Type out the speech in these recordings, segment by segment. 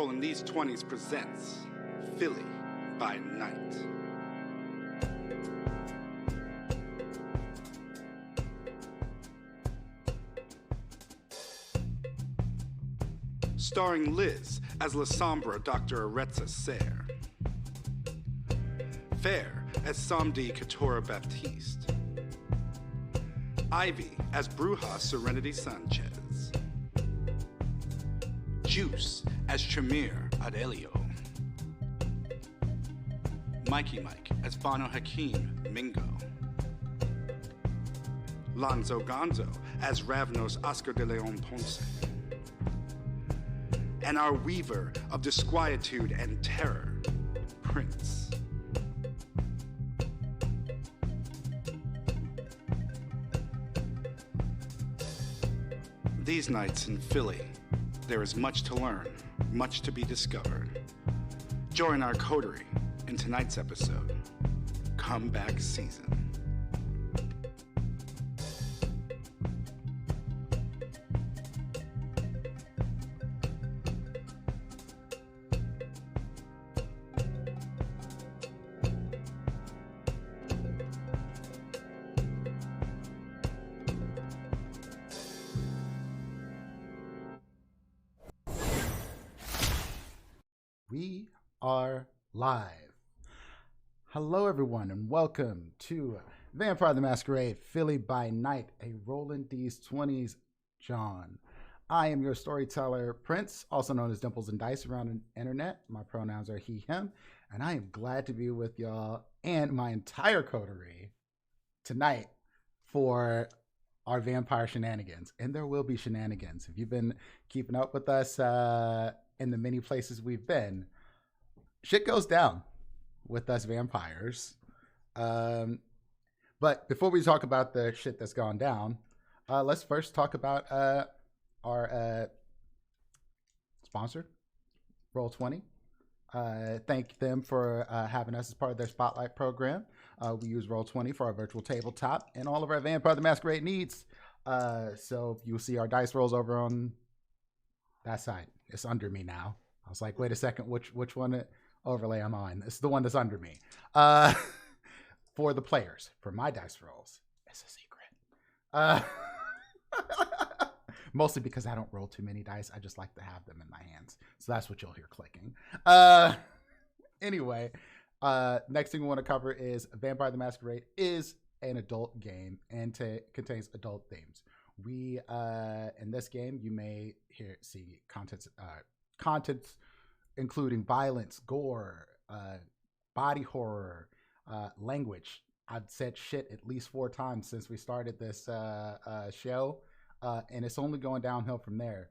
Rolling These 20's presents Philly by Night. Starring Liz as La Sombra Dr. Aretza Ser, Fair as Samdi Katora Baptiste, Ivy as Bruja Serenity Sanchez, Juice as Tremere Adelio, Mikey Mike as Fano Hakim Mingo, Lonzo Gonzo as Ravnos Oscar de Leon Ponce, and our weaver of disquietude and terror, Prince. These nights in Philly, there is much to learn, much to be discovered. Join our coterie in tonight's episode, Comeback Season. We are live. Hello, everyone, and welcome to Vampire the Masquerade, Philly by Night, a Rolling These 20's John. I am your storyteller, Prince, also known as Dimples and Dice around the internet. My pronouns are he, him, and I am glad to be with y'all and my entire coterie tonight for our vampire shenanigans. And there will be shenanigans. If you've been keeping up with us in the many places we've been, shit goes down with us vampires. But before we talk about the shit that's gone down, let's first talk about our sponsor, Roll20. Thank them for having us as part of their Spotlight program. We use Roll20 for our virtual tabletop and all of our Vampire the Masquerade needs. So you'll see our dice rolls over on that side. It's under me now. I was like, wait a second, which one overlay I'm on? It's the one that's under me. For the players, for my dice rolls, it's a secret. Mostly because I don't roll too many dice. I just like to have them in my hands. So that's what you'll hear clicking. Anyway, next thing we want to cover is Vampire the Masquerade is an adult game and contains adult themes. We in this game, you may see contents including violence, gore, body horror, language. I've said shit at least 4 times since we started this show, and it's only going downhill from there.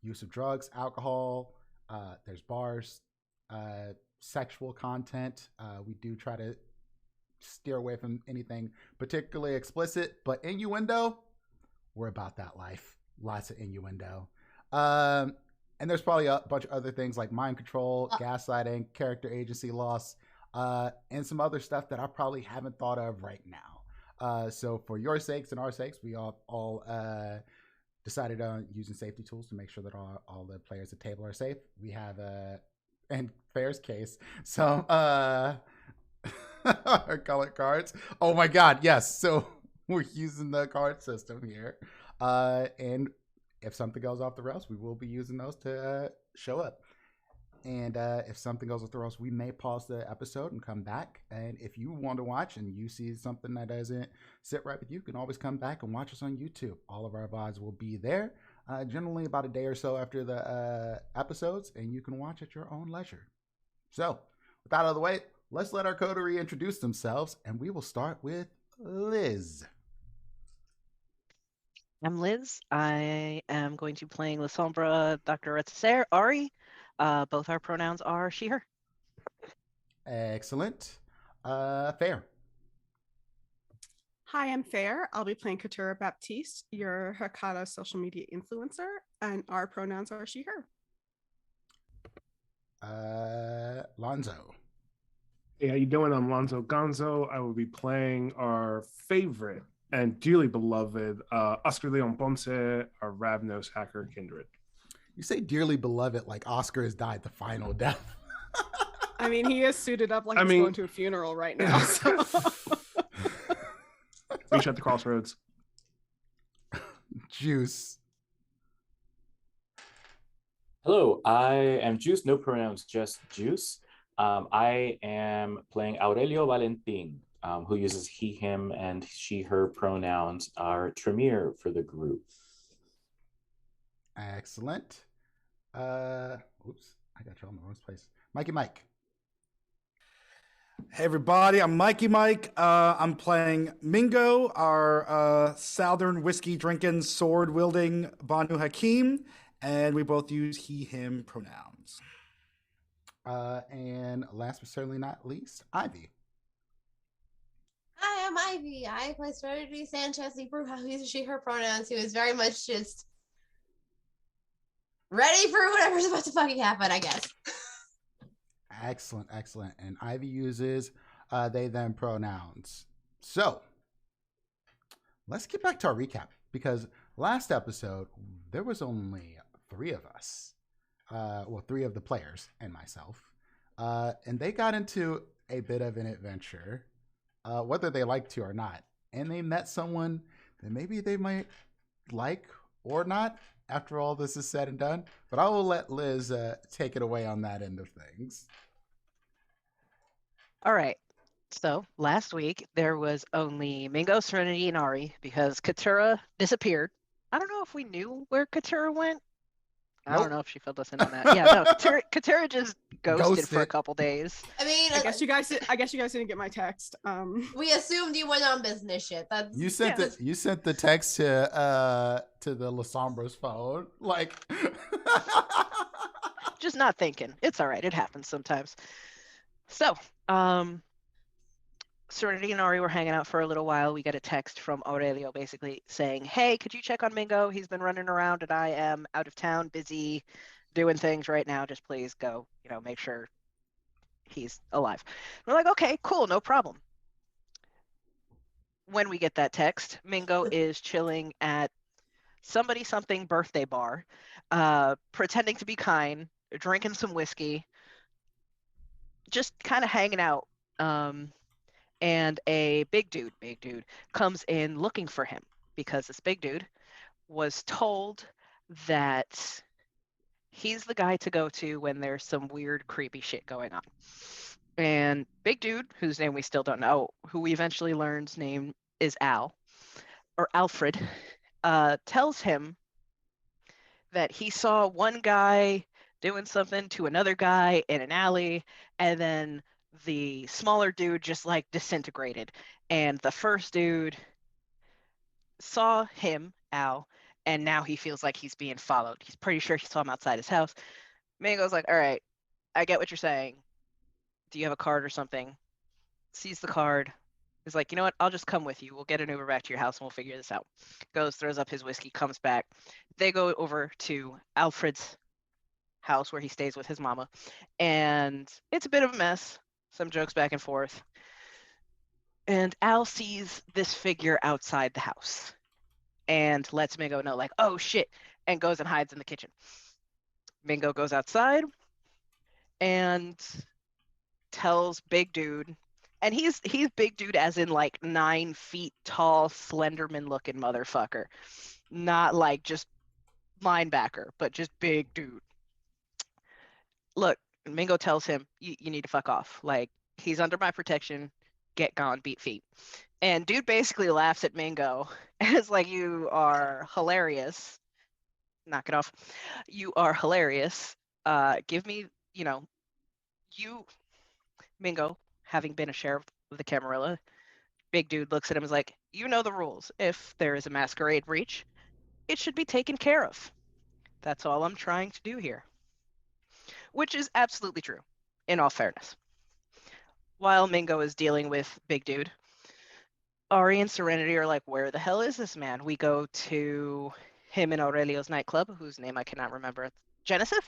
Use of drugs, alcohol, there's bars, sexual content. We do try to steer away from anything particularly explicit, but innuendo, we're about that life. Lots of innuendo. And there's probably a bunch of other things like mind control, gaslighting, character agency loss, and some other stuff that I probably haven't thought of right now. So for your sakes and our sakes, we all decided on using safety tools to make sure that all the players at the table are safe. We have, in Fair's case, some colored cards. Oh my God, yes. So we're using the card system here. And if something goes off the rails, we will be using those to show up. And if something goes off the rails, we may pause the episode and come back. And if you want to watch and you see something that doesn't sit right with you, you can always come back and watch us on YouTube. All of our VODs will be there, generally about a day or so after the episodes, and you can watch at your own leisure. So with that out of the way, let's let our coterie introduce themselves, and we will start with Liz. I'm Liz. I am going to be playing La Sombra Dr. Aretza Ser, Ari. Both our pronouns are she, her. Excellent. Fair. Hi, I'm Fair. I'll be playing Katura Baptiste, your Hakata social media influencer, and our pronouns are she, her. Lonzo. Hey, how you doing? I'm Lonzo Gonzo. I will be playing our favorite and dearly beloved Oscar Leon Ponce, our Ravnos hacker kindred. You say dearly beloved like Oscar has died the final death. I mean, he is suited up like I he's mean- going to a funeral right now. So. Reach at the crossroads. Juice. Hello, I am Juice, no pronouns, just Juice. I am playing Aurelio Valentin, who uses he, him, and she, her pronouns, are Tremere for the group. Excellent. Oops, I got you all in the wrong place. Mikey Mike. Hey everybody, I'm Mikey Mike. I'm playing Mingo, our southern whiskey drinking, sword wielding Banu Hakim, and we both use he, him pronouns. And last but certainly not least, Ivy. Hi, I'm Ivy. I play Serenity Sanchez the Bruja, who uses she, her pronouns, who is very much just ready for whatever's about to fucking happen, I guess. Excellent, excellent. And Ivy uses they, them pronouns. So let's get back to our recap, because last episode there was only 3 of us. Well, 3 of the players and myself. And they got into a bit of an adventure, whether they like to or not. And they met someone that maybe they might like or not after all this is said and done. But I will let Liz take it away on that end of things. All right. So last week there was only Mingo, Serenity, and Ari because Katura disappeared. I don't know if we knew where Katura went. I Nope. don't know if she filled us in on that. Yeah, no, Katura just ghosted for a Ghosted. couple days. I mean, I guess you guys didn't get my text. we assumed you went on business shit. That's You sent the text to the Lasombra's phone, like Just not thinking. It's all right. It happens sometimes. So, Serenity and Ari were hanging out for a little while. We get a text from Aurelio basically saying, hey, could you check on Mingo? He's been running around and I am out of town, busy doing things right now. Just please go, make sure he's alive. We're like, okay, cool, no problem. When we get that text, Mingo is chilling at something birthday bar, pretending to be kind, drinking some whiskey, just kind of hanging out. And a big dude comes in looking for him because this big dude was told that he's the guy to go to when there's some weird, creepy shit going on. And big dude, whose name we still don't know, who we eventually learn's name is Alfred, tells him that he saw one guy doing something to another guy in an alley, and then the smaller dude just like disintegrated. And the first dude saw him, Al, and now he feels like he's being followed. He's pretty sure he saw him outside his house. Mango's like, all right, I get what you're saying. Do you have a card or something? Sees the card. Is like, you know what? I'll just come with you. We'll get an Uber back to your house and we'll figure this out. Goes, throws up his whiskey, comes back. They go over to Alfred's house where he stays with his mama. And it's a bit of a mess. Some jokes back and forth. And Al sees this figure outside the house and lets Mingo know, like, oh shit, and goes and hides in the kitchen. Mingo goes outside and tells big dude, and he's big dude as in like 9 feet tall, Slenderman looking motherfucker. Not like just linebacker, but just big dude. Look, Mingo tells him, you need to fuck off. Like, he's under my protection. Get gone, beat feet. And dude basically laughs at Mingo and is like, you are hilarious. Knock it off. You are hilarious. Give me, you, Mingo, having been a sheriff of the Camarilla, big dude looks at him and is like, you know the rules. If there is a masquerade breach, it should be taken care of. That's all I'm trying to do here. Which is absolutely true, in all fairness. While Mingo is dealing with big dude, Ari and Serenity are like, where the hell is this man? We go to him in Aurelio's nightclub, whose name I cannot remember. Genesis?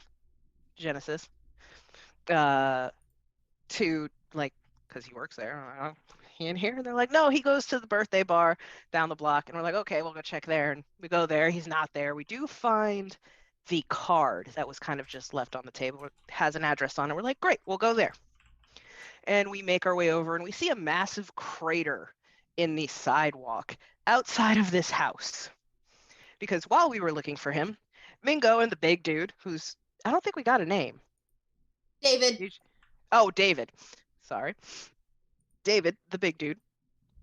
To, like, because he works there. I don't know, he in here? And they're like, no, he goes to the birthday bar down the block. And we're like, okay, we'll go check there. And we go there. He's not there. We do find the card that was kind of just left on the table. It has an address on it. We're like, great, we'll go there. And we make our way over and we see a massive crater in the sidewalk outside of this house. Because while we were looking for him, Mingo and the big dude, who's, I don't think we got a name. David. Oh, David. Sorry. David, the big dude,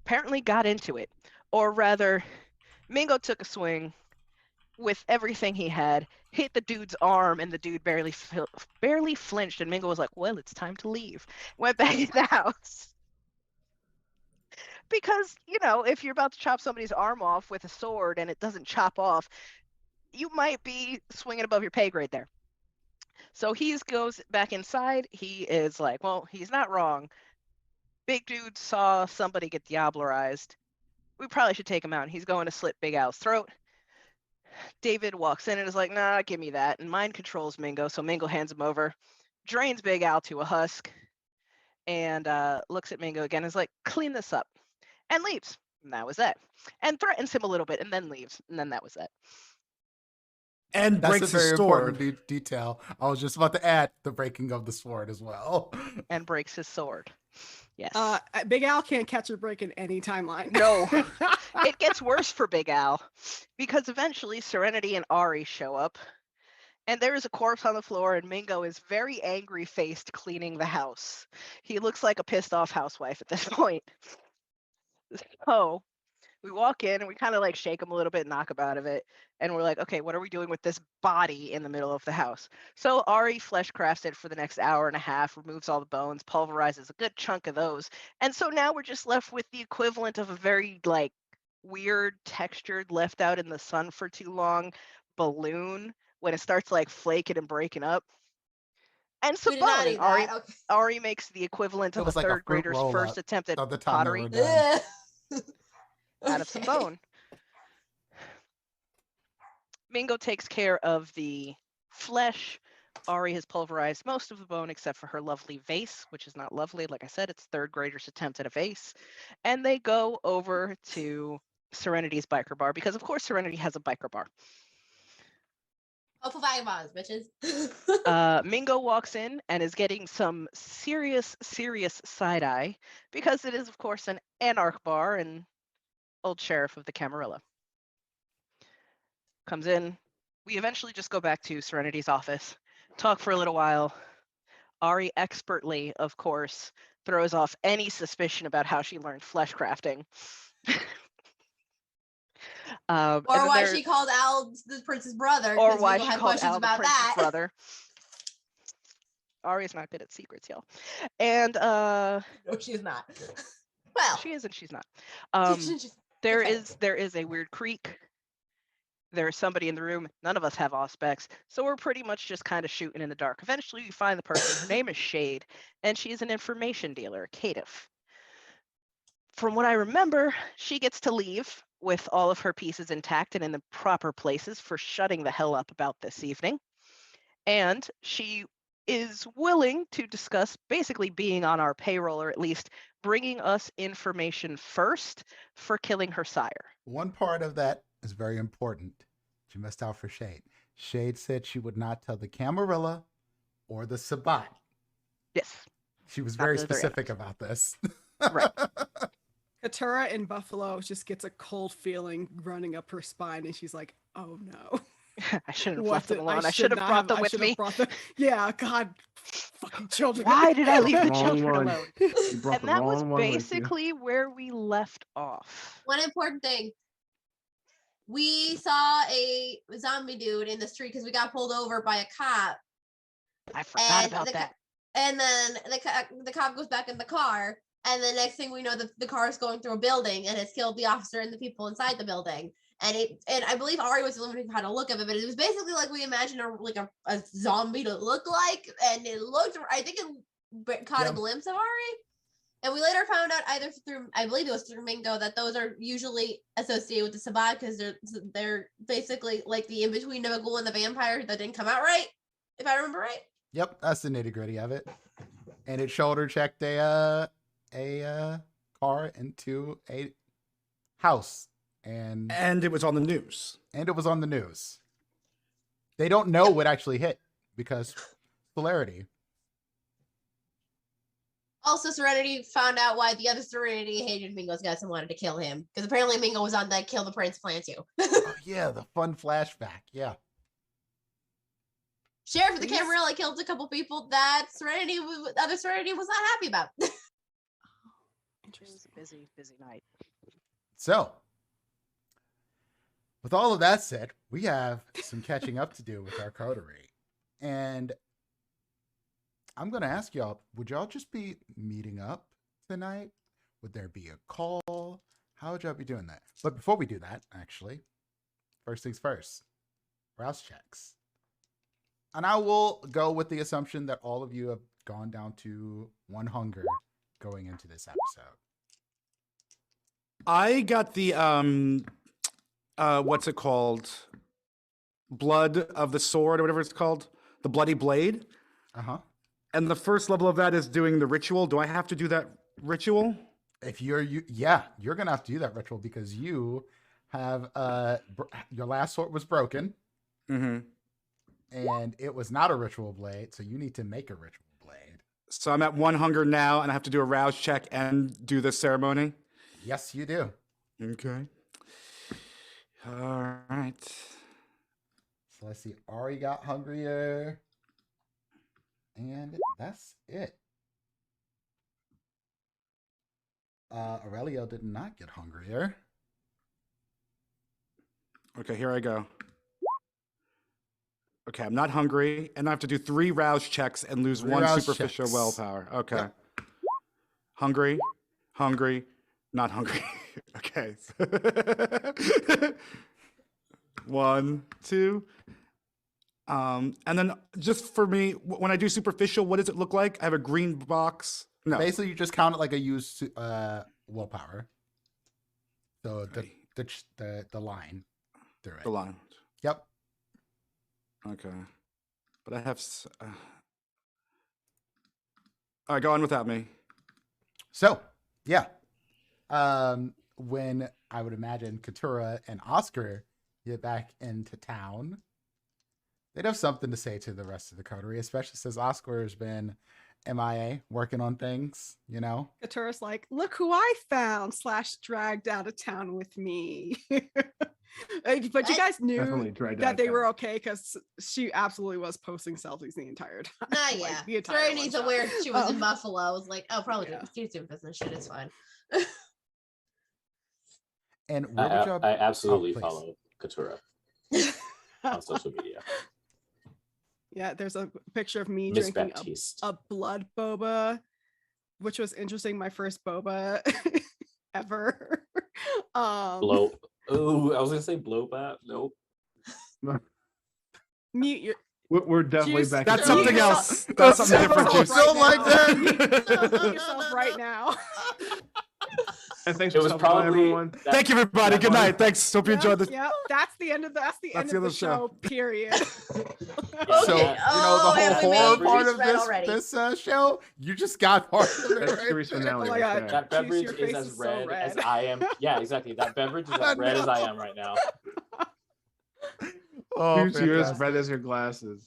apparently got into it. Or rather, Mingo took a swing with everything he had, hit the dude's arm, and the dude barely flinched. And Mingo was like, well, it's time to leave. Went back in the house. Because, you know, if you're about to chop somebody's arm off with a sword and it doesn't chop off, you might be swinging above your pay grade there. So he goes back inside. He is like, well, he's not wrong. Big dude saw somebody get diablerized. We probably should take him out. And he's going to slit Big Al's throat. David walks in and is like, nah, give me that. And mind controls Mingo. So Mingo hands him over, drains Big Al to a husk, and looks at Mingo again and is like, clean this up. And leaves. And that was that. And threatens him a little bit and then leaves. And then that was that. And That's breaks a very his sword. important detail. I was just about to add the breaking of the sword as well. And breaks his sword. Yes. Big Al can't catch a break in any timeline. No. It gets worse for Big Al because eventually Serenity and Ari show up and there is a corpse on the floor and Mingo is very angry faced cleaning the house. He looks like a pissed off housewife at this point. So we walk in and we kind of like shake him a little bit, knock him out of it. And we're like, okay, what are we doing with this body in the middle of the house? So Ari flesh crafts it for the next hour and a half, removes all the bones, pulverizes a good chunk of those. And so now we're just left with the equivalent of a very like weird textured, left out in the sun for too long balloon when it starts like flaking and breaking up. And so We did not bone. eat And that. Okay. Ari makes the equivalent It of a was like a third fruit grader's roll-up first attempt at of the time they pottery were done. Ugh. out of some Okay. bone. Mingo takes care of the flesh. Ari has pulverized most of the bone except for her lovely vase, which is not lovely. Like I said, it's third grader's attempt at a vase. And they go over to Serenity's biker bar because, of course, Serenity has a biker bar. Oh, for vagabonds, bitches. Mingo walks in and is getting some serious side eye because it is, of course, an anarch bar and old sheriff of the Camarilla comes in. We eventually just go back to Serenity's office, talk for a little while. Ari expertly, of course, throws off any suspicion about how she learned flesh crafting. Or why she called Al the prince's brother. Or 'cause why Mingo she had called questions Al the about prince's that. brother. Ari's not good at secrets, y'all. And No, she's not. Well, she is and she's not. she's- There okay. is a weird creak. There's somebody in the room. None of us have auspex, so we're pretty much just kind of shooting in the dark. Eventually, we find the person. Her name is Shade, and she's an information dealer, a caitiff. From what I remember, she gets to leave with all of her pieces intact and in the proper places for shutting the hell up about this evening. And she is willing to discuss basically being on our payroll, or at least bringing us information first for killing her sire. One part of that is very important. She missed out for Shade. Shade said she would not tell the Camarilla or the Sabat. Yes. She was Not very the other specific about this. Right. Katura in Buffalo just gets a cold feeling running up her spine, and she's like, "Oh no, I shouldn't have What left them did- alone. I should should have not brought them I with should have me. brought them- Yeah, God, fucking children. Why did I leave the Wrong children one. alone? You brought And the that was wrong one with you. basically where we left off. One important thing. We saw a zombie dude in the street because we got pulled over by a cop. I forgot And about the that. And then the cop goes back in the car. And the next thing we know, the car is going through a building and it's killed the officer and the people inside the building. And I believe Ari was the one who had a look of it, but it was basically like we imagined a zombie to look like. And it looked, I think it caught a glimpse of Ari. And we later found out either through, I believe it was through Mingo, that those are usually associated with the Sabat because they're basically like the in-between of a ghoul and the vampire that didn't come out right, if I remember right. Yep, that's the nitty gritty of it. And it shoulder checked a car into a house, and And it was on the news. it was on the news. They don't know what actually hit because polarity. Also, Serenity found out why the other Serenity hated Mingo's guts and wanted to kill him. Because apparently Mingo was on that kill the prince plan too. Oh yeah, the fun flashback. Yeah. Sheriff of the Camarilla killed a couple people that other Serenity was not happy about. It was a busy, busy night. So, with all of that said, we have some catching up to do with our coterie. And I'm going to ask y'all, would y'all just be meeting up tonight? Would there be a call? How would y'all be doing that? But before we do that, actually, first things first, rouse checks. And I will go with the assumption that all of you have gone down to 1 hunger going into this episode. I got the what's it called? Blood of the sword or whatever it's called. The bloody blade. Uh-huh. And the first level of that is doing the ritual. Do I have to do that ritual? If you're you're gonna have to do that ritual because you have your last sword was broken. Mm-hmm. And it was not a ritual blade, so you need to make a ritual blade. So I'm at 1 hunger now, and I have to do a rouse check and do the ceremony? Yes, you do. Okay. All right. So let's see. Ari got hungrier. And that's it. Aurelio did not get hungrier. Okay, here I go. Okay, I'm not hungry, and I have to do 3 rouse checks and lose 1 superficial willpower. Okay. Yep. Hungry, not hungry. Okay. 1, 2. And then just for me, when I do superficial, what does it look like? I have a green box. No. Basically, you just count it like a used willpower. So the line through it. The line. Yep. Okay. But I have... All right, go on without me. So, yeah. When I would imagine Katura and Oscar get back into town, they'd have something to say to the rest of the coterie, especially since Oscar has been MIA working on things, you know? Katura's like, look who I found / dragged out of town with me. But you guys knew that they were okay because she absolutely was posting selfies the entire time. Nah, like, yeah. the entire Serenity's one-shot. aware she was in Buffalo. I was like, oh, probably she's doing business shit. It's fine. And where would y'all... I absolutely please. follow Katura on social media. Yeah, there's a picture of me Miss drinking Baptiste. a blood boba, which was interesting. My first boba ever. Blow. Oh, I was gonna say blow bat. Nope. Mute your. We're definitely Juice, back. That's Mute something yourself- else. That's something different, Juice. Don't like that. Mute yourself right now. And thanks It for was stopping by, probably everyone. Thank you, everybody. that Good was- night. Thanks. Hope you enjoyed this. Yeah, that's the end of the show. Period. Yeah, So, Okay. you know, Oh, the have whole we horror made part Juice of red already? this show, you just got part of it. That's Right series there. finale. Oh my right God. there. that beverage your is face as is so red as red. I am. Yeah, exactly. That beverage is I as red as I know. am right now. Oh, Juice, you're as fantastic. red as your glasses.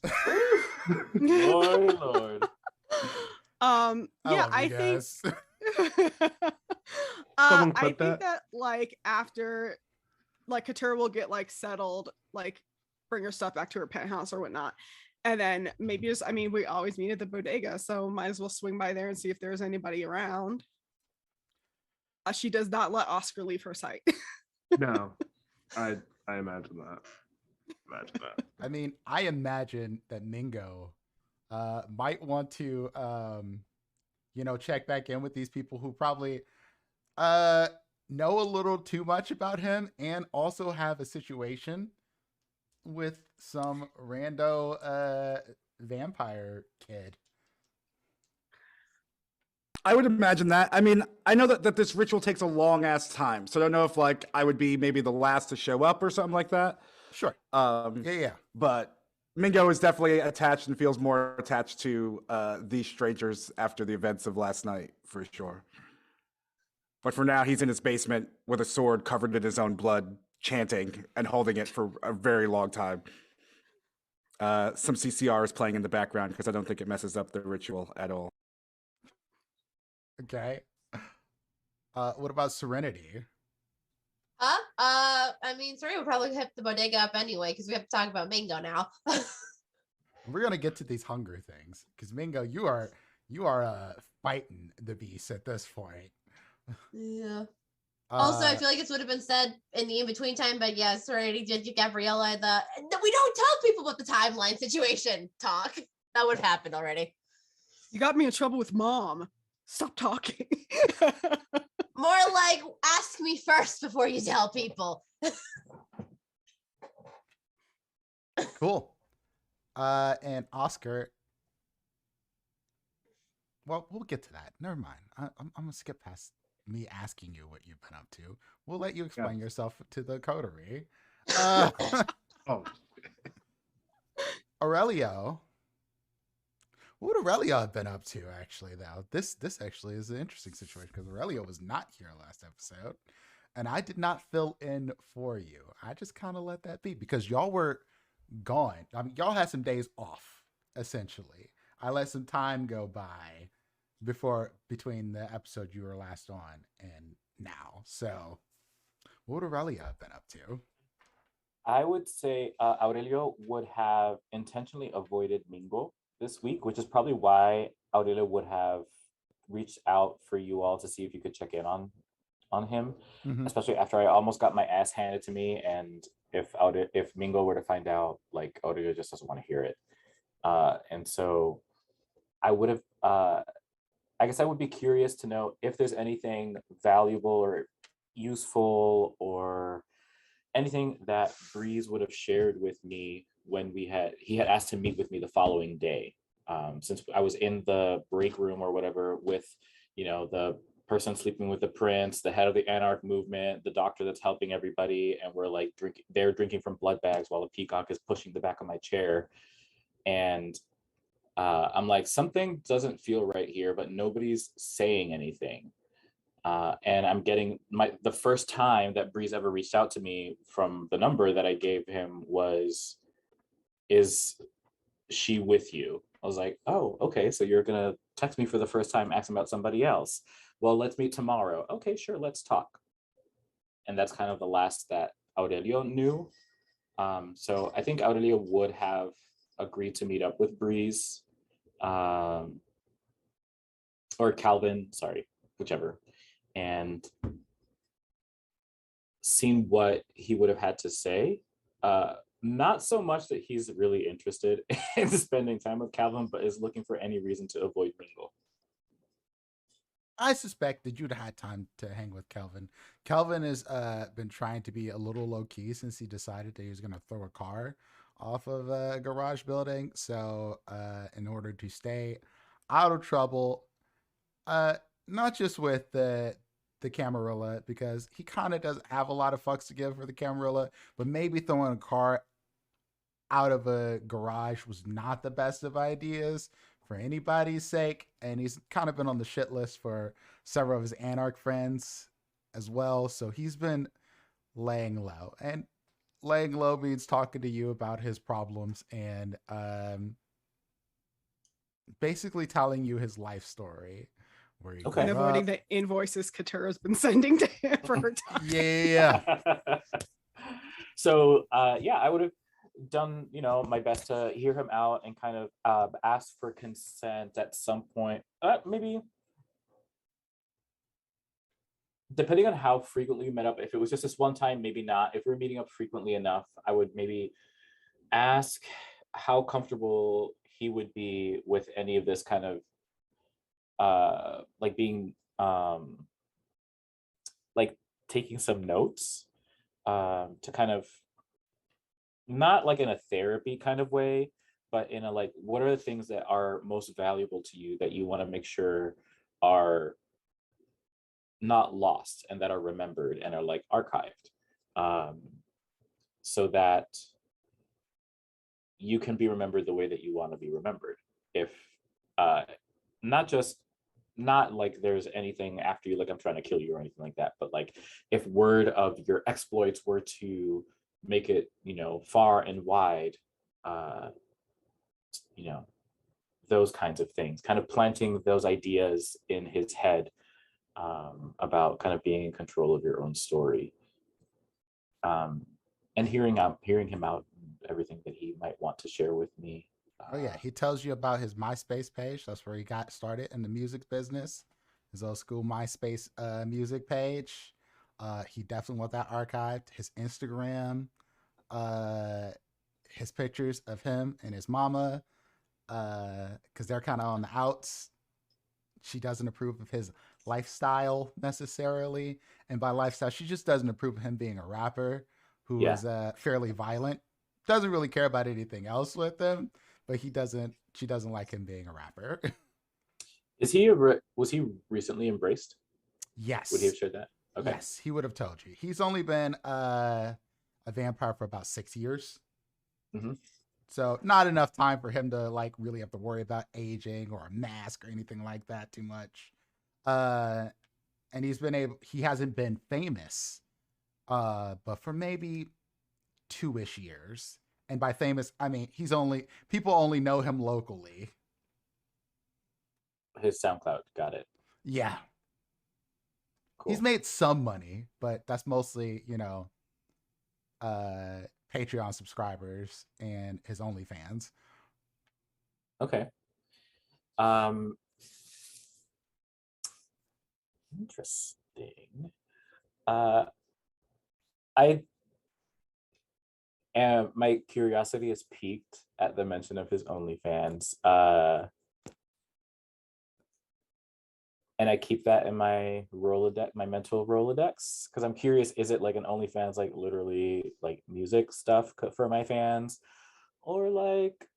Lord. Yeah, love I you think guys. Someone I clip think that. that like after like Katura will get like settled, like bring her stuff back to her penthouse or whatnot. And then maybe just, I mean, we always meet at the bodega, so might as well swing by there and see if there's anybody around. She does not let Oscar leave her sight. No, I imagine that. Imagine that. I mean, I imagine that Mingo might want to, check back in with these people who probably know a little too much about him and also have a situation with some rando vampire kid. I would imagine that. I mean, I know that this ritual takes a long ass time, so I don't know if like I would be maybe the last to show up or something like that. Sure. Um, Yeah. But Mingo is definitely attached and feels more attached to these strangers after the events of last night, for sure. But for now, he's in his basement with a sword covered in his own blood, chanting and holding it for a very long time. some CCR is playing in the background because I don't think it messes up the ritual at all. Okay. What about Serenity? I mean, sorry, we'll probably hit the bodega up anyway because we have to talk about Mingo now. We're gonna get to these hunger things because Mingo, you are fighting the beast at this point. Yeah. Also, I Uh, feel like this would have been said in the in-between time, but yeah, Serenity, Gigi, Gabriella, we don't tell people about the timeline situation talk. That would have happened already. You got me in trouble with mom. Stop talking. More like, ask me first before you tell people. cool. And Oscar. Well, we'll get to that. Never mind. I'm gonna skip past me asking you what you've been up to. We'll let you explain yourself to the coterie. Oh, Aurelio. What would Aurelio have been up to, actually, though? This actually is an interesting situation because Aurelio was not here last episode, and I did not fill in for you. I just kind of let that be because y'all were gone. I mean, y'all had some days off, essentially. I let some time go by between the episode you were last on and now. So, what would Aurelio have been up to? I would say Aurelio would have intentionally avoided Mingo this week, which is probably why Aurelio would have reached out for you all to see if you could check in on him, especially after I almost got my ass handed to me. And if Mingo were to find out, like, Aurelio just doesn't want to hear it. And so I would have, I guess I would be curious to know if there's anything valuable or useful or anything that Breeze would have shared with me when he had asked to meet with me the following day. Since I was in the break room or whatever with, the person sleeping with the prince, the head of the Anarch movement, the doctor that's helping everybody, and we're like they're drinking from blood bags while the peacock is pushing the back of my chair. And I'm like, something doesn't feel right here, but nobody's saying anything. And I'm getting the first time that Breeze ever reached out to me from the number that I gave him was, "Is she with you?" I was like, "Oh, okay. So you're gonna text me for the first time asking about somebody else. Well, let's meet tomorrow." "Okay, sure, let's talk." And that's kind of the last that Aurelio knew. So I think Aurelio would have agreed to meet up with Breeze, or Calvin, sorry, whichever, and seen what he would have had to say. Not so much that he's really interested in spending time with Calvin, but is looking for any reason to avoid Mingo. I suspect that you'd have had time to hang with Kelvin. Kelvin has been trying to be a little low key since he decided that he was going to throw a car off of a garage building. So, in order to stay out of trouble, not just with the Camarilla, because he kind of doesn't have a lot of fucks to give for the Camarilla, but maybe throwing a car out of a garage was not the best of ideas for anybody's sake. And he's kind of been on the shit list for several of his Anarch friends as well. So he's been laying low. And laying low means talking to you about his problems and basically telling you his life story. Where he And avoiding the invoices Katura's been sending to him for her time. Yeah. So yeah, I would have done my best to hear him out and kind of ask for consent at some point, maybe depending on how frequently we met up. If it was just this one time, maybe not. If we're meeting up frequently enough, I would maybe ask how comfortable he would be with any of this kind of like being like taking some notes, to kind of, not like in a therapy kind of way, but in a like, what are the things that are most valuable to you that you want to make sure are not lost and that are remembered and are like archived, so that you can be remembered the way that you want to be remembered. If not like there's anything after you, like I'm trying to kill you or anything like that, but like if word of your exploits were to make it far and wide, you know, those kinds of things, kind of planting those ideas in his head about kind of being in control of your own story, and hearing him out, everything that he might want to share with me. Oh yeah, he tells you about his MySpace page. That's where he got started in the music business. His old school MySpace music page. He definitely want that archived. His Instagram, his pictures of him and his mama, because they're kind of on the outs. She doesn't approve of his lifestyle necessarily, and by lifestyle, she just doesn't approve of him being a rapper who is fairly violent. Doesn't really care about anything else with him, but she doesn't like him being a rapper. Was he recently embraced? Yes. Would he have shared that? Okay. Yes, he would have told you. He's only been a vampire for about 6 years. Mm-hmm. So not enough time for him to like really have to worry about aging or a mask or anything like that too much. And he hasn't been famous, but for maybe 2-ish years. And by famous, I mean people only know him locally. His SoundCloud, got it. Yeah. Cool. He's made some money, but that's mostly, Patreon subscribers and his OnlyFans. Okay. Interesting. My curiosity is piqued at the mention of his OnlyFans. And I keep that in my Rolodex, my mental Rolodex, because I'm curious, is it like an OnlyFans, like literally like music stuff for my fans, or like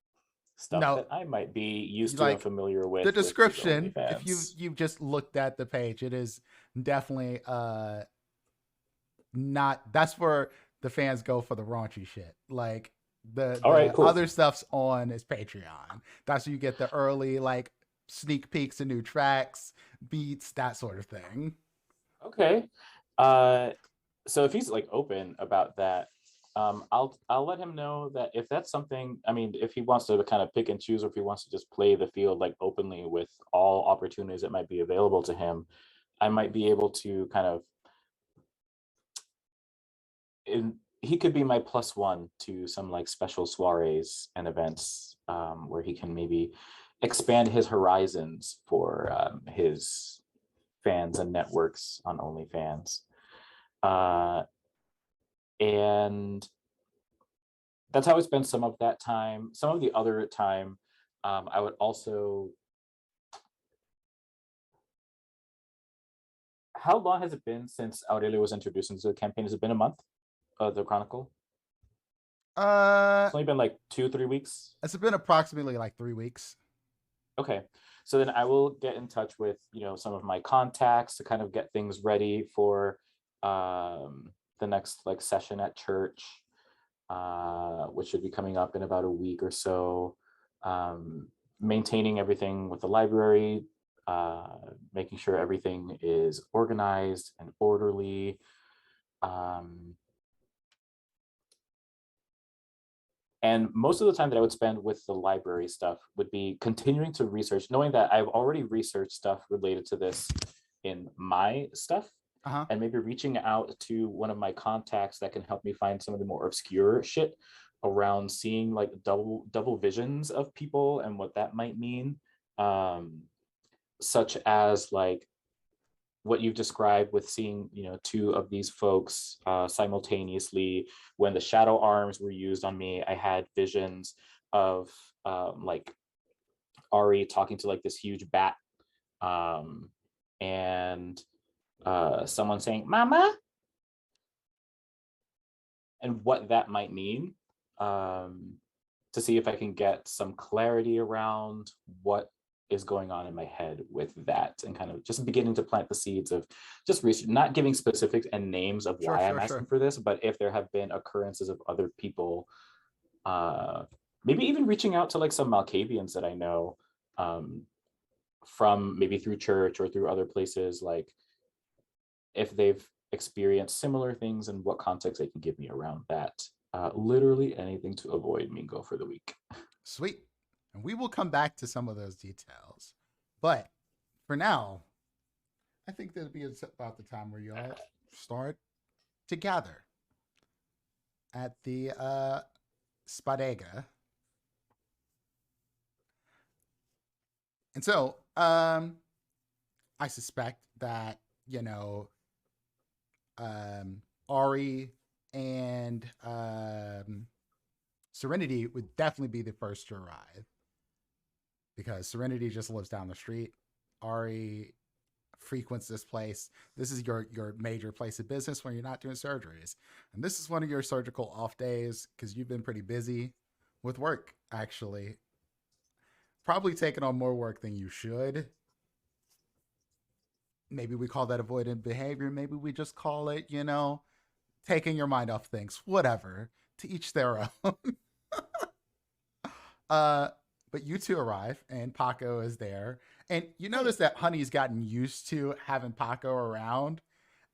stuff that I might be used to and familiar with? The description, if you've just looked at the page, it is definitely not, that's where the fans go for the raunchy shit. Like the cool. Other stuff's on his Patreon. That's where you get the early like sneak peeks of new tracks, beats, that sort of thing. Okay. So if he's like open about that, I'll let him know that if that's something, I mean, if he wants to kind of pick and choose, or if he wants to just play the field like openly with all opportunities that might be available to him, I might be able to kind of, he could be my +1 to some like special soirees and events, where he can maybe expand his horizons for his fans and networks on OnlyFans. And that's how I spend some of that time. Some of the other time, I would also... How long has it been since Aurelio was introduced into the campaign? Has it been a month of the Chronicle? It's only been like 2-3 weeks. It's been approximately like 3 weeks. Okay, so then I will get in touch with some of my contacts to kind of get things ready for the next like session at church, which should be coming up in about a week or so. Maintaining everything with the library, making sure everything is organized and orderly. And most of the time that I would spend with the library stuff would be continuing to research, knowing that I've already researched stuff related to this in my stuff, and maybe reaching out to one of my contacts that can help me find some of the more obscure shit around seeing like double visions of people and what that might mean, such as like what you've described with seeing, two of these folks simultaneously. When the shadow arms were used on me, I had visions of like Ari talking to like this huge bat, and someone saying "Mama," and what that might mean, to see if I can get some clarity around what is going on in my head with that, and kind of just beginning to plant the seeds of just research, not giving specifics and names of why I'm asking for this, but if there have been occurrences of other people, maybe even reaching out to like some Malkavians that I know, from maybe through church or through other places, like if they've experienced similar things and what context they can give me around that. Literally anything to avoid Mingo for the week. Sweet. And we will come back to some of those details. But for now, I think that'll be about the time where you all start to gather at the Spadega. And so, I suspect that, Ari and Serenity would definitely be the first to arrive because Serenity just lives down the street. Ari frequents this place. This is your major place of business when you're not doing surgeries. And this is one of your surgical off days because you've been pretty busy with work, actually. Probably taking on more work than you should. Maybe we call that avoidant behavior. Maybe we just call it, taking your mind off things. Whatever. To each their own. But you two arrive and Paco is there. And you notice that Honey's gotten used to having Paco around.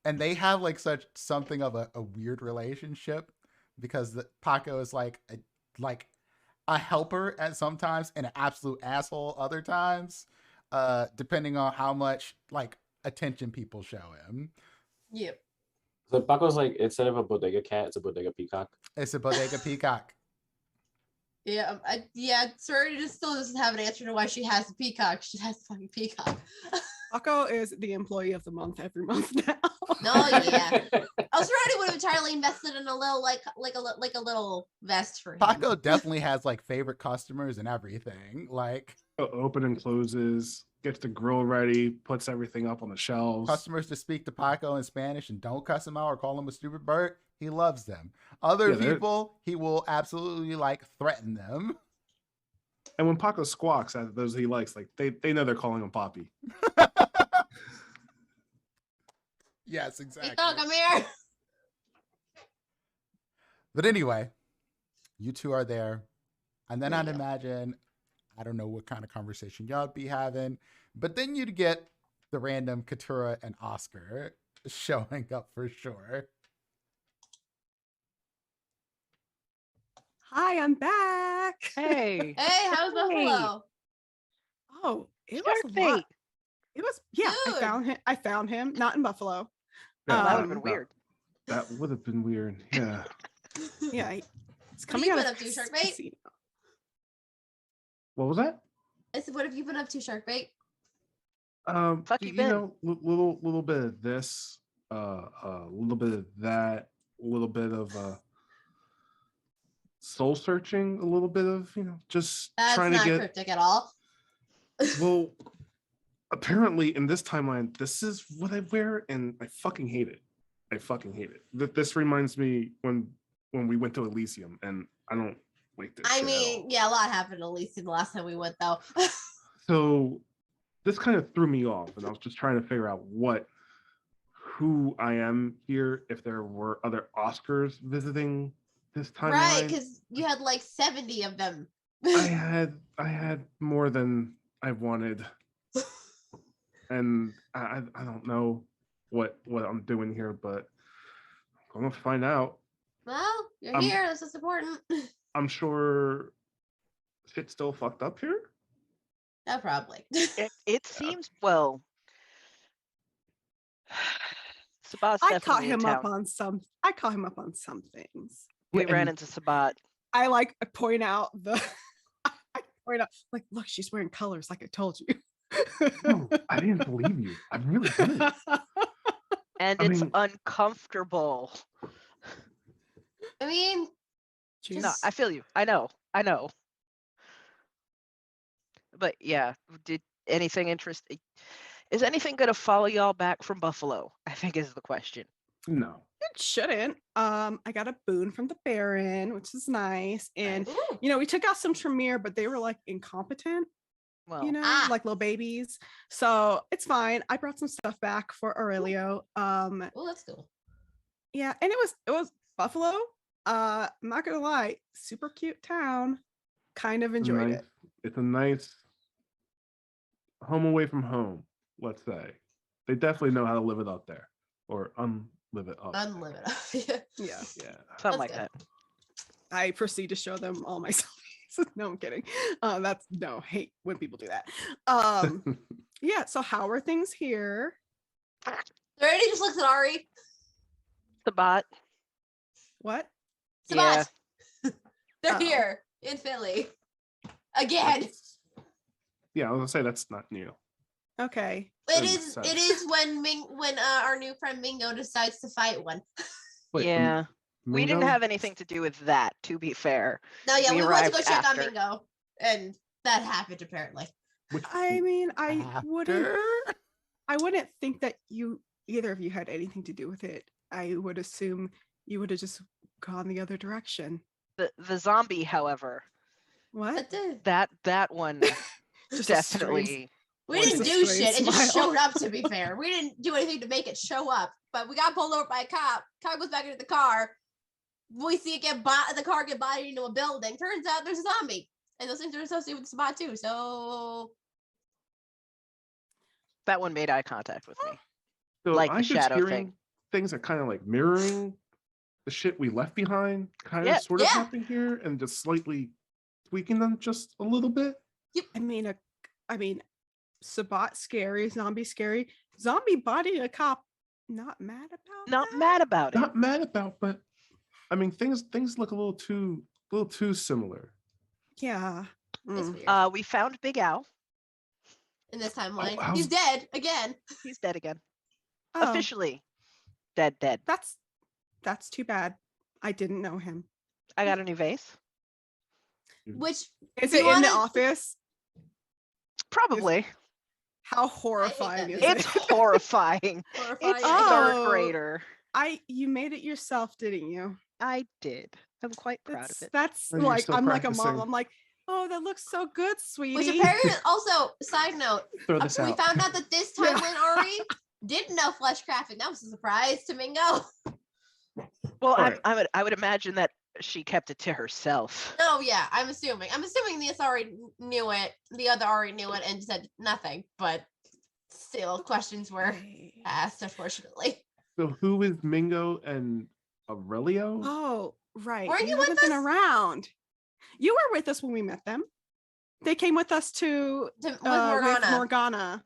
And they have like something of a weird relationship because Paco is like a helper at sometimes and an absolute asshole other times, depending on how much like attention people show him. Yep. So Paco's like, instead of a bodega cat, it's a bodega peacock. It's a bodega peacock. Yeah, Serenity just still doesn't have an answer to why she has a peacock. She has a fucking peacock. Paco is the employee of the month every month now. No, yeah. Serenity would have entirely invested in a little like a little vest for him. Paco definitely has like favorite customers and everything. Like Open and closes, gets the grill ready, puts everything up on the shelves. Customers to speak to Paco in Spanish and don't cuss him out or call him a stupid bird, he loves them. Other people, he will absolutely like threaten them. And when Paco squawks at those he likes, like they know they're calling him Poppy. Yes, exactly. Ito, come here. But anyway, you two are there. And then I'd imagine, I don't know what kind of conversation y'all be having, but then you'd get the random Katura and Oscar showing up for sure. Hi, I'm back. Hey. Hey, how's Buffalo? Oh, it Shark was a bait. lot. It was Dude. I found him, not in Buffalo. Yeah, That would have been weird. That would have been weird. Yeah. Yeah, it's What coming have out you of been up to, Sharkbait? casino. What was that? I said, what have you been up to, Sharkbait? Fuck you, Ben. Little bit of this, a little bit of that, a little bit of soul searching, a little bit of just That's trying not to get. cryptic at all. Well, apparently in this timeline, this is what I wear, and I fucking hate it. I fucking hate it. This reminds me when we went to Elysium, and I don't like this. I shit at mean, all. yeah, a lot happened at least in the last time we went, though. So this kind of threw me off, and I was just trying to figure out who I am here, if there were other Oscars visiting this timeline. Right, because you had like 70 of them. I had more than I wanted, and I don't know what I'm doing here, but I'm gonna find out. Well, you're here. This is important. I'm sure shit's still fucked up here. Yeah, probably. It seems well. Sabat's I definitely caught in him up town. on some. I caught him up on some things. We Yeah, ran and- into Sabat. I like point out the. I point out like, look, she's wearing colors, like I told you. No, I didn't believe you. I really didn't. And I it's mean- uncomfortable. I mean, No, I feel you. I know. But yeah, did anything interesting? Is anything going to follow y'all back from Buffalo? I think is the question. No. It shouldn't. I got a boon from the Baron, which is nice. And ooh, we took out some Tremere, but they were like incompetent, Well, like little babies. So it's fine. I brought some stuff back for Aurelio. oh, that's cool. Yeah, and it was Buffalo. I'm not gonna lie, super cute town. Kind of enjoyed it. It's a nice home away from home, let's say. They definitely know how to live it up there, or unlive it up. Unlimited. Yeah. Yeah. something that's like good. that. I proceed to show them all my selfies. No, I'm kidding. That's no hate when people do that. Yeah. So how are things here? Serenity just looks at Ari. Sabat. What? Sabat. Yeah. They're Oh. here in Philly again. Yeah, I was gonna say that's not new. Okay. It Doesn't is. make It sense. is when our new friend Mingo decides to fight one. Wait, Yeah. We didn't Mingo? have anything to do with that, to be fair. No, yeah, We we went to go arrived check after. on Mingo, and that happened apparently. Which, I mean, I wouldn't. After? I wouldn't think that either of you had anything to do with it. I would assume you would have just gone the other direction. The zombie, however, What? that one Just a strange- definitely. We What is didn't it? do Strange shit. It just smile. showed up. To be fair, we didn't do anything to make it show up. But we got pulled over by a cop. Cop goes back into the car. We see it the car get bodied into a building. Turns out there's a zombie, and those things are associated with the spot too. So That one made eye contact with me. so like I'm the just shadow hearing thing. things that kind of like mirroring the shit we left behind, kind of Yeah. sort of Yeah. happening here, and just slightly tweaking them just a little bit. I mean, Sabat scary, zombie scary, zombie body a cop. Not mad about. Not that? mad about it. Not mad about, but I mean things look a little too similar. Yeah. it's Mm. weird. We found Big Al. In this timeline, how- he's dead again. He's dead again. Oh, Officially dead. that's too bad. I didn't know him. I got a new vase. Which Is You it in the wanna- office? Probably. How horrifying is that It's it? horrifying. horrifying. It's Oh. third grader. You made it yourself, didn't you? I did. I'm quite proud of it. That's Oh, you're like still I'm like a mom. practicing. I'm like, oh, that looks so good, sweetie. Which apparently also, side note, Throw this we out. found out that this Yeah. timeline Ari didn't know flesh crafting. That was a surprise to Mingo. Well, Alright. I would imagine that she kept it to herself. No, yeah, I'm assuming this Ari knew it. The other Ari knew it and said nothing. But still, questions were Right. asked. Unfortunately, So who is Mingo and Aurelio? Oh, right. Weren't you haven't with been us? around. You were with us when we met them. They came with us to with Morgana. with Morgana,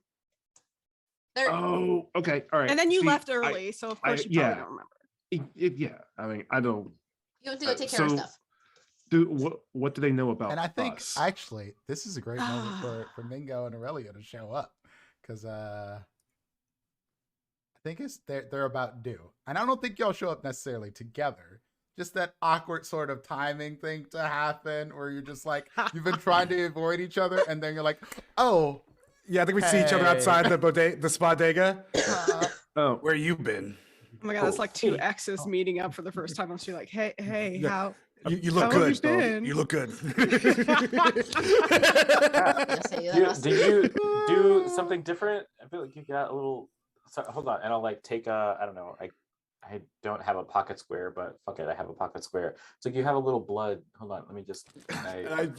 They're- Oh, okay, all right. and then you See, left early, so of course you yeah. probably don't remember. Yeah, I mean, I don't. you went to go take care of so- stuff. What do they know about? And I think us? actually this is a great moment for Mingo and Aurelio to show up because I think they're about due, and I don't think y'all show up necessarily together. Just that awkward sort of timing thing to happen, where you're just like you've been trying to avoid each other, and then you're like, oh, Yeah, I think we see each other Hey. outside the bodega. Oh, Where you been? Oh my god, it's like two Hey. exes meeting up for the first time. I'm just like, hey, Yeah. how? You look How have good. you Stone. been? You look good. Just say that. Did you do something different? I feel like you got a little. Sorry, hold on, and I'll like take a. I don't know. I don't have a pocket square, but fuck it, I have a pocket square. So you have a little blood. Hold on, let me just. And I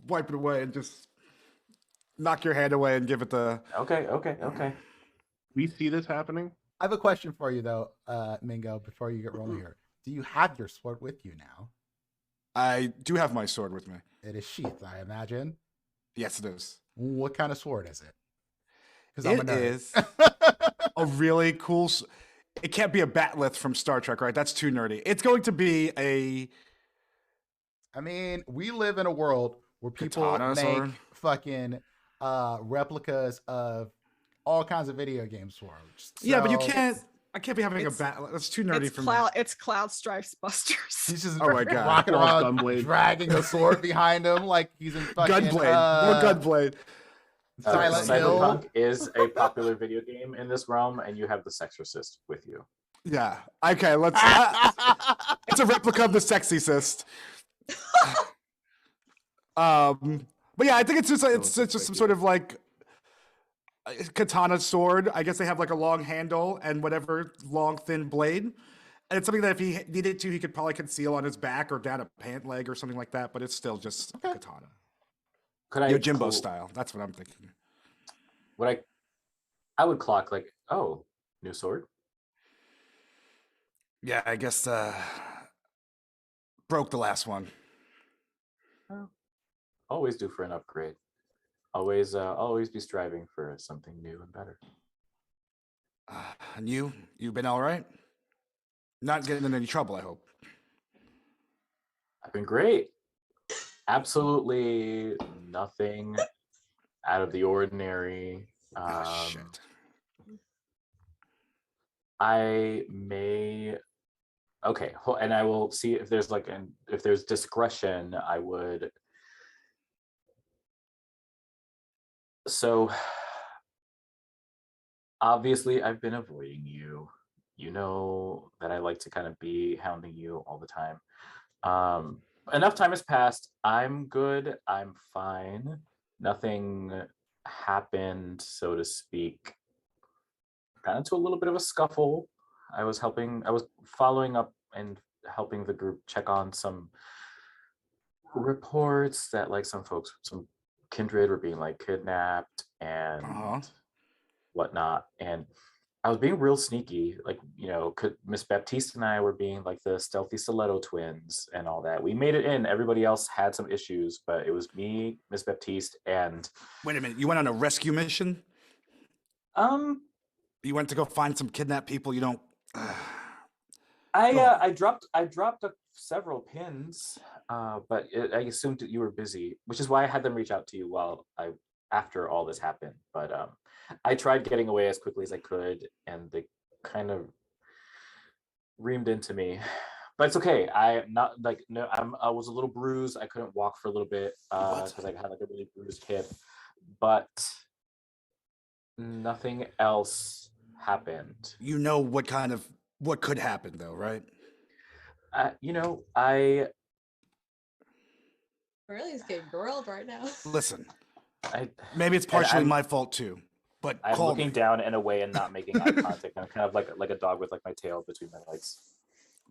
wipe it away and just knock your hand away and give it the. Okay. we see this happening. I have a question for you though, Mingo. Before you get rolling here, do you have your sword with you now? I do have my sword with me. It is sheathed, I imagine. Yes, it is. What kind of sword is it? Because I'm a It nerd. is a really cool. It can't be a batleth from Star Trek, right? That's too nerdy. It's going to be a. I mean, we live in a world where people Katana make sword? fucking replicas of all kinds of video game swords. Yeah, but you So can't. I can't be having a it's- battle. That's too nerdy for me. It's Cloud Strife's Busters. He's just Oh my God. walking Lost around, Gunblade. dragging a sword behind him like he's in fucking Gunblade. More Gunblade. Silent Hill. Cyberpunk is a popular video game in this realm, and you have the Sexorcist with you. Yeah. Okay. Let's. It's a replica of the sexy cyst. But yeah, I think it's just some sort of like katana sword. I guess they have like a long handle and whatever long thin blade. And it's something that if he needed to, he could probably conceal on his back or down a pant leg or something like that. But it's still just a katana. Could I Yojimbo style. That's what I'm thinking. Would I would clock like, oh, new sword. Yeah, I guess broke the last one. always due for an upgrade. Always be striving for something new and better. And you've been all right? Not getting in any trouble, I hope. I've been great. Absolutely nothing out of the ordinary. Shit. I may. Okay, and I will see if there's if there's discretion. I would. So obviously, I've been avoiding you. You know that I like to kind of be hounding you all the time. Enough time has passed. I'm good. I'm fine. Nothing happened, so to speak. Got into a little bit of a scuffle. I was following up and helping the group check on some reports that like some kindred were being like kidnapped and whatnot. And I was being real sneaky, like, you know, Miss Baptiste and I were being like the stealthy stiletto twins and all that. We made it in. Everybody else had some issues, but it was me, Miss Baptiste, and Wait a minute, you went on a rescue mission? You went to go find some kidnapped people you don't I dropped several pins, but I assumed that you were busy, which is why I had them reach out to you after all this happened. But I tried getting away as quickly as I could, and they kind of reamed into me. But it's okay. I was a little bruised. I couldn't walk for a little bit because I had like a really bruised hip, but nothing else happened. You know what could happen though, right? I Really is getting grilled right now. Listen, maybe it's partially my fault too, but I'm looking down in a way and not making eye contact. I'm kind of like a dog with like my tail between my legs.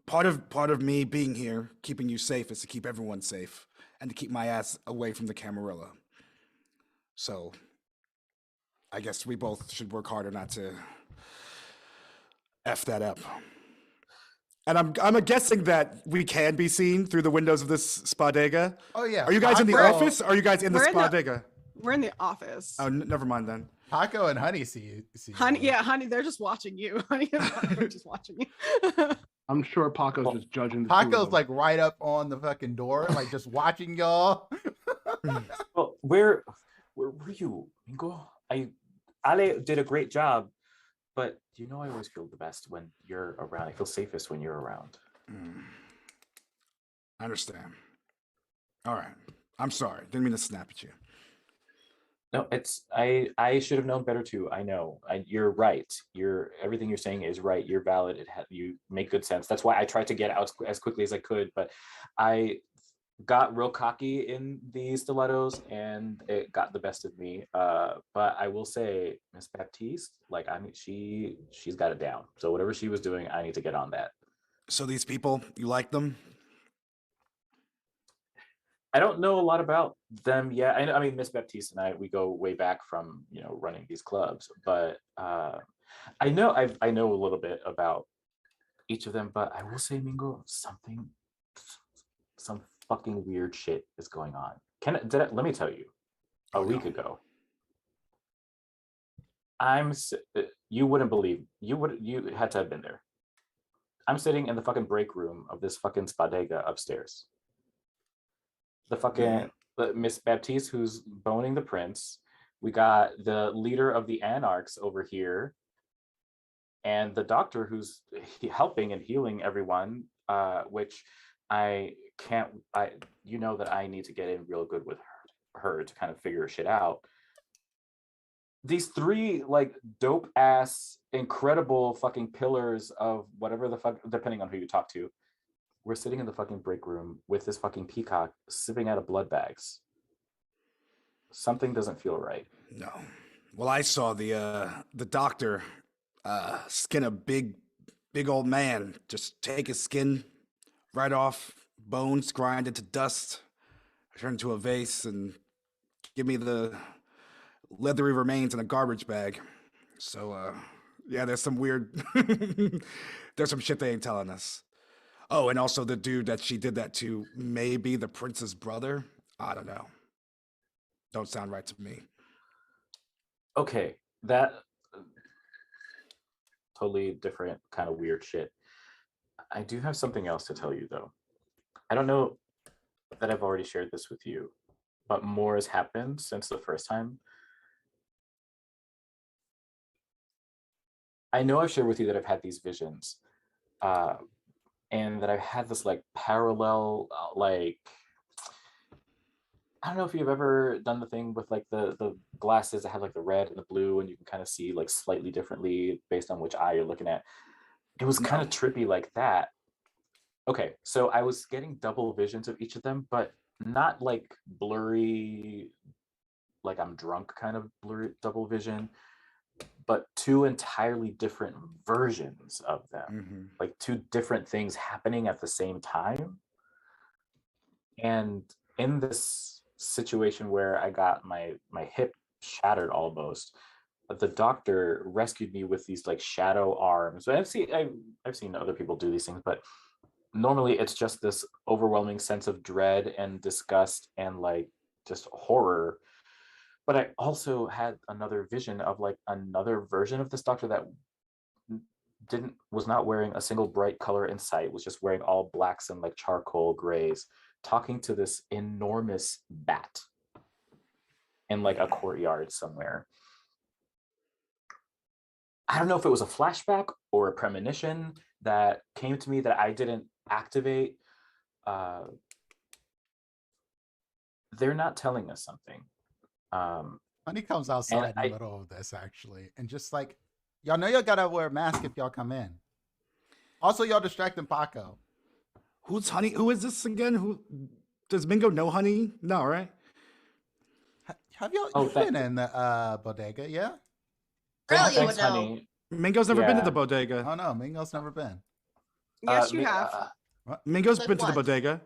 Part of me being here, keeping you safe, is to keep everyone safe and to keep my ass away from the Camarilla. So, I guess we both should work harder not to F that up. And I'm guessing that we can be seen through the windows of this Spadega. Oh yeah. Are you guys in the office? Or are you guys in the Spadega? We're in the office. Oh, never mind then. Paco and Honey see Honey, you. yeah, Honey, they're just watching you. Honey and Paco are just watching you. I'm sure Paco's just judging. The Paco's like right up on the fucking door, like just watching y'all. Well, where were you, Mingo? Ale did a great job, but you know I always feel the best when you're around. I feel safest when you're around. I understand. All right. I'm sorry. Didn't mean to snap at you. No, I should have known better too. I know. You're right. Everything you're saying is right. You're valid. You make good sense. That's why I tried to get out as quickly as I could, but I got real cocky in the stilettos and it got the best of me. But I will say, Miss Baptiste, she's got it down. So whatever she was doing, I need to get on that. So these people, you like them? I don't know a lot about them yet. I mean, Miss Baptiste and we go way back from, running these clubs, but I know a little bit about each of them, but I will say, Mingo, some fucking weird shit is going on. Let me tell you, a week ago, you wouldn't believe, you had to have been there. I'm sitting in the fucking break room of this fucking Spadega upstairs. The fucking Miss Baptiste who's boning the prince. We got the leader of the anarchs over here, and the doctor who's helping and healing everyone. Which you know that I need to get in real good with her to kind of figure shit out. These three like dope ass, incredible fucking pillars of whatever the fuck, depending on who you talk to. We're sitting in the fucking break room with this fucking peacock sipping out of blood bags. Something doesn't feel right. No. Well, I saw the doctor skin a big old man, just take his skin right off, bones grind into dust, turn into a vase, and give me the leathery remains in a garbage bag. So, yeah, there's some weird, there's some shit they ain't telling us. Oh, and also the dude that she did that to may be the prince's brother. I don't know. don't sound right to me. Okay, that totally different kind of weird shit. I do have something else to tell you though. I don't know that I've already shared this with you, but more has happened since the first time. I know I've shared with you that I've had these visions, and that I've had this like parallel, like I don't know if you've ever done the thing with like the glasses that have like the red and the blue, and you can kind of see like slightly differently based on which eye you're looking at. It was kind of trippy like that. Okay, so I was getting double visions of each of them, but not like blurry, like I'm drunk kind of blurry double vision, but two entirely different versions of them, like two different things happening at the same time. And in this situation where I got my hip shattered almost, the doctor rescued me with these like shadow arms. I've seen other people do these things, but normally it's just this overwhelming sense of dread and disgust and like just horror. But I also had another vision of like another version of this doctor that was not wearing a single bright color in sight, was just wearing all blacks and like charcoal grays, talking to this enormous bat in like a courtyard somewhere. I don't know if it was a flashback or a premonition that came to me that I didn't activate. They're not telling us something. Honey comes outside in the middle of this actually, and just like, y'all know y'all gotta wear a mask if y'all come in. Also, y'all distracting Paco. Who's Honey? Who is this again? Who does Mingo know Honey? No, right? Have y'all been in the bodega? Yeah. Really, you would know. Honey. Mingo's never been to the bodega. Oh no, Mingo's never been. Yes, you have. Mingo's Like been to the what? bodega.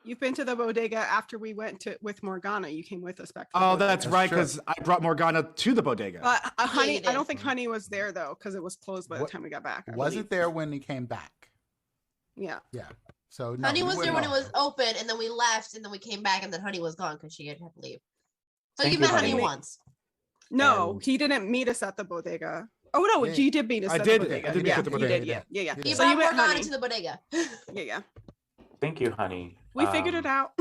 You've been to the bodega after we went with Morgana. You came with us back. To the Oh, bodega. that's right, because I brought Morgana to the bodega. Honey, you I don't did. think Honey was there though, because it was closed by the time we got back. I Wasn't believe. there when he came back? Yeah. Yeah. So no, Honey we was there wouldn't when it know. was open, and then we left, and then we came back, and then Honey was gone because she had to leave. So Thank you you, met Honey Honey. once. No, And- he didn't meet us at the bodega. Oh no, Yeah. he did meet us I at did. the bodega. I did meet yeah, at the he bodega. did. Yeah, yeah, yeah. He So you brought met Morgana Honey. to the bodega. Yeah, yeah. Thank you, Honey. We figured it out.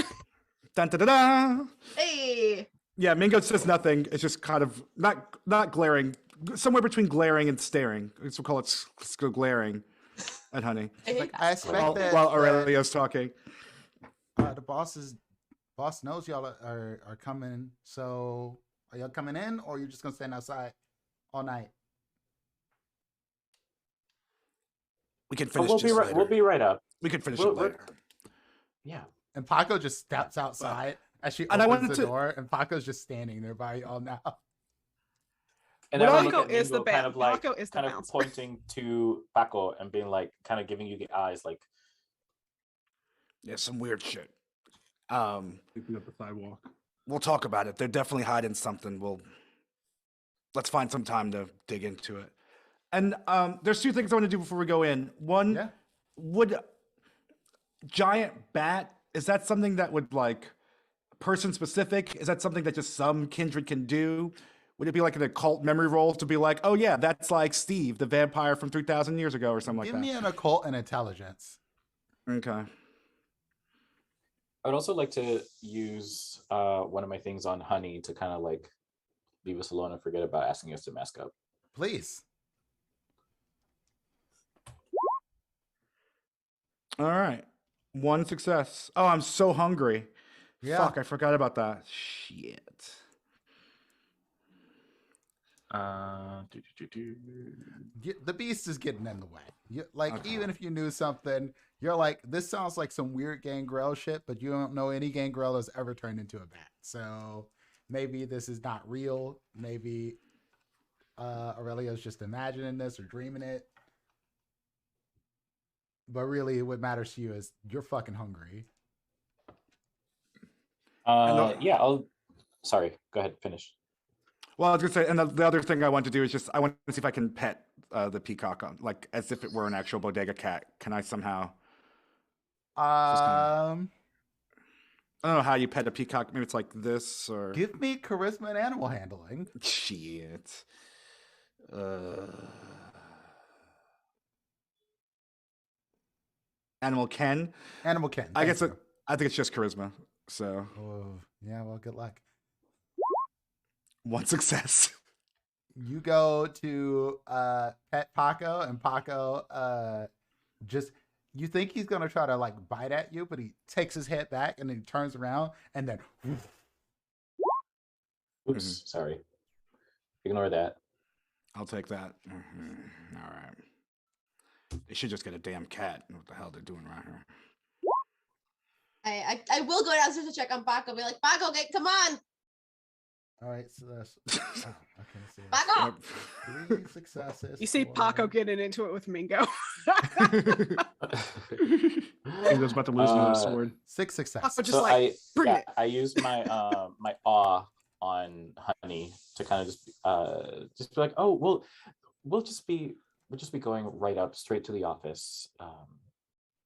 Dun, da, da, da. Hey. Yeah, Mingo says nothing. It's just kind of not glaring, somewhere between glaring and staring. We'll call it glaring at Honey Like, I expect while, that while Aurelio's talking. the boss knows y'all are coming. So are y'all coming in, or are you just gonna stand outside all night? We can finish We'll this later. we'll be right up. We can finish we'll- it later. Yeah. And Paco just steps outside as she And I opens wanted the to- door, and Paco's just standing there by y'all now. And What then I I- look Paco at is the Mingo kind of like Paco is the kind of bouncer. pointing to Paco and being like kind of giving you the eyes like Yeah, some weird shit. Sleeping up the sidewalk. We'll talk about it. They're definitely hiding something. Let's find some time to dig into it. And there's two things I want to do before we go in. One, Yeah. would giant bat, is that something that would like person specific? Is that something that just some kindred can do? Would it be like an occult memory roll to be like, oh yeah, that's like Steve, the vampire from 3,000 years ago or something Give like me that? an occult and intelligence. Okay. I'd also like to use one of my things on Honey to kind of like leave us alone and forget about asking us to mask up. Please. All right. One success. Oh, I'm so hungry. Yeah. Fuck, I forgot about that. Shit. The beast is getting in the way. Even if you knew something, you're like, this sounds like some weird gangrel shit, but you don't know any gangrel that's ever turned into a bat. So maybe this is not real. Maybe Aurelio's just imagining this or dreaming it. But really, what matters to you is you're fucking hungry. Sorry, go ahead, finish. Well, I was gonna say, and the other thing I want to do is just I want to see if I can pet the peacock on, like as if it were an actual bodega cat. Can I somehow? I don't know how you pet a peacock. Maybe it's like this or Give me charisma and animal handling. shit. Animal Ken. Animal Ken. I thank guess you. I think it's just charisma. So Oh, yeah, well, good luck. 1 success. You go to pet Paco, and Paco just you think he's gonna try to like bite at you, but he takes his head back and then he turns around and then Oops, sorry. Ignore that. I'll take that. All right. They should just get a damn cat. What the hell they're doing right here? I will go downstairs to check on Paco. Be like, Paco, come on, all right, so that's okay, let's see. Paco. 3 successes. You see for- Paco getting into it with Mingo. Mingo's about to lose another sword. 6 successes. Paco just So like, bring it. I used my my awe on Honey to kind of just be like, oh, we'll just be going right up straight to the office.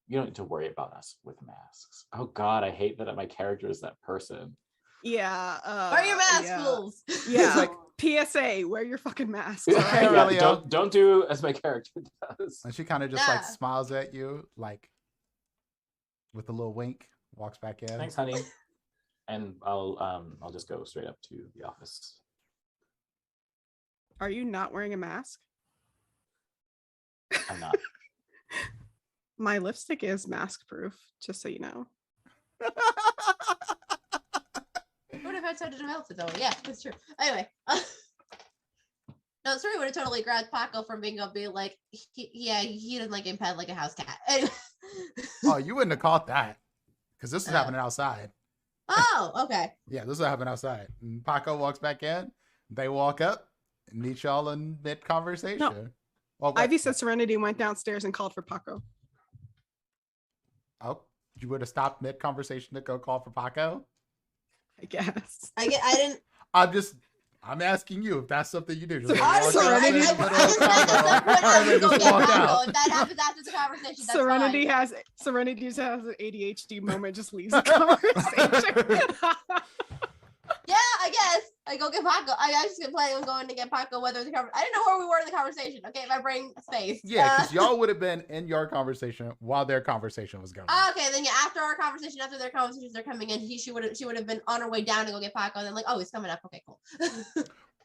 You don't need to worry about us with masks. Oh God, I hate that my character is that person. Yeah. Wear your mask, yeah. fools. Yeah. It's like- PSA, wear your fucking mask. Yeah, Okay? Yeah, Aurelio. don't do as my character does. And she kind of just like Yeah. smiles at you, like with a little wink, walks back in. Thanks, Honey. And I'll just go straight up to the office. Are you not wearing a mask? I'm not. My lipstick is mask proof, just so you know. What if I tried to melt it though? Yeah, that's true. Anyway, no, sorry, would have totally grabbed Paco from Bingo, being like, he doesn't like getting pet like a house cat. Anyway. Oh, you wouldn't have caught that because this is happening outside. Oh, okay. Yeah, this is happening outside. And Paco walks back in. They walk up and meet y'all in mid conversation. No. Well, Ivy said Serenity went downstairs and called for Paco. Oh, you would have stopped mid conversation to go call for Paco? I guess. I didn't. I'm asking you if that's something you do. Just Honestly, walk up, I say just good meant old at combo, some point I and would then go just get walk Paco. out. If that happens after the conversation, that's Serenity fine. has an ADHD moment, just leaves the conversation. Yeah, I guess I go get Paco. I just been planning on going to get Paco. Whether the I didn't know where we were in the conversation. Okay, my brain space. Yeah, because y'all would have been in your conversation while their conversation was going. Okay, then yeah, after our conversation, after their conversations, they're coming in. She would have been on her way down to go get Paco. And then like, oh, he's coming up. Okay, cool.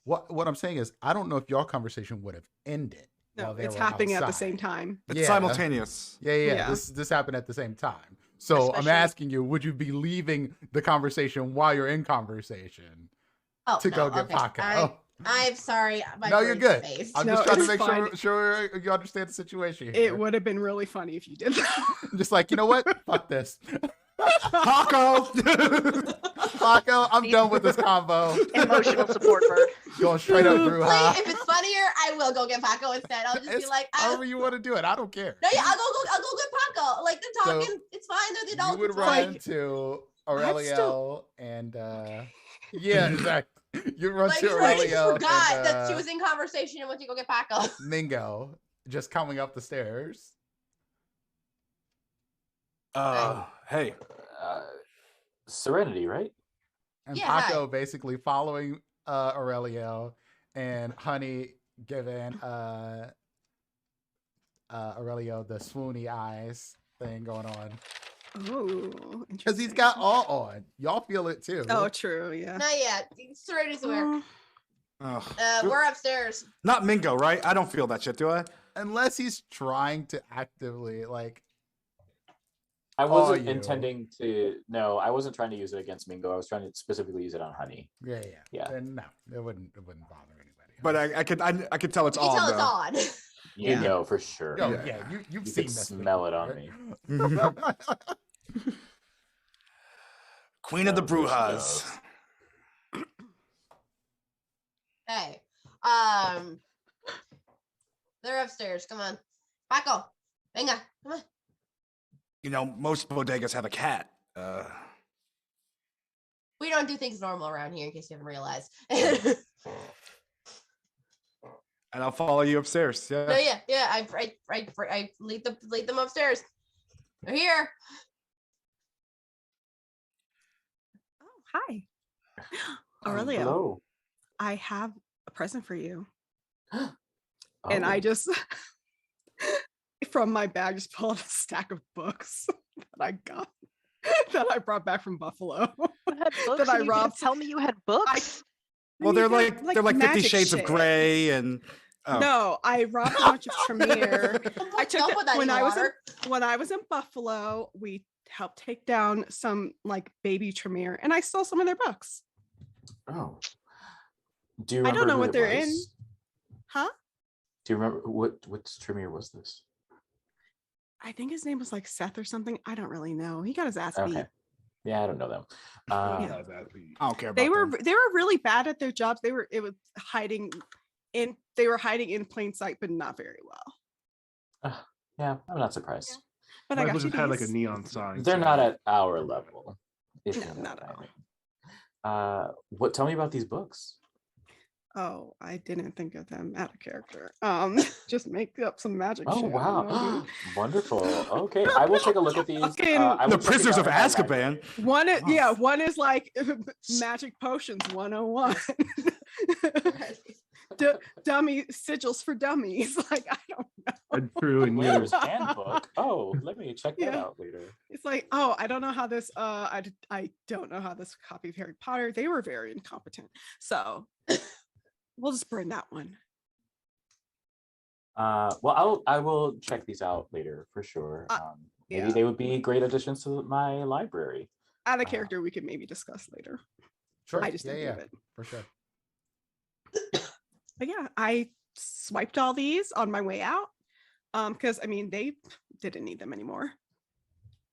What I'm saying is, I don't know if your conversation would have ended. No, while they it's were happening at the outside. same time. It's Yeah. simultaneous. Yeah. Yeah. This happened at the same time. So I'm Especially- asking you, would you be leaving the conversation while you're in conversation Oh, to no, go get okay. Paco? I'm sorry. My No, you're brain good. spaced. I'm No, just trying to it's make fine. sure you understand the situation here. It would have been really funny if you did that. Just like, you know what? Fuck this. Paco! Paco, I'm done with this combo. Emotional support bird. Going straight up through Please, high. if it's funnier, I will go get Paco instead. I'll just be It's like, however you want to do it. I don't care. no, yeah, I'll go get Paco. Like they're So, talking, it's fine. They're the adults. You would It's run fine. into I'm Aurelio still- and yeah, exactly. You run Like to Serenity just Aurelio forgot and that she was in conversation and went to go get Paco. Mingo just coming up the stairs. Hey, Serenity, right? And Yeah, Paco basically following Aurelio and Honey giving Aurelio the swoony eyes thing going on. Oh, Because he's got all on. Y'all feel it too. Oh, true. Yeah. Not yet. Serenity's aware. oh. We're upstairs. Not Mingo, right? I don't feel that shit, do I? Unless he's trying to actively like I wasn't you. intending to. No, I wasn't trying to use it against Mingo. I was trying to specifically use it on Honey. yeah. Then no, it wouldn't bother anybody. But I could tell it's You can on. tell it's though. on. You Yeah. know for sure. Oh, Yeah. yeah, you've You seen could this smell it on before. me. Queen of the Oh, for Brujas. Hey. They're upstairs. Come on. Paco. Venga. Come on. You know, most bodegas have a cat. We don't do things normal around here in case you haven't realized. And I'll follow you upstairs. Yeah. No, yeah. I lead them upstairs. They're here. hi. Aurelio, Hello. I have a present for you. Oh, And I just, from my bag, just pulled out a stack of books that I got, that I brought back from Buffalo. You had books that I and you didn't robbed. tell me you had books. Well, they're like 50 magic Shades of shit. Grey and No, I robbed a bunch of Tremere. I took Don't it put that when in I was water. when I was in Buffalo. We helped take down some like baby Tremere, and I stole some of their books. Oh. Do you I remember don't know who what it they're in. was? Huh? Do you remember what Tremere was this? I think his name was like Seth or something. I don't really know. He got his ass beat. Okay. Yeah, I don't know them. I don't care about They were them. really bad at their jobs. They were hiding in plain sight, but not very well. Yeah, I'm not surprised. Yeah. But Might I as got well you just had like a these. neon sign. They're saying- not at our level. If No, you know not what at I mean. What? Tell me about these books. Oh, I didn't think of them out of character. Just make up some magic Oh shit. I don't know, wow, dude. wonderful. Okay, I will take a look at these. Fucking- I will The check these Prisoners out of in my library. Azkaban. One is Wow. one is like magic potions 101. Dummy sigils for dummies. Like I don't know. A true and Player's new. handbook. Oh, let me check that Yeah. out later. It's like, oh, I don't know how this I don't know how this copy of Harry Potter. They were very incompetent. So we'll just burn that one. Well, I will check these out later for sure. Maybe yeah. they would be great additions to my library. Out of character, we could maybe discuss later. Sure. I just didn't think of it. For sure. But yeah, I swiped all these on my way out. Because I mean they didn't need them anymore.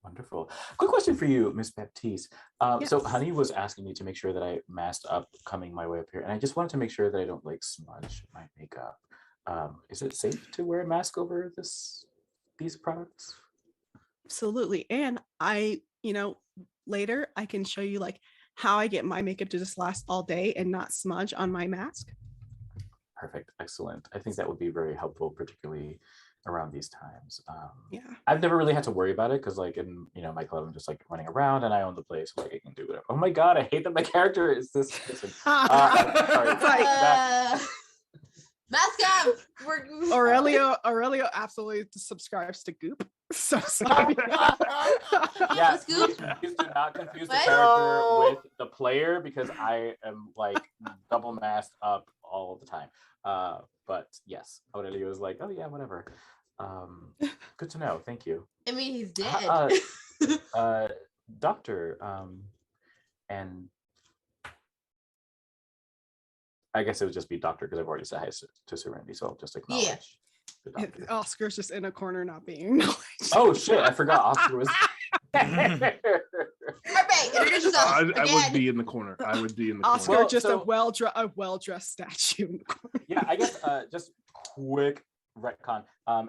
Wonderful. Quick question for you, Miss Baptiste. So Yes. Honey was asking me to make sure that I masked up coming my way up here, and I just wanted to make sure that I don't like smudge my makeup. Is it safe to wear a mask over these products? Absolutely. And I, later I can show you like how I get my makeup to just last all day and not smudge on my mask. Perfect. Excellent. I think that would be very helpful, particularly around these times. Yeah. I've never really had to worry about it because like in my club I'm just like running around and I own the place, so like I can do whatever. Oh my god, I hate that my character is this. Listen, sorry, It's like, Mask up. Aurelio absolutely subscribes to Goop. So sorry. Yeah, Let's go. please do not confuse the What? character with the player because I am like double masked up all the time. But yes, Aurelio is like, oh yeah, whatever. Good to know. Thank you. I mean, he's dead. Doctor, and I guess it would just be doctor because I've already said hi to Serenity, so I'll just acknowledge the doctor. Oscar's just in a corner not being acknowledged. Oh shit, I forgot Oscar was. Perfect. Introduce yourself. I again. would be in the corner. I would be in the Oscar corner. Well, just so- a well-dressed statue in the corner. Yeah, I guess just quick retcon.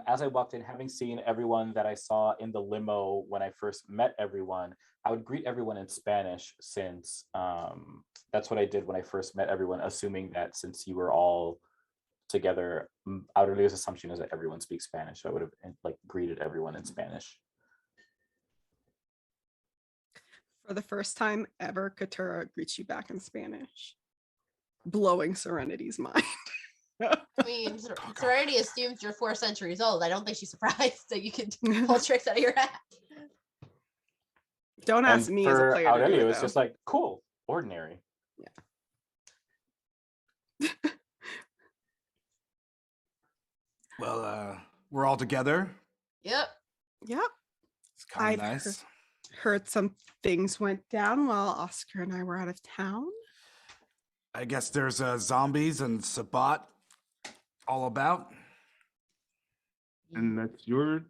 As I walked in, having seen everyone that I saw in the limo when I first met everyone, I would greet everyone in Spanish since that's what I did when I first met everyone, assuming that since you were all together, Aurelio's assumption is that everyone speaks Spanish. So I would have like greeted everyone in Spanish. For the first time ever, Katura greets you back in Spanish, blowing Serenity's mind. I mean, Serenity assumes you're 4 centuries old. I don't think she's surprised that you can pull tricks out of your hat. Don't ask And me as a for player. Aurelio, to do it, it's just like cool, ordinary. Well, we're all together. Yep. Yep. It's kind I've of nice. Heard some things went down while Oscar and I were out of town. I guess there's zombies and Sabat all about. And that's your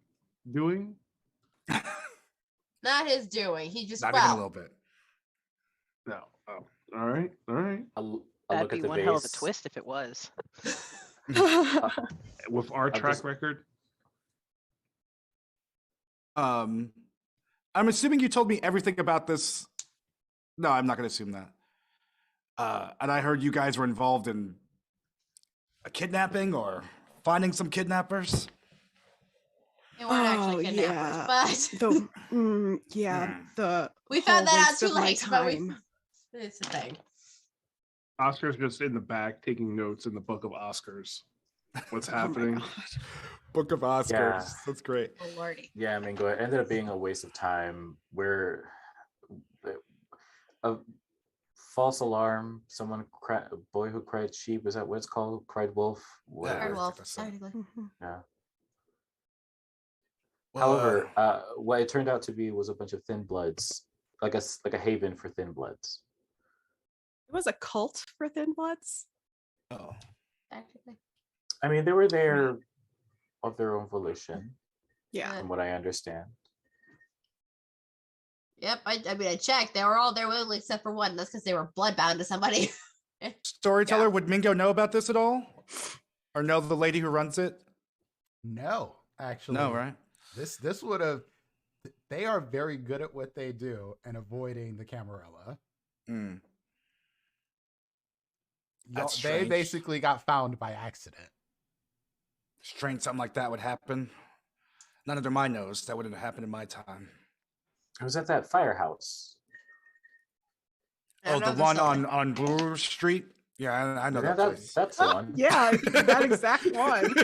doing? Not his doing. He just Not even a little bit. No. Oh, all right. All right. I'll That'd look be at the one hell of a base. twist if it was. With our I'll track just- record, I'm assuming you told me everything about this. No, I'm not going to assume that. And I heard you guys were involved in a kidnapping or finding some kidnappers. They weren't Oh, actually kidnappers, yeah. but The we found Hmm. that we found that out waste too of my late. But we, time. It's a thing. Oscar's just in the back taking notes in the book of Oscars. What's Oh my happening? God. Book of Oscars. Yeah. That's great. Oh lordy. Yeah, Mingo, it ended up being a waste of time. Where a false alarm, someone cried, a boy who cried sheep, is that what it's called? Cried wolf? Whatever. Or wolf, that's it. technically. Mhm. Yeah. Well, However, what it turned out to be was a bunch of thin bloods, like a haven for thin bloods. It was a cult for Thin Bloods. oh. Technically. I mean, they were there of their own volition, Yeah. from what I understand. Yep. I mean, I checked. They were all there willingly except for one. That's because they were bloodbound to somebody. Storyteller, would Mingo know about this at all? Or know the lady who runs it? No, actually. No, right? This would have. They are very good at what they do and avoiding the Camarilla. Mm. They That's strange. basically got found by accident. Strange something like that would happen. Not under my nose. That wouldn't have happened in my time. It was at that firehouse. Oh, the one on Brewer Street? Yeah, I know Yeah, that place. that's the one. Yeah, that exact one.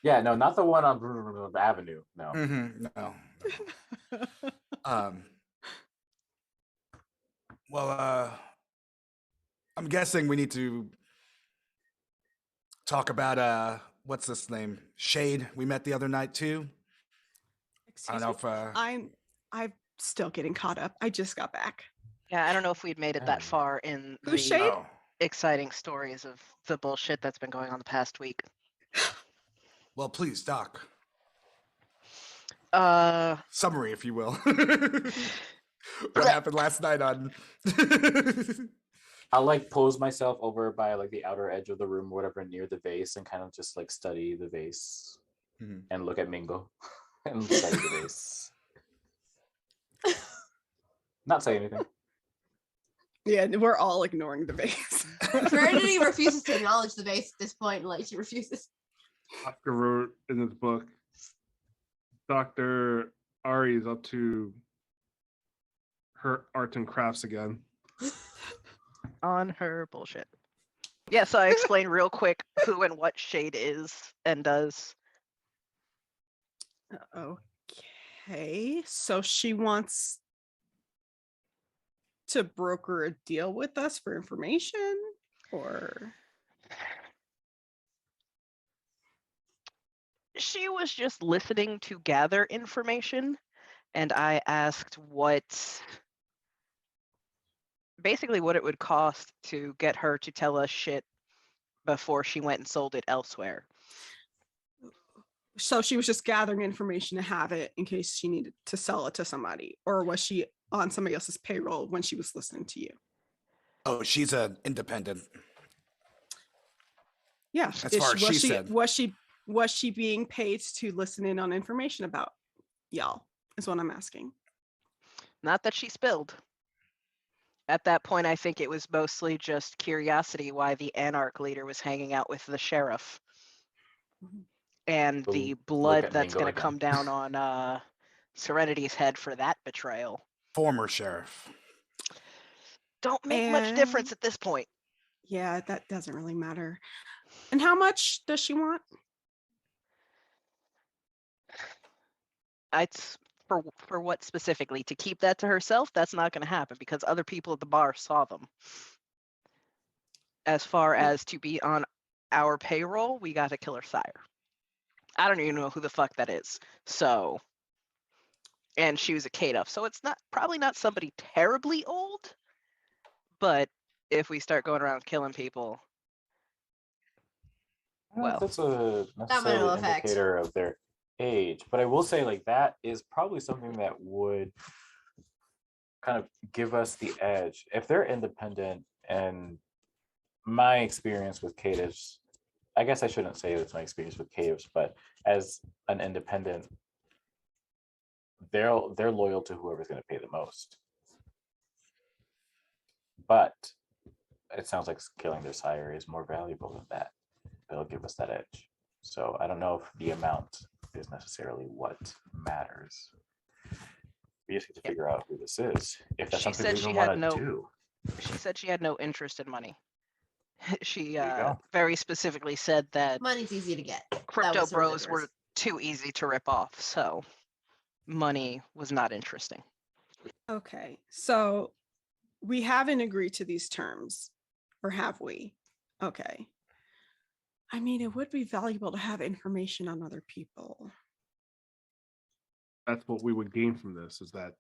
Yeah, no, not the one on the Avenue. No. Mm-hmm. No. Well, I'm guessing we need to talk about what's this name? Shade. We met the other night too. I Excuse don't know me. if I'm still getting caught up. I just got back. Yeah, I don't know if we'd made it that Oh. far in the Who's Shade? oh, exciting stories of the bullshit that's been going on the past week. well, please, Doc. Summary, if you will. What happened last night on I'll like pose myself over by like the outer edge of the room, or whatever, near the vase, and kind of just like study the vase Mhm. and look at Mingo and study the vase. Not say anything. Yeah, we're all ignoring the vase. Serenity refuses to acknowledge the base at this point. Like, she refuses. Oscar wrote in his book, Dr. Ari is up to her arts and crafts again. On her bullshit. Yeah, so I explained real quick who and what Shade is and does. Okay, so she wants to broker a deal with us for information, or She was just listening to gather information, and I asked basically what it would cost to get her to tell us shit before she went and sold it elsewhere. so she was just gathering information to have it in case she needed to sell it to somebody, or was she on somebody else's payroll when she was listening to you? Oh, she's an independent. Yeah, As far as she said. Was she being paid to listen in on information about y'all? Is what I'm asking. Not that she spilled. At that point, I think it was mostly just curiosity why the Anarch leader was hanging out with the sheriff. And Ooh, the look blood at that's Mingo going to again. come down on Serenity's head for that betrayal. Former sheriff. Don't make much difference And- at this point. Yeah, that doesn't really matter. And how much does she want? It's for what specifically? To keep that to herself? That's not going to happen because other people at the bar saw them. As far as to be on our payroll, we got to kill her sire. I don't even know who the fuck that is. So, and she was a K-Duff, so it's probably not somebody terribly old. But if we start going around killing people, well, That's a might necessarily have effect. indicator of their age, but I will say like that is probably something that would kind of give us the edge if they're independent. And my experience with Catives, I guess I shouldn't say it's my experience with Catives, but as an independent, they're loyal to whoever's going to pay the most. But it sounds like killing their sire is more valuable than that. They'll give us that edge. So I don't know if the amount is necessarily what matters. We just need to figure out who this is. If that's She something said we she even had want to no- do. She said she had no interest in money. She There you go. very specifically said that Money's easy to get. That crypto was her bros were words. too easy to rip off, so money was not interesting. Okay, so we haven't agreed to these terms, or have we? Okay. I mean, it would be valuable to have information on other people. That's what we would gain from this, is that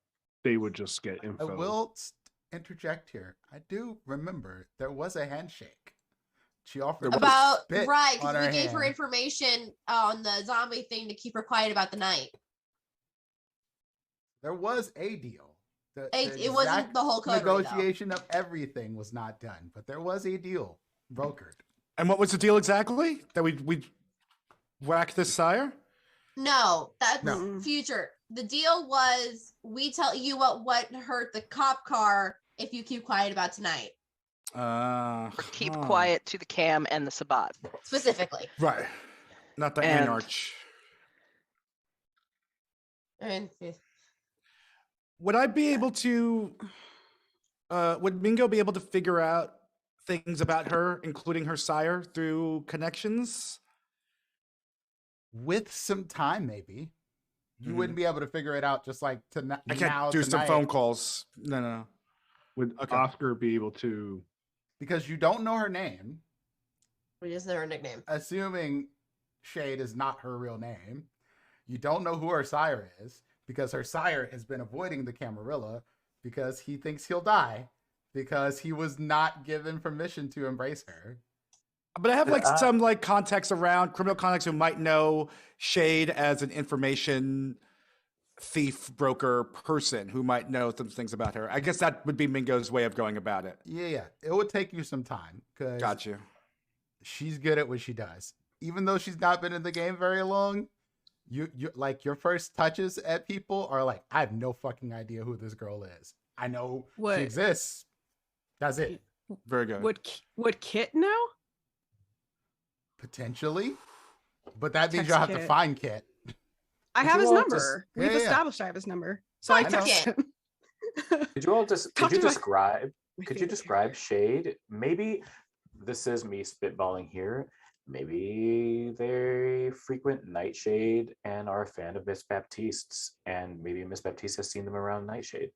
they would just get I info. will interject here. I do remember there was a handshake. She offered to About spit right, on because her we gave her hand. information on the zombie thing to keep her quiet about the night. There was a deal. The It wasn't exact the whole code red, though. negotiation of everything was not done, but there was a deal brokered. And what was the deal exactly? That we whack this sire? No, that's No. future. The deal was we tell you what hurt the cop car if you keep quiet about tonight. Or keep huh. quiet to the cam and the Sabat. Specifically. Right. Not the And- anarch. And Would I be able to would Mingo be able to figure out things about her, including her sire, through connections? With some time, maybe. You Mhm. wouldn't be able to figure it out just like I now. can't do some tonight, phone calls. No. Would Okay. Oscar be able to? because you don't know her name. we just know her nickname. Assuming Shade is not her real name. You don't know who her sire is because her sire has been avoiding the Camarilla because he thinks he'll die because he was not given permission to embrace her. But I have like Uh, some like context around criminal contacts who might know Shade as an information thief, broker person who might know some things about her. I guess that would be Mingo's way of going about it. Yeah. It would take you some time because Got you. she's good at what she does. Even though she's not been in the game very long, you like your first touches at people are like, I have no fucking idea who this girl is. I know What- she exists. That's it. Very good. Would Kit know? Potentially. But that means Text you'll have to Kit. find Kit. I Would have you his all number. just- We've Yeah. established I have his number. So I Talk to text Kit. him. Could you all just Talk could you to my- describe My could you favorite describe Shade? Maybe this is me spitballing here. Maybe they frequent Nightshade and are a fan of Miss Baptiste's, and maybe Miss Baptiste has seen them around Nightshade.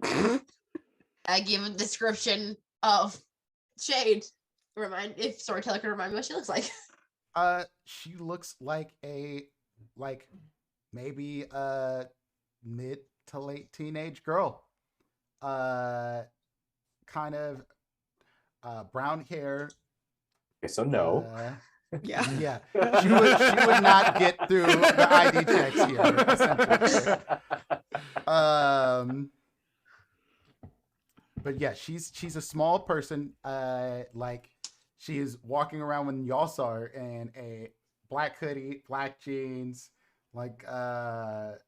I give a description of Shade. If storyteller can remind me what she looks like. She looks like maybe mid to late teenage girl. Kind of brown hair. Okay, so no. Yeah. Yeah. She would not get through the ID checks here. Essentially. But yeah, she's a small person. Like she is walking around when y'all saw her in a black hoodie, black jeans, like what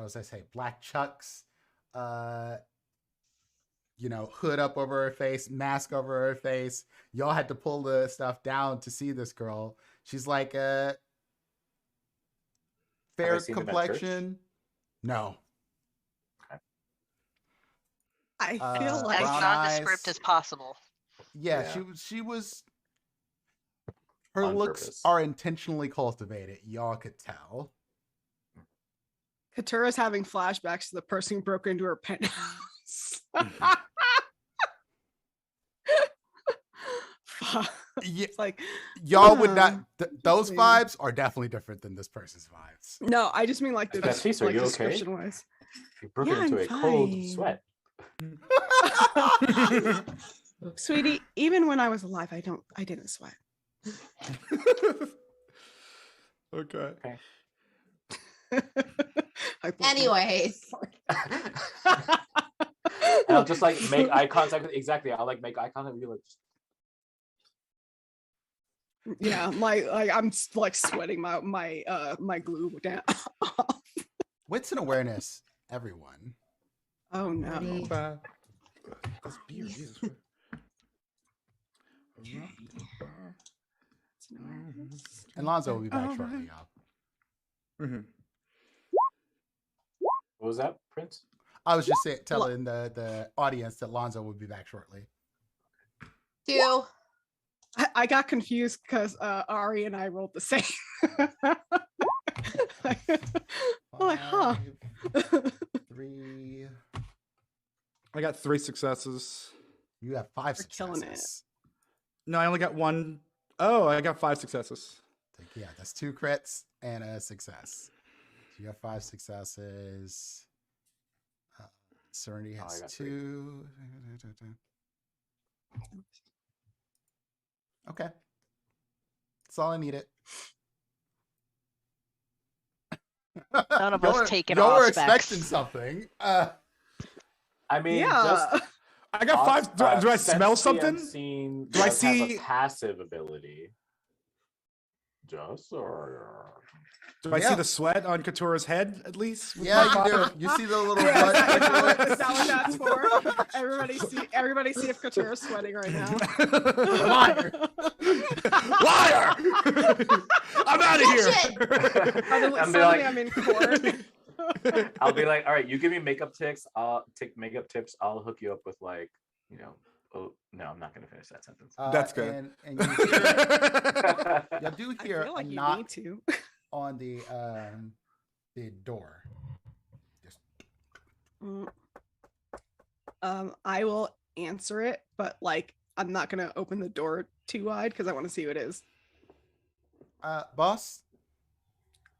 was I say? Black chucks, hood up over her face, mask over her face. Y'all had to pull the stuff down to see this girl. She's like a fair seen them at church? complexion. No. I feel Uh, like As brown nondescript eyes. as possible. Yeah, Yeah. she was her On looks purpose. are intentionally cultivated. Y'all could tell. Katura's having flashbacks to the person who broke into her penthouse. Fuck. Yeah, It's like, y'all would not. Those weird. vibes are definitely different than this person's vibes. no, I just mean like the Baptiste, are you okay? description wise. You broke Yeah, into I'm a cold fine. sweat. Sweetie, even when I was alive, I didn't sweat. Okay. I broke my- Anyways, And I'll just like make eye contact with exactly. I'll like make eye contact with you like yeah, I'm like sweating my glue down. Wits and awareness, everyone. Oh no. Ready? This beer, Jesus. And Lonzo will be back All shortly, right. y'all. Mhm. What was that, Prince? I was just telling the audience that Lonzo would be back shortly. 2. I got confused because Ari and I rolled the same. I'm like, huh. 3. I got 3 successes. You have 5 We're killing it. successes. No, I only got 1. Oh, I got 5 successes. Yeah, that's 2 crits and a success. So you have 5 successes. Serenity has 2. Okay. That's all I needed. None of us taking y'all off were specs. expecting something. I mean, Yeah. just I got 5. Do I smell something? Do I have see- a passive ability? Just or Do I Yeah. see the sweat on Katura's head at least? with Yeah, my you fire? do. You see the little Yeah, blood is that trickle what it. that's for? Everybody see if Katura's sweating right now. Liar. Liar! I'm out of Bullshit! here. Suddenly I'm in court. I'll be like, all right, you give me makeup tips. I'll take makeup tips. I'll hook you up with like, oh no, I'm not gonna finish that sentence. That's good. And you hear, you do I hear feel a like you knock need to. on the door. Just I will answer it, but like I'm not gonna open the door too wide because I want to see who it is. boss.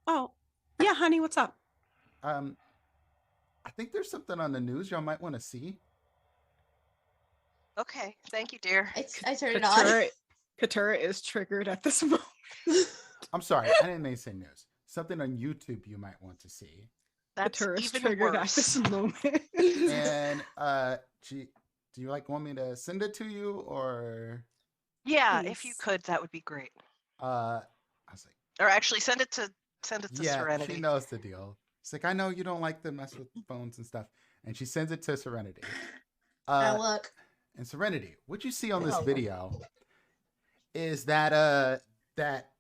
Oh, yeah, honey, what's up? I think there's something on the news y'all might want to see. Okay, thank you, dear. I turned it on. Katura is triggered at this moment. I'm sorry, I didn't mean to say news. Something on YouTube you might want to see. That's Katura is even triggered at worse. this moment. And do you like want me to send it to you or? Yeah, if you Please. could, that would be great. I was like, Or actually, send it to yeah, Serenity. she knows the deal. She's like, I know you don't like to mess with phones and stuff, and she sends it to Serenity. Now look. And Serenity, what you see on this Oh. video is that that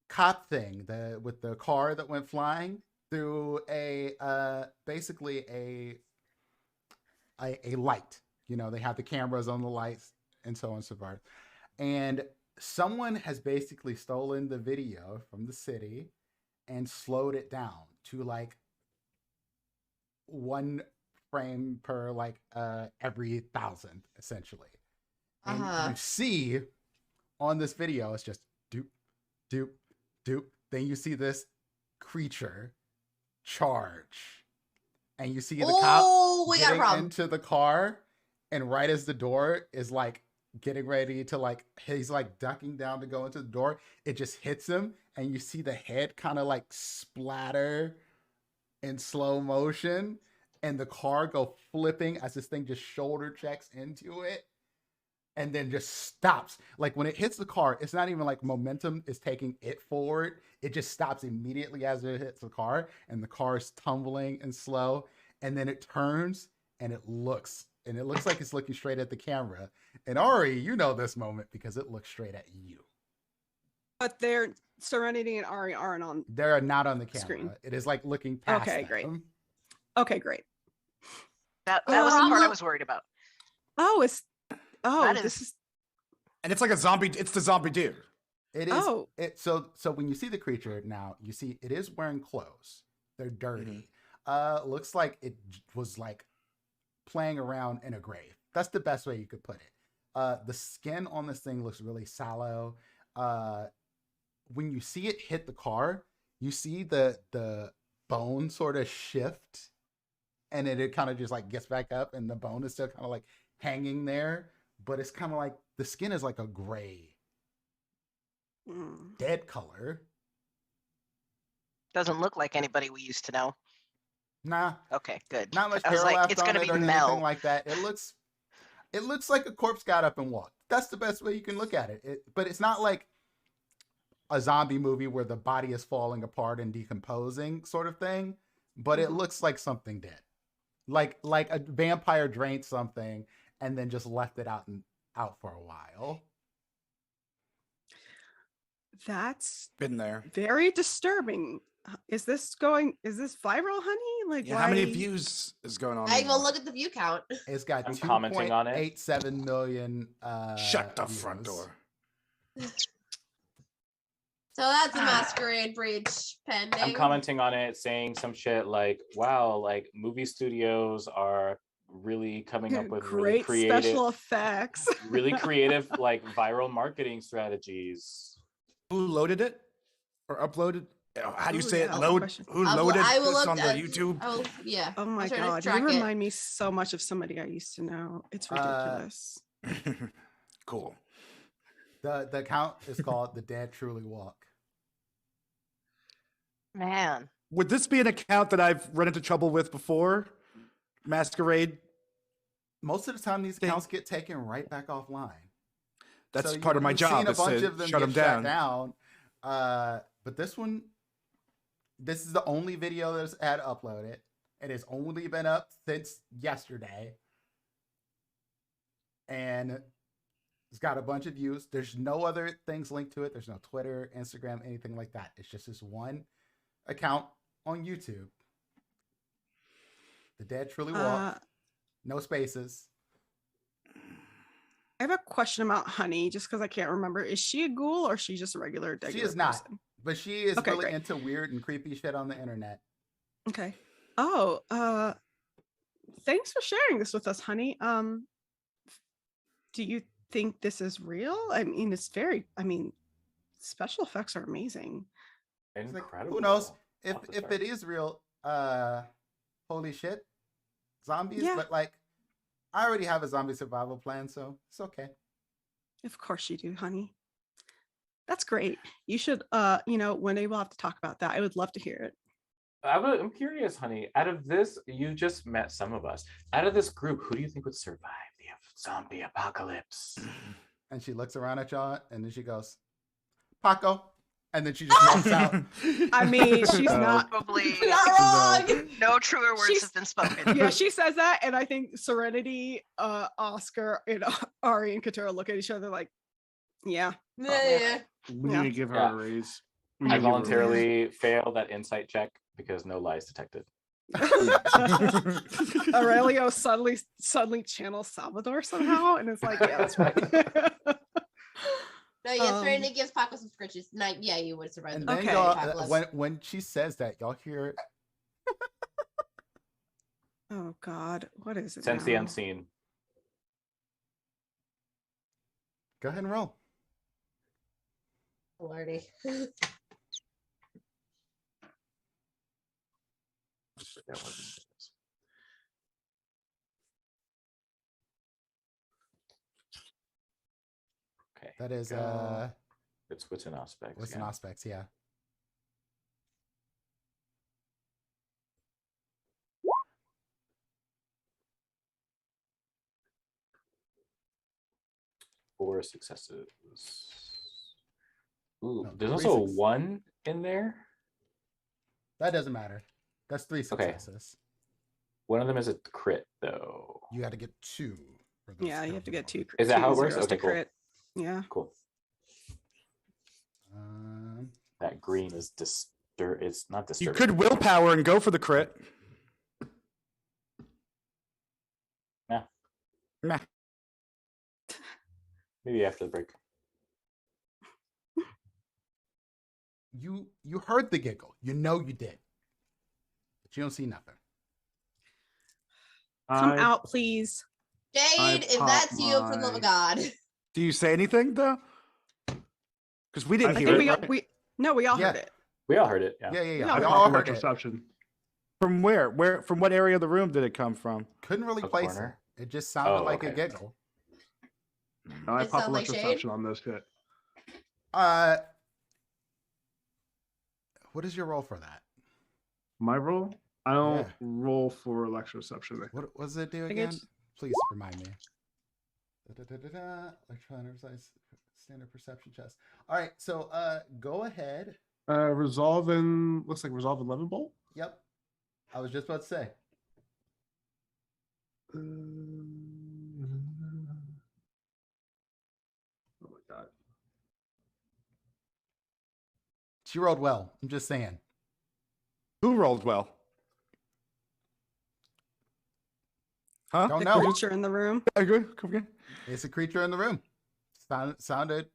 cop thing, with the car that went flying through basically a light. They have the cameras on the lights and so on and so forth. And someone has basically stolen the video from the city and slowed it down to like 1 frame per like every 1,000 essentially. And you see on this video, it's just doop, doop, doop. Then you see this creature charge. And you see the cop we got a getting problem. into the car. And right as the door is like getting ready to like, he's like ducking down to go into the door, it just hits him. And you see the head kind of like splatter in slow motion. And the car go flipping as this thing just shoulder checks into it. And then just stops. Like when it hits the car, it's not even like momentum is taking it forward. It just stops immediately as it hits the car. And the car is tumbling and slow. And then it turns and it looks like it's looking straight at the camera. And Ari, you know this moment because it looks straight at you. But Serenity and Ari aren't on. They're not on the camera. Screen. It is like looking past Okay, them. great. Okay, great. That was the part I Problem- was worried about. This is- is. And it's like a zombie. It's the zombie dude. It is. Oh. So when you see the creature now, you see it is wearing clothes. They're dirty. Looks like it was like playing around in a grave. That's the best way you could put it. The skin on this thing looks really sallow. When you see it hit the car, you see the bone sort of shift, and then it kind of just like gets back up, and the bone is still kind of like hanging there, but it's kind of like the skin is like a gray, dead color. Doesn't look like anybody we used to know. Nah, Okay, good. not much I was hair like, left it's on gonna it be or anything Mel. like that. It looks like a corpse got up and walked. That's the best way you can look at it. But it's not like a zombie movie where the body is falling apart and decomposing sort of thing. But it looks like something did, like a vampire drained something and then just left it out for a while. That's Been there. very disturbing. Is this viral, honey? Like, Yeah, why? how many views is going on? I will look at the view count. It's got I'm commenting on it. 2.87 million. Shut the front views. door. So that's a masquerade breach pending. I'm commenting on it, saying some shit like, "Wow, like movie studios are really coming up with really Great creative, special effects. really creative like viral marketing strategies." Who loaded it or uploaded? How do you Ooh, say yeah, it? good Load? question. Who I will- loaded I will this look on the at- YouTube? Yeah. Oh my I'm trying to god, you track it. remind me so much of somebody I used to know. It's ridiculous. Cool. The account is called The Dead Truly Walk. Man. Would this be an account that I've run into trouble with before? Masquerade? Most of the time, these accounts get taken right back offline. That's So part of my you've job. seen a is bunch to of them shut get them shut down. down. But this one, this is the only video that's had uploaded. It has only been up since yesterday. And it's got a bunch of views. There's no other things linked to it. There's no Twitter, Instagram, anything like that. It's just this one account on YouTube. The Dead Truly Walk. No spaces. I have a question about Honey, just because I can't remember. Is she a ghoul or is she just a regular She regular is not. person? But she is Okay, really great. into weird and creepy shit on the internet. Okay. Oh, thanks for sharing this with us, Honey. Do you think this is real? I mean, special effects are amazing. It's like, Incredible. who knows if Off the it charts. is real? Holy shit, zombies! Yeah. But like, I already have a zombie survival plan, so it's okay. Of course you do, Honey. That's great. You should, one day we'll have to talk about that. I would love to hear it. I'm curious, honey. Out of this, you just met some of us. Out of this group, who do you think would survive the zombie apocalypse? And she looks around at y'all, and then she goes, "Paco," and then she just walks out. I mean, she's not. Probably Not wrong. no truer words She's- have been spoken. Yeah, she says that, and I think Serenity, Oscar, and Ari and Katara look at each other like, yeah. Yeah. We Yeah. need to give her Yeah. a raise. We I need to give her a raise. voluntarily fail that insight check because no lies detected. Aurelio suddenly channels Salvador somehow, and it's like, yeah, that's right. No, yes, Um, Serenity gives Paco some scritches. Yeah, you would survive And the then Okay. y'all, apocalypse. when she says that, y'all hear, Oh God, what is it? Sense the now? unseen. "Go ahead and roll." Lordy. Okay. That is It's wits and aspects. what's yeah. an aspects? Yeah. Four successes. Ooh, No, there's three also a success- 1 in there. That doesn't matter. That's 3 Okay. successes. One of them is a crit, though. You got to get 2. For this Yeah, you to have to go get wrong. two. Is that how it two works? zeros to Okay, cool. crit. Yeah. Cool. Um, That green is It's not You disturbing. could willpower and go for the crit. Nah. Nah. Maybe after the break. you heard the giggle. You know you did. But you don't see nothing. Come I- out, please. Jade, if pop that's you, for the love my- of God. Do you say anything though? Because we didn't I hear think it. we right? we all Yeah. heard it. We all heard it. Yeah. Yeah. Yeah, I We we all pop heard it. reception. From where? From what area of the room did it come from? Couldn't really A place corner? it. It just sounded Oh, like a okay. giggle. No, I It pop sound like shade? reception on this shit. What is your role for that? My roll? I don't Yeah. roll for electroreception. What does it do think again? it's- Please remind me. Electronic standard perception chest. All right, so go ahead. Resolve and looks like resolve 11 bolt. Yep. I was just about to say. Oh my god. She rolled well. I'm just saying. Who rolled well? Huh? Don't The know. creature in the room. Agree? Come again? It's a creature in the room. Sounded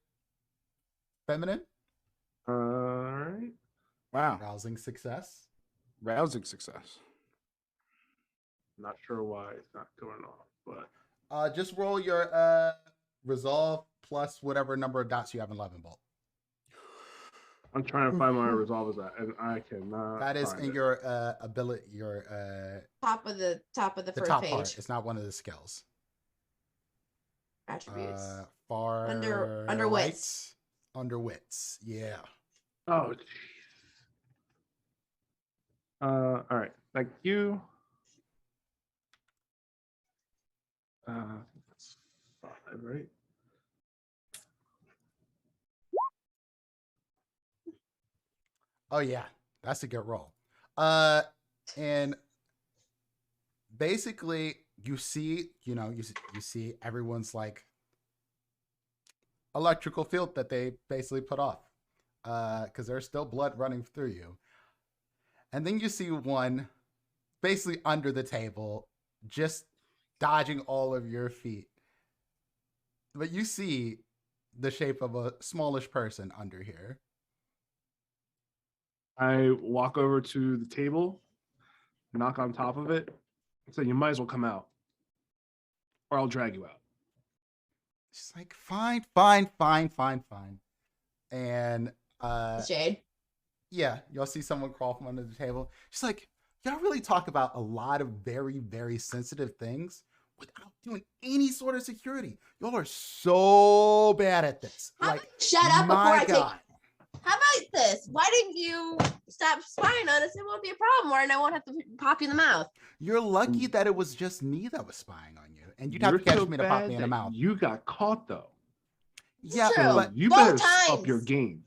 feminine. All right. Wow. Rousing success. Rousing success. Not sure why it's not going off, but Just roll your resolve plus whatever number of dots you have in 11 bolt. I'm trying to find my resolve is that, and I cannot. That is find in it. your ability, your Top of the the first top page. part. It's not one of the skills. Attributes. Far Under right. wits. Under wits. Yeah. Oh, jeez. All right. Thank you. That's 5, right? Oh yeah, that's a good roll. And basically you see, you see everyone's like electrical field that they basically put off. Because there's still blood running through you. And then you see one basically under the table, just dodging all of your feet. But you see the shape of a smallish person under here. I walk over to the table, knock on top of it, and say, "You might as well come out, or I'll drag you out." She's like, fine. And Shade. yeah, you'll see someone crawl from under the table. She's like, y'all really talk about a lot of very, very sensitive things without doing any sort of security. Y'all are so bad at this. How Like, about you shut up before my I God. take. How about this? Why didn't you stop spying on us? It won't be a problem, or and I won't have to pop you in the mouth. You're lucky that it was just me that was spying on you, and you'd have You're to catch so me to pop bad me in the that mouth. You got caught though. Yeah, true. but You Both better up your times. game.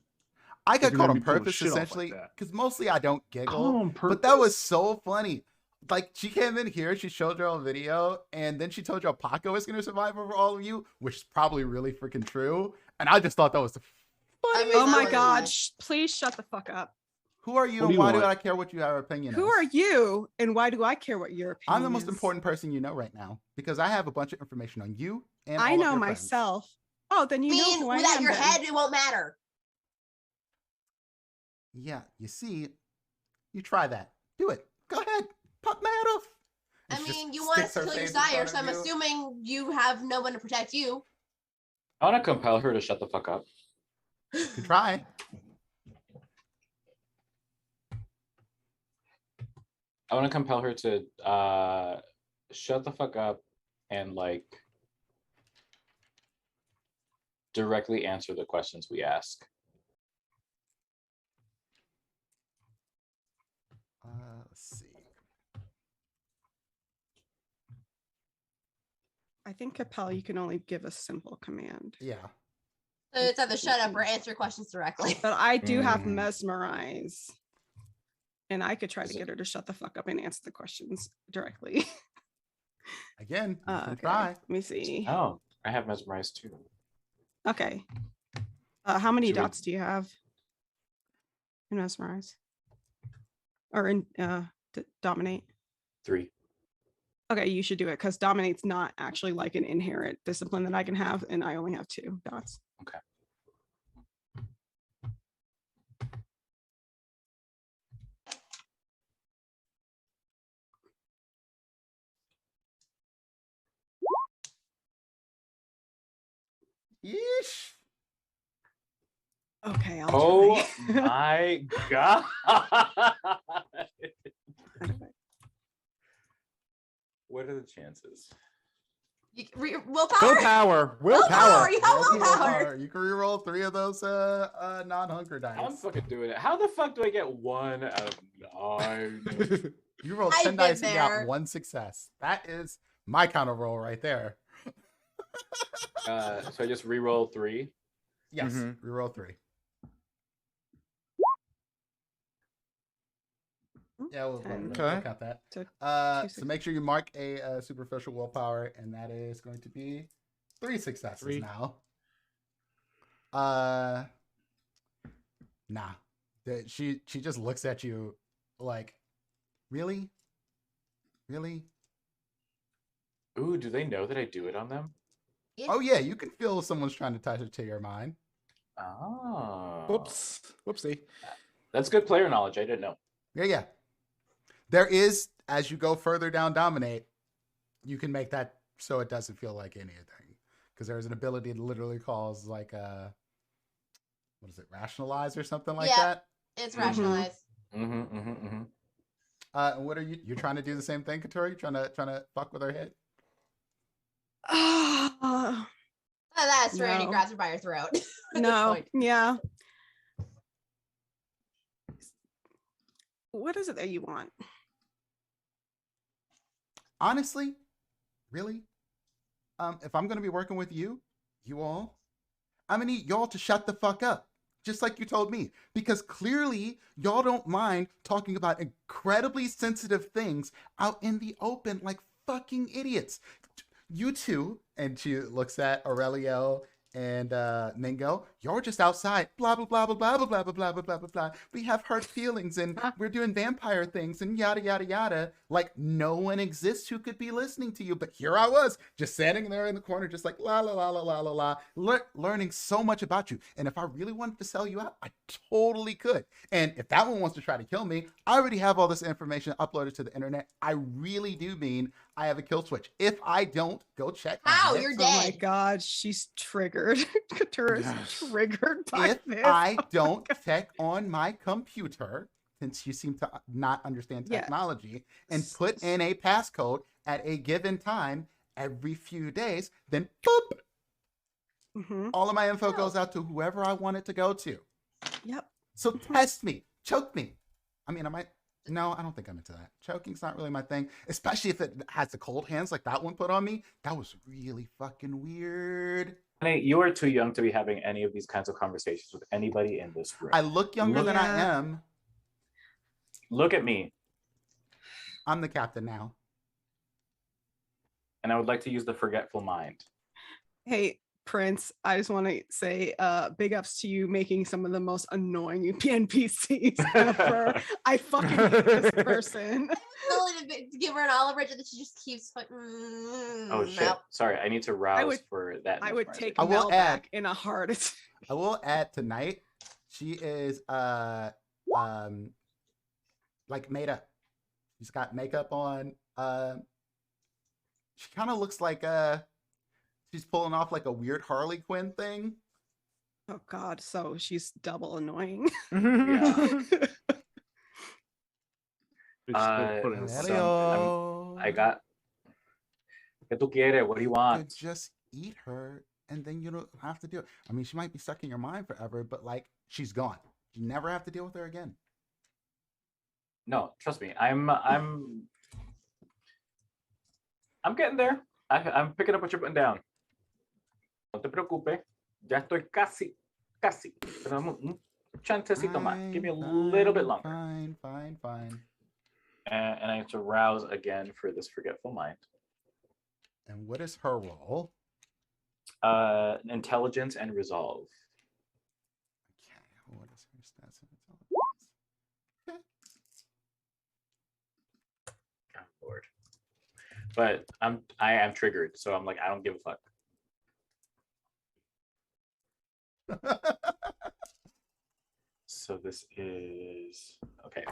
I If got you're caught gonna on be pulling purpose, shit off like essentially, that. because mostly I don't Caught giggle. on But that was purpose? so funny. Like, she came in here, she showed y'all a video, and then she told y'all Paco was going to survive over all of you, which is probably really freaking true. And I just thought that was the funniest. Oh my Really? God! Please shut the fuck up. Who are you What do and you why do want? I care what you have an opinion Who is? are you, and why do I care what your opinion I'm the most is? important person you know right now because I have a bunch of information on you and I all of know your friends. myself. Oh, then you know who I Without am. your then. head, it won't matter. Yeah, you see, you try that. Do it. Go ahead. Pop my head off. I And she mean, just you want us sticks to her kill your face in front sire, of so I'm you. assuming you have no one to protect you. I want to compel her to shut the fuck up. You can try. I want to compel her to shut the fuck up and like directly answer the questions we ask. Let's see. I think Capel, you can only give a simple command, Yeah. So it's either shut up or answer questions directly. but I do have Mm. mesmerize, and I could try to Is it- get her to shut the fuck up and answer the questions directly. Again, you can Okay, try. let me see. Oh, I have mesmerized too. Okay, how many Should we- dots do you have in mesmerize, or in dominate? 3. Okay, you should do it because dominate's not actually like an inherent discipline that I can have, and I only have 2 dots. Okay. Yeesh. Okay, I'll Oh try. my god. What are the chances? Willpower. Willpower. Willpower. You have willpower. Willpower. You can reroll 3 of those non-hunger dice. I'm fucking doing it. How the fuck do I get 1 out of 9? You rolled I've 10 been dice and got there. 1 success. That is my counter roll right there. So I just re-roll 3. Yes, Mhm. reroll 3. Yeah, we'll Okay. count that. Took So make sure you mark a superficial willpower, and that is going to be 3 successes 3. now. Nah. She just looks at you Like, really? Ooh, do they know that I do it on them? Oh yeah, you can feel someone's trying to touch it to your mind. Oh. Whoops. Whoopsie. That's good player knowledge. I didn't know. Yeah. There is, as you go further down Dominate, you can make that so it doesn't feel like anything. Because there's an ability to literally cause like what is it, rationalize or something like that? It's rationalized. What are you? You're trying to do the same thing, Katori? Trying to fuck with her head? That's right. He No. grabs her by her throat. At this No. point. Yeah. What is it that you want? Honestly, really, if I'm gonna be working with you all, I'm gonna need y'all to shut the fuck up. Just like you told me, because clearly y'all don't mind talking about incredibly sensitive things out in the open like fucking idiots. You two, and she looks at Aurelio and Mingo, you're just outside, blah blah blah blah blah blah blah blah blah blah blah blah blah. We have hurt feelings and we're doing vampire things and yada yada yada. Like no one exists who could be listening to you, but here I was, just standing there in the corner, just like la la la la la la la, learning so much about you. And if I really wanted to sell you out, I totally could. And if that one wants to try to kill me, I already have all this information uploaded to the internet. I really do mean I have a kill switch. If I don't, go check. How? my You're next- Oh my dead. god, she's triggered. Katura's Yes. triggered by If this. I Oh my don't God. check on my computer, since you seem to not understand Yeah. technology, and put in a passcode at a given time every few days, then boop, Mhm. all of my info Oh. goes out to whoever I want it to go to. Yep. So test me, choke me. I mean, I might. No, I don't think I'm into that. Choking's not really my thing, especially if it has the cold hands like that one put on me. That was really fucking weird. Honey, you are too young to be having any of these kinds of conversations with anybody in this room. I look younger than I Yeah. am. Look at me, I'm the captain now. and I would like to use the forgetful mind. Hey, Prince, I just want to say big ups to you making some of the most annoying NPCs ever. I fucking hate this person. To give her an olive branch that she just keeps like. Oh shit! Nope. Sorry, I need to rouse would- for that. I would mesmerization. take I will Mel add- back in a heart. I will add tonight, she is like made up. She's got makeup on. She kind of looks like she's pulling off like a weird Harley Quinn thing. Oh god, so she's double annoying. Yeah. They just put it in So, Helio. I got. ¿Qué tú quieres? What do you You want? just eat her, and then you don't have to do it. I mean, she might be stuck in your mind forever, but like she's gone. You never have to deal with her again. No, trust me. I'm getting there. I'm picking up what you're putting down. No te preocupes. Ya estoy casi. Pero un chancecito más. Give me a little bit longer. Fine. And I have to rouse again for this forgetful mind. And what is her role? Intelligence and resolve. Okay, what is her stats and intelligence? Okay. Oh Lord. But I am triggered, so I'm like, I don't give a fuck. So this is okay.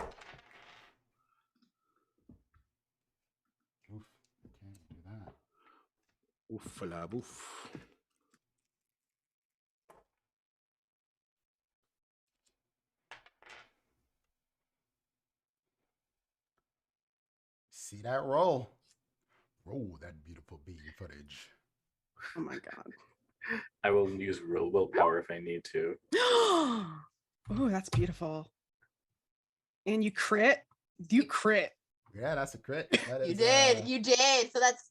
Oof, can't do that. Oof la boof. See that roll? Roll that beautiful bean footage. Oh my god. I will use real willpower if I need to. Oh, that's beautiful. And you crit? You crit. Yeah, that's a crit. That You is, did. You did. So that's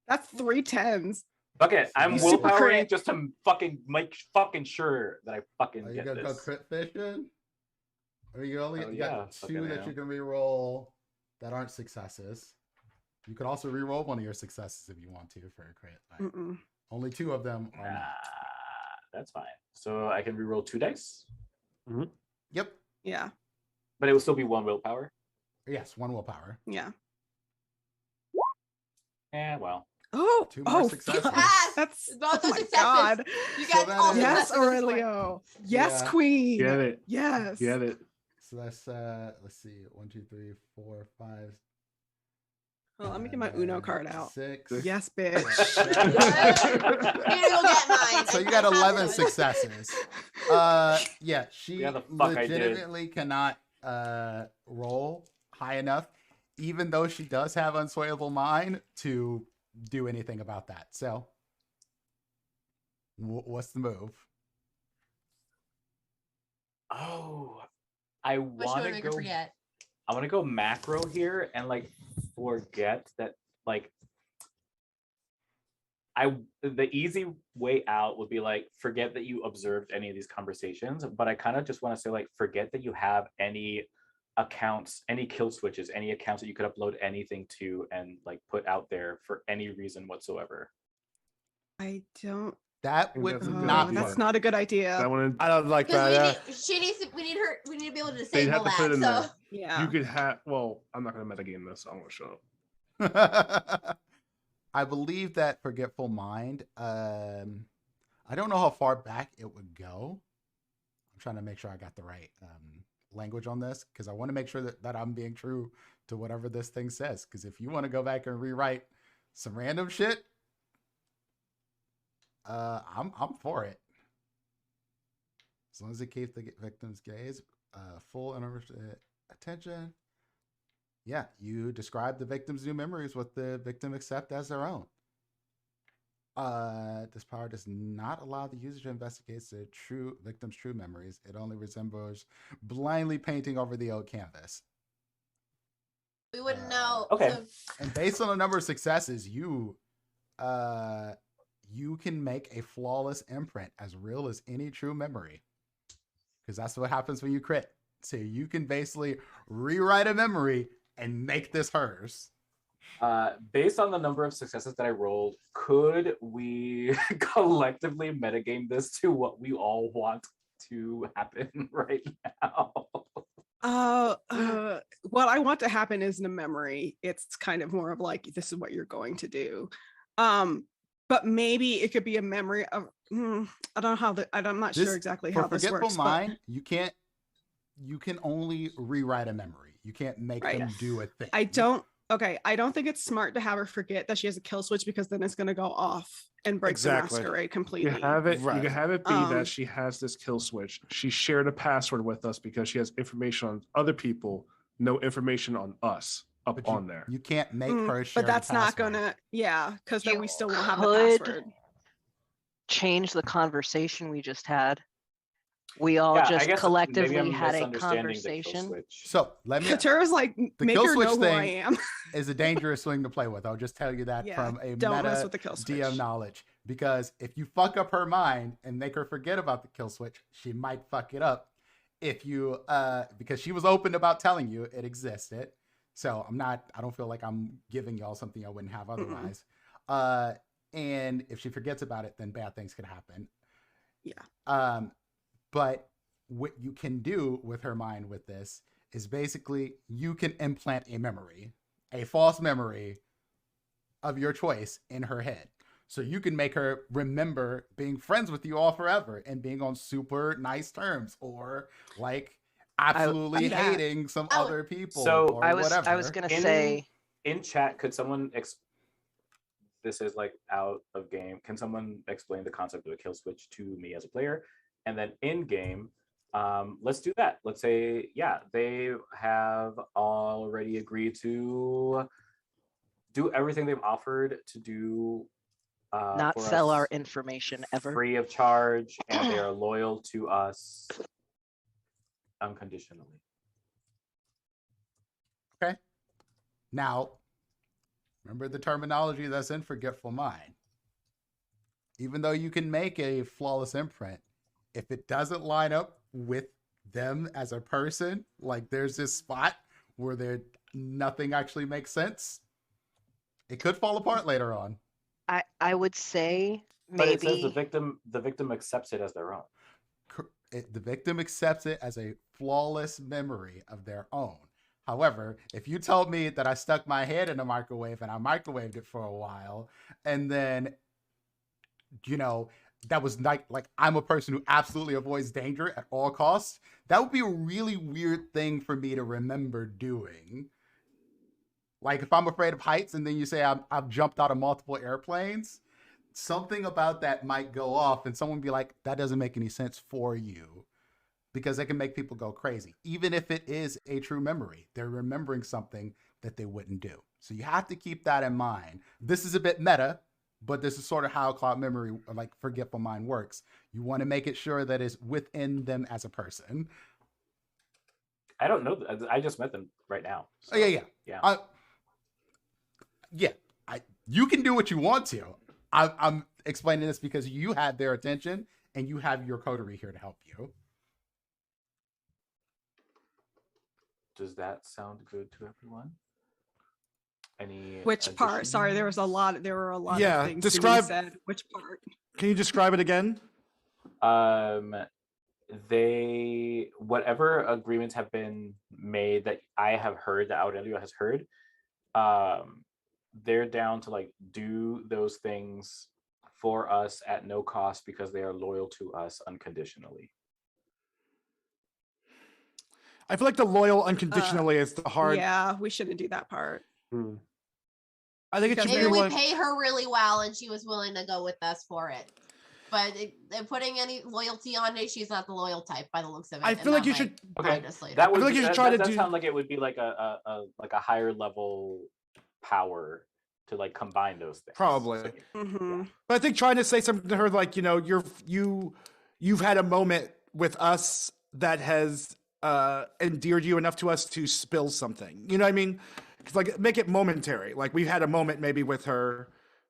That's 3 10s. Fuck it. I'm You super willpowering crit. just to fucking make fucking sure that I fucking Are you get gonna go this. crit fishing? Or you only Oh, you yeah, got fucking 2 that hell. you can re-roll that aren't successes. You could also re-roll one of your successes if you want to for a crit. Like, Mm-mm. only 2 of them are Ah, not. that's fine. So I can reroll 2 dice, Yep. Yeah. but it will still be 1 willpower. Yes, 1 willpower. Yeah. Well. Oh, 2 more oh, successes. fuck. Yes! That's Both oh are my successes. god. You So guys that all is- Yes, successes at this point. Aurelio. Yes, Yeah. queen. Get it. Yes. Get it. So that's let's see, 1, 2, 3, 4, 5. Well, let me get my Uno card out. 6. Yes, bitch. I'm gonna go get mine. So I- you got I have 11 those. successes. Yeah, she Yeah, the fuck I did. legitimately cannot roll high enough, even though she does have unswayable mind, to do anything about that. So, what's the move? Oh, I What you want want to to make her go. forget? I want to go macro here and like forget that like the easy way out would be like forget that you observed any of these conversations, but I kind of just want to say like forget that you have any accounts, any kill switches, any accounts that you could upload anything to and like put out there for any reason whatsoever. I don't. That think would that's a good not idea. work. That's not a good idea. That one, I don't like Because that. we need, she needs to, we need her, we need to be able to they'd disable have to put it that. in So there. Yeah. You could have. Well, I'm not gonna metagame this. I want to shut up. I believe that Forgetful Mind, I don't know how far back it would go. I'm trying to make sure I got the right language on this, because I want to make sure that I'm being true to whatever this thing says. Because if you want to go back and rewrite some random shit, I'm for it. As long as it keeps the victim's gaze full and attention. Yeah, you describe the victim's new memories what the victim accept as their own. This power does not allow the user to investigate the victim's true memories. It only resembles blindly painting over the old canvas. we wouldn't know. Okay. So And based on the number of successes, you can make a flawless imprint as real as any true memory. Because that's what happens when you crit. So you can basically rewrite a memory and make this hers. Based on the number of successes that I rolled, could we collectively metagame this to what we all want to happen right now? What I want to happen isn't a memory. It's kind of more of like, this is what you're going to do. But maybe it could be a memory of, I don't know how I'm not sure exactly how this works. For Forgetful Mind, you can only rewrite a memory. You can't make them do a thing. I don't think it's smart to have her forget that she has a kill switch, because then it's going to go off and break Exactly. the masquerade completely. You have it. Right. You can have it be Um, that she has this kill switch. She shared a password with us because she has information on other people, no information on us up But you, on there. you can't make her share but that's the not password. gonna, because then You we still won't have the could password. Change the conversation we just had. We all Yeah, I just guess collectively maybe I'm had a misunderstanding the kill conversation. switch. So let me. Katura's like, The make kill her switch know who I thing am. is a dangerous swing to play with. I'll just tell you that Yeah, from a don't mess meta with the kill switch. DM knowledge. Because if you fuck up her mind and make her forget about the kill switch, she might fuck it up. If you, because she was open about telling you it existed. So I don't feel like I'm giving y'all something I wouldn't have otherwise. And if she forgets about it, then bad things could happen. Yeah. But what you can do with her mind with this is basically you can implant a memory, a false memory of your choice in her head. So you can make her remember being friends with you all forever and being on super nice terms, or like absolutely Yeah. hating some Oh, other people. So or I whatever. was gonna In- say, In chat, could someone this is like out of game. Can someone explain the concept of a kill switch to me as a player? And then in game, let's do that. Let's say, yeah, they have already agreed to do everything they've offered to do. not for sell us our information ever. free of charge, and they are loyal to us unconditionally. Okay. Now, remember the terminology that's in Forgetful Mind. Even though you can make a flawless imprint, if it doesn't line up with them as a person, like there's this spot where nothing actually makes sense, it could fall apart later on. I would say But it says maybe the victim accepts it as their own. The victim accepts it as a flawless memory of their own. However, if you told me that I stuck my head in a microwave and I microwaved it for a while, and then, that was like I'm a person who absolutely avoids danger at all costs, that would be a really weird thing for me to remember doing. Like if I'm afraid of heights and then you say I've jumped out of multiple airplanes, something about that might go off and someone be like, that doesn't make any sense for you. Because it can make people go crazy. Even if it is a true memory, they're remembering something that they wouldn't do. So you have to keep that in mind. This is a bit meta, but this is sort of how cloud memory, like forgetful mind, works. You want to make it sure that it's within them as a person. I don't know. I just met them right now. So, Oh, yeah. You can do what you want to. I'm explaining this because you had their attention and you have your coterie here to help you. Does that sound good to everyone? Any Which part? Sorry, there were a lot of things describe, being said. Which part? Can you describe it again? Whatever agreements have been made that I have heard, that Aurelio has heard, they're down to like do those things for us at no cost because they are loyal to us unconditionally. I feel like the loyal unconditionally is the hard. Yeah, we shouldn't do that part. I think it should Maybe be we like, paid her really well and she was willing to go with us for it. But putting any loyalty on it, she's not the loyal type by the looks of it. I feel like you should. Okay, that would. I feel like you should try to that do. Sound like it would be like a higher level power to like combine those things. Probably. So, Mm-hmm. But I think trying to say something to her like, you've had a moment with us that has endeared you enough to us to spill something. You know what I mean? It's like make it momentary. Like we've had a moment maybe with her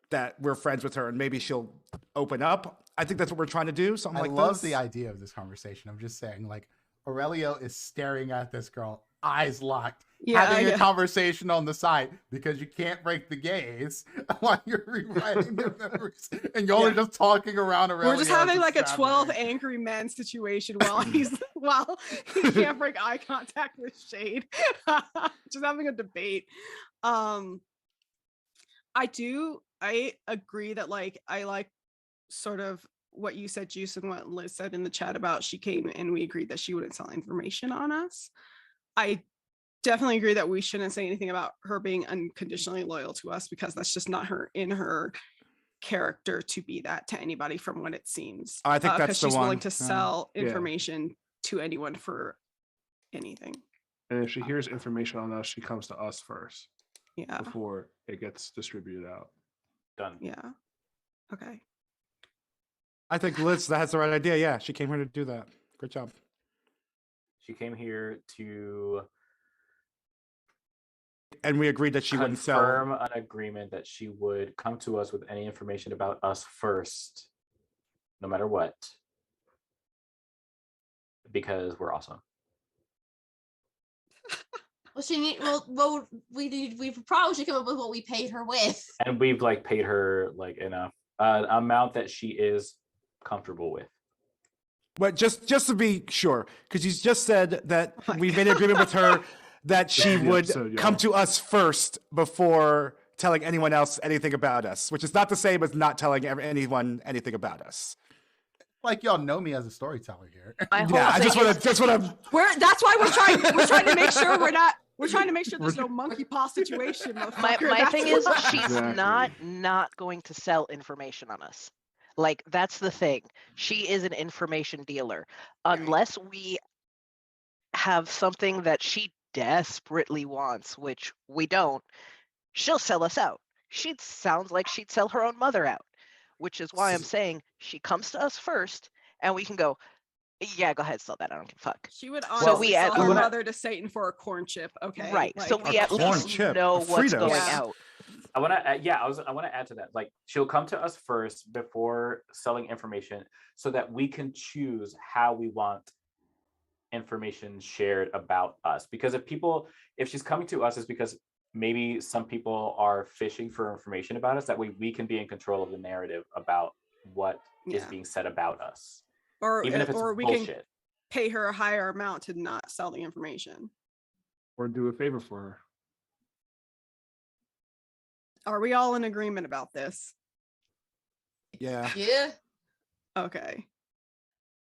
that we're friends with her and maybe she'll open up. I think that's what we're trying to do. Something like I love this. the idea of this conversation. I'm just saying, like, Aurelio is staring at this girl, eyes locked, having a conversation on the side because you can't break the gaze while you're rewriting the memories, and you're only just talking around Aurelio. We're just having like a 12 angry men situation while he can't break eye contact with Shade. Just having a debate. I agree that like I like sort of what you said, Juice, and what Liz said in the chat about she came and we agreed that she wouldn't sell information on us. I definitely agree that we shouldn't say anything about her being unconditionally loyal to us because that's just not her character to be that to anybody from what it seems. I think that's the she's one. willing to sell information to anyone for anything. And if she hears information on us, she comes to us first. Yeah. Before it gets distributed out. Done. Yeah. Okay. I think Liz has the right idea. Yeah, she came here to do that. Great job. She came here to and we agreed that she wouldn't sell. Confirm an agreement that she would come to us with any information about us first, no matter what, because we're awesome. Well, we probably should come up with what we paid her with. And we've like paid her like enough amount that she is comfortable with. But just to be sure, because you just said that we made an agreement with her that she would come to us first before telling anyone else anything about us, which is not the same as not telling anyone anything about us. Like y'all know me as a storyteller here. I just want to. That's why we're trying to make sure we're trying to make sure there's no monkey paw situation. My thing is she's not going to sell information on us. Like that's the thing. She is an information dealer. Unless we have something that she desperately wants, which we don't, she'll sell us out. Sounds like she'd sell her own mother out, which is why I'm saying she comes to us first and we can go, yeah, go ahead, sell that. I don't give a fuck. She would honestly sell her mother to Satan for a corn chip. Okay. Right. Like, so we at least know what's going out. I want to add to that. Like she'll come to us first before selling information so that we can choose how we want information shared about us. Because if she's coming to us, it's because maybe some people are fishing for information about us. That way we can be in control of the narrative about what is being said about us. Or even if it's we bullshit. can pay her a higher amount to not sell the information. or do a favor for her. Are we all in agreement about this? Yeah. Yeah. Okay.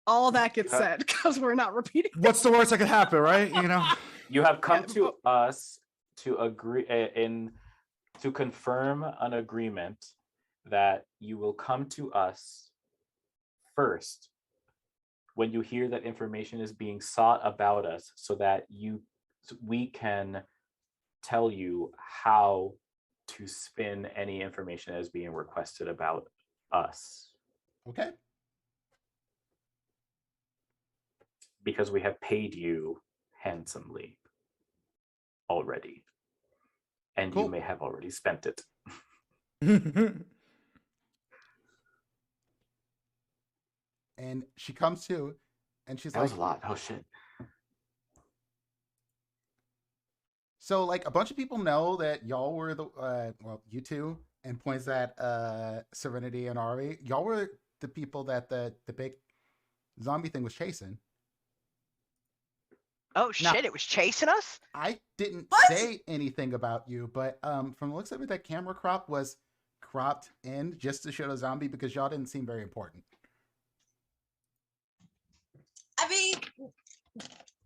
All that gets Yeah. said because we're not repeating. What's the worst that could happen, right? You know. You have come Yeah, to us to agree to confirm an agreement that you will come to us first when you hear that information is being sought about us, so that we can tell you how to spin any information that is being requested about us, Okay. because we have paid you handsomely already, and Cool. you may have already spent it. And she comes to, and she's That like, was a lot. Oh shit. so like a bunch of people know that y'all were the well, you two, and points at Serenity and Ari. Y'all were the people that the big zombie thing was chasing. Oh Now- shit! It was chasing us. I didn't What? say anything about you, but from the looks of it, that camera crop was cropped in just to show the zombie because y'all didn't seem very important. I mean,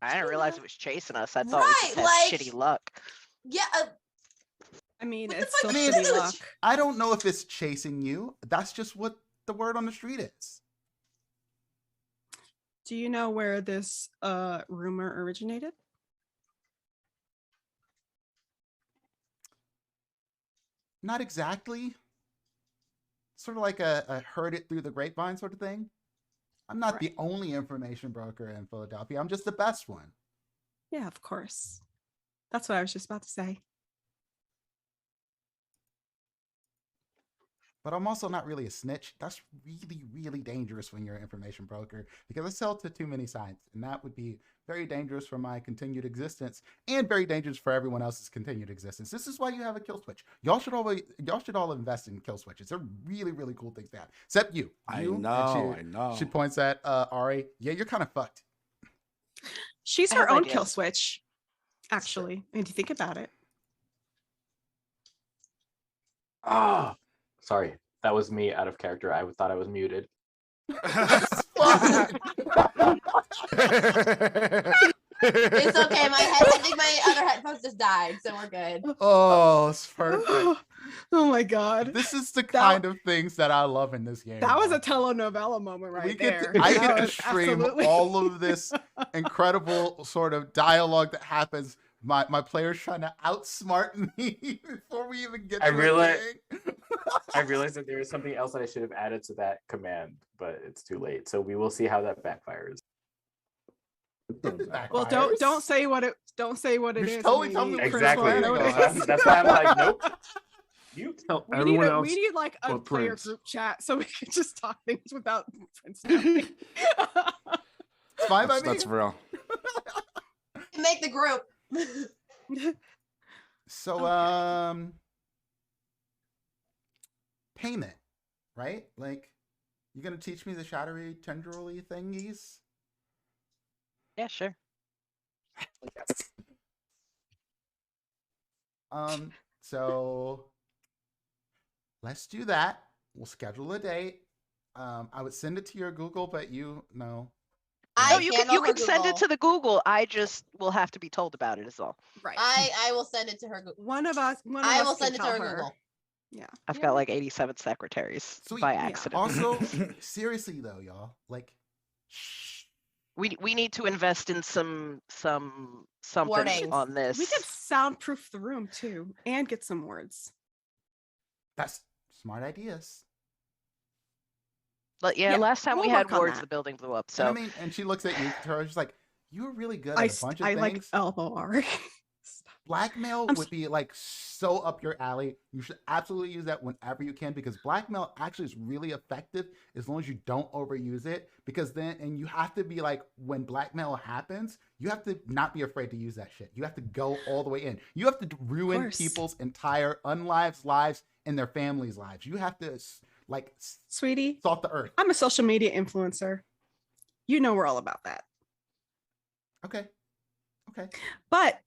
I didn't realize it was chasing us. I thought we just Right, had like- shitty luck. yeah. I mean, What the it's fuck still is shitty this? luck. I don't know if it's chasing you. That's just what the word on the street is. Do you know where this rumor originated? Not exactly. Sort of like a heard it through the grapevine sort of thing. I'm not the only information broker in Philadelphia. I'm just the best one. Yeah, of course. That's what I was just about to say. But I'm also not really a snitch. That's really, really dangerous when you're an information broker because I sell to too many sides, and that would be very dangerous for my continued existence and very dangerous for everyone else's continued existence. This is why you have a kill switch. Y'all should all invest in kill switches. They're really, really cool things to have. Except you. I You, and know. I know. She points at Ari. Yeah, you're kind of fucked. She's I her have own kill ideas. switch, actually. And you think about it. Oh, sorry. That was me out of character. I thought I was muted. It's okay. I think my other headphones just died, so we're good. Oh, it's perfect. Oh my god. This is the kind of things that I love in this game. That was y'all. a telenovela moment right we get there. to, I That get to was stream absolutely- all of this incredible sort of dialogue that happens. My players trying to outsmart me before we even get to I the realize- thing. I realized that there is something else that I should have added to that command, but it's too late. So we will see how that backfires. Well, don't say what it You is. should totally and tell we me need what proof Exactly. for going what on. it is. That's why I'm like, nope. You Tell We everyone need, else. we need like a but player Prince. group chat so we can just talk things without Prince knowing. It's fine by me. That's real. Make the group. So, payment, right? Like, you gonna teach me the shattery tendrily thingies? Yeah, sure. So let's do that. We'll schedule a date. I would send it to your Google, but you know. I No, you can handle her send it Google. to the Google. I just will have to be told about it is all. Right. I will send it to her. One of us. One of I us will can send it to tell her Google. I've Yeah. got like 87 secretaries Sweet. by Yeah. accident. Also, seriously though, y'all, like, shh. We need to invest in something Warnings. on this. We could soundproof the room too and get some words. That's smart ideas. But yeah, Yeah, last time we we'll had work on words, that. the building blew up. And So I mean, and she looks at you, she's like, you were really good at I a bunch of I things. like elbow Ari. Blackmail I'm would be like so up your alley. You should absolutely use that whenever you can because blackmail actually is really effective as long as you don't overuse it. Because then, and you have to be like, when blackmail happens, you have to not be afraid to use that shit. You have to go all the way in. You have to ruin course. people's entire unlives lives and their families' lives. You have to like Sweetie, salt the earth. I'm a social media influencer. You know we're all about that. Okay. Okay. But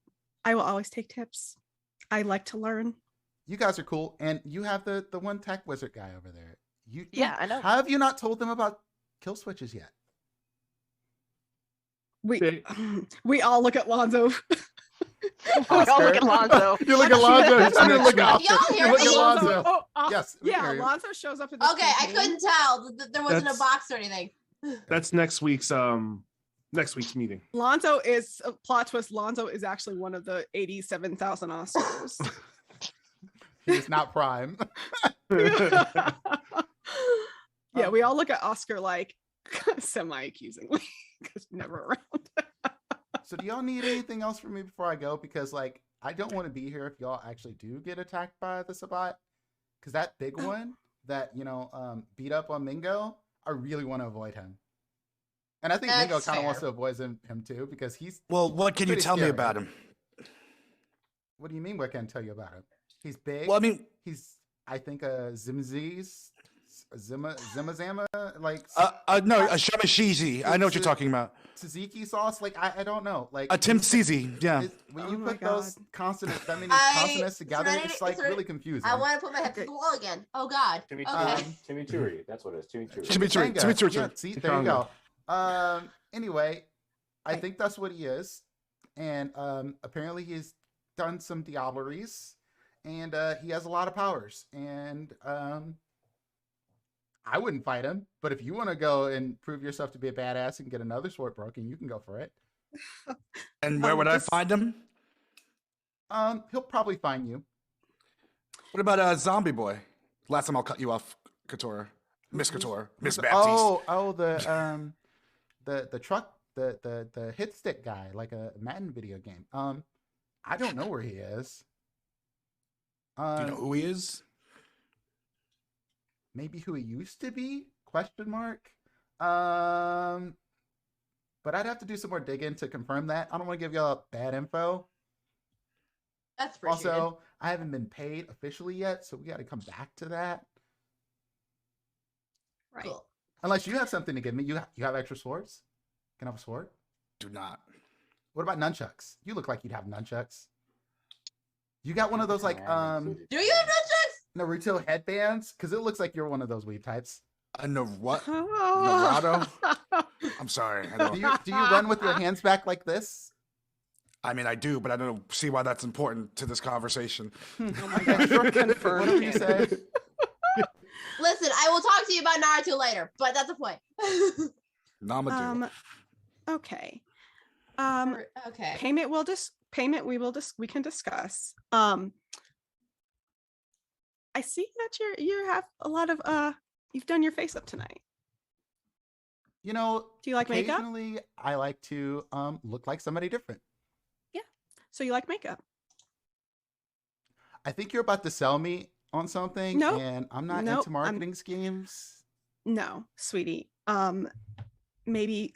I will always take tips. I like to learn. You guys are cool, and you have the one tech wizard guy over there. Yeah, I know. Have you not told them about kill switches yet? We all look at Lonzo. We all look at Lonzo. You look at Lonzo. You look at Oscar. Y'all hear You look me? at Lonzo. Oh, Yes. we can yeah, hear you. Lonzo shows up at this Okay, I campaign. couldn't tell. There wasn't a That's- box or anything. That's next week's meeting. Lonzo is a plot twist. Lonzo is actually one of the 87,000 Oscars. He's not prime. Yeah, we all look at Oscar like semi-accusingly because never around. So do y'all need anything else from me before I go? Because like I don't want to be here if y'all actually do get attacked by the Sabat. Because that big one that beat up on Mingo, I really want to avoid him. And I think Mingo That's kind of wants fair. to avoid him too because he's. Well, what can you pretty tell me scary. about him? What do you mean? What can I tell you about him? He's big. Well, I mean, He's I think a Zimziz, Zimazama, like no, a Shamashizi. I know what you're talking about. tzatziki sauce. Like I don't know. Like A Tim Sizi. Yeah. When Oh you my put those God. consonants, that many I- consonants together, Serenity- it's like Serenity- really confusing. I want to put my head to Okay. the wall again. Oh God. Timmy Okay. Chimichurri. That's what it is. Chimichurri. Chimichurri. Chimichanga. Chimichurri. Yeah, see, there you go. Chimichanga. Anyway, I Right. think that's what he is, and apparently he's done some diableries, and he has a lot of powers, and I wouldn't fight him, but if you want to go and prove yourself to be a badass and get another sword broken, you can go for it. And where would I this- find him? He'll probably find you. What about Zombie Boy? Last time I'll cut you off, Couture. Miss Couture. Miss Baptiste. Oh, the truck, the hit stick guy, like a Madden video game. I don't know where he is. Do you know who he is? Maybe who he used to be? Question mark. But I'd have to do some more digging to confirm that. I don't want to give y'all bad info. That's appreciated. Also, I haven't been paid officially yet, so we got to come back to that. Right. Cool. Unless you have something to give me. You have extra swords? Can I have a sword? Do not. What about nunchucks? You look like you'd have nunchucks. You got one of those like Do you have nunchucks? Naruto headbands? Because it looks like you're one of those weeb types. What? Oh. I'm sorry. I Do don't. you run with your hands back like this? I mean, I do, but I don't see why that's important to this conversation. Oh my God, you're confirmed. What did you say? Listen, I will talk to you about Naruto later, but that's the point. Namadou. Okay. Okay. We can discuss. I see that you have a lot of you've done your face up tonight. You know, Do you like makeup? occasionally I like to look like somebody different. So you like makeup? I think you're about to sell me on something, Nope. and I'm not Nope, into marketing schemes. No, sweetie. Maybe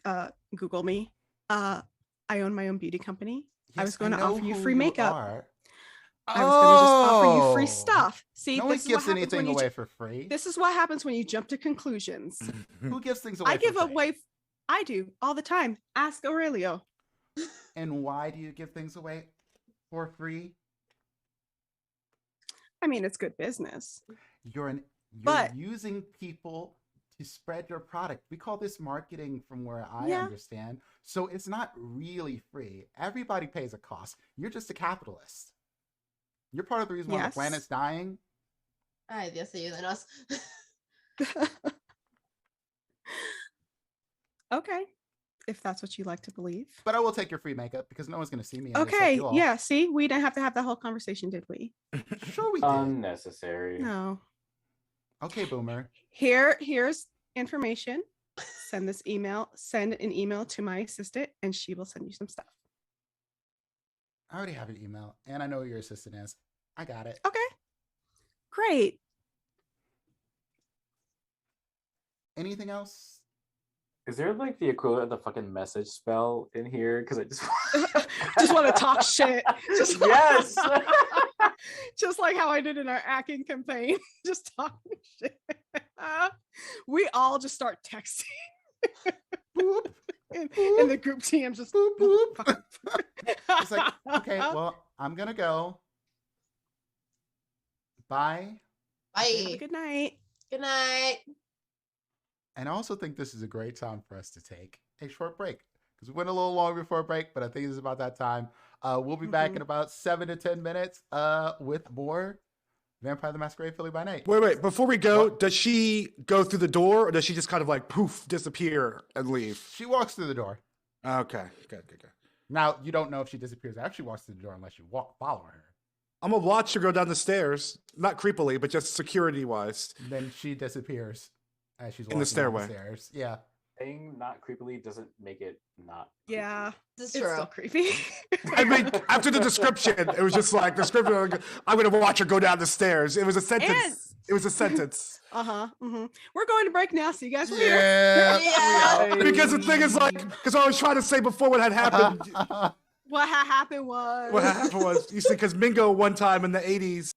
Google me. I own my own beauty company. I was going to know offer you who free makeup. are. I was going to just offer you free Oh. stuff. See, No one this is what gives happens when anything you away for free. this is what happens when you jump to conclusions. Who gives things away I give for free? away. I do all the time. Ask Aurelio. And why do you give things away for free? I mean, it's good business. You're But- using people to spread your product. We call this marketing from where I Yeah. understand. So it's not really free. Everybody pays a cost. You're just a capitalist. You're part of the reason why the Yes. planet's dying. I have see you than us. Okay, if that's what you like to believe. But I will take your free makeup because no one's going to see me. in it except Okay, you all. yeah. See, we didn't have to have that whole conversation, did we? Sure we did. Unnecessary. No. Okay, Boomer. Here's information. Send an email to my assistant and she will send you some stuff. I already have your email and I know who your assistant is. I got it. Okay, great. Anything else? Is there like the equivalent of the fucking message spell in here? Because I just Just want to talk shit. Just Yes. just like how I did in our acting campaign. Just talking shit. We all just start texting. Boop. In the group TM, just Boop, boop. It's like, okay, Okay, Oh. well, I'm gonna go. Bye. Bye. Have a good night. Good night. And I also think this is a great time for us to take a short break because we went a little long before break, but I think it's about that time. We'll be back in about 7 to 10 minutes with more Vampire the Masquerade Philly by Night. Wait. Before we go, What? does she go through the door or does she just kind of like poof, disappear and leave? She walks through the door. Okay, good. Now, you don't know if she disappears after she walks through the door unless you follow her. I'm gonna watch her go down the stairs, not creepily, but just security wise. Then she disappears as she's walking In the down stairway. stairs. Yeah. Saying not creepily doesn't make it not. Yeah, This is it's true. still creepy. I mean, after the description, it was just like the description. I'm gonna watch her go down the stairs. It was a sentence. It was a sentence. We're going to break now, so you guys will be here. Yeah. Yeah. Because the thing is like, because I was trying to say before what had happened. What happened was. What happened was, you see, because Mingo one time in the 80s,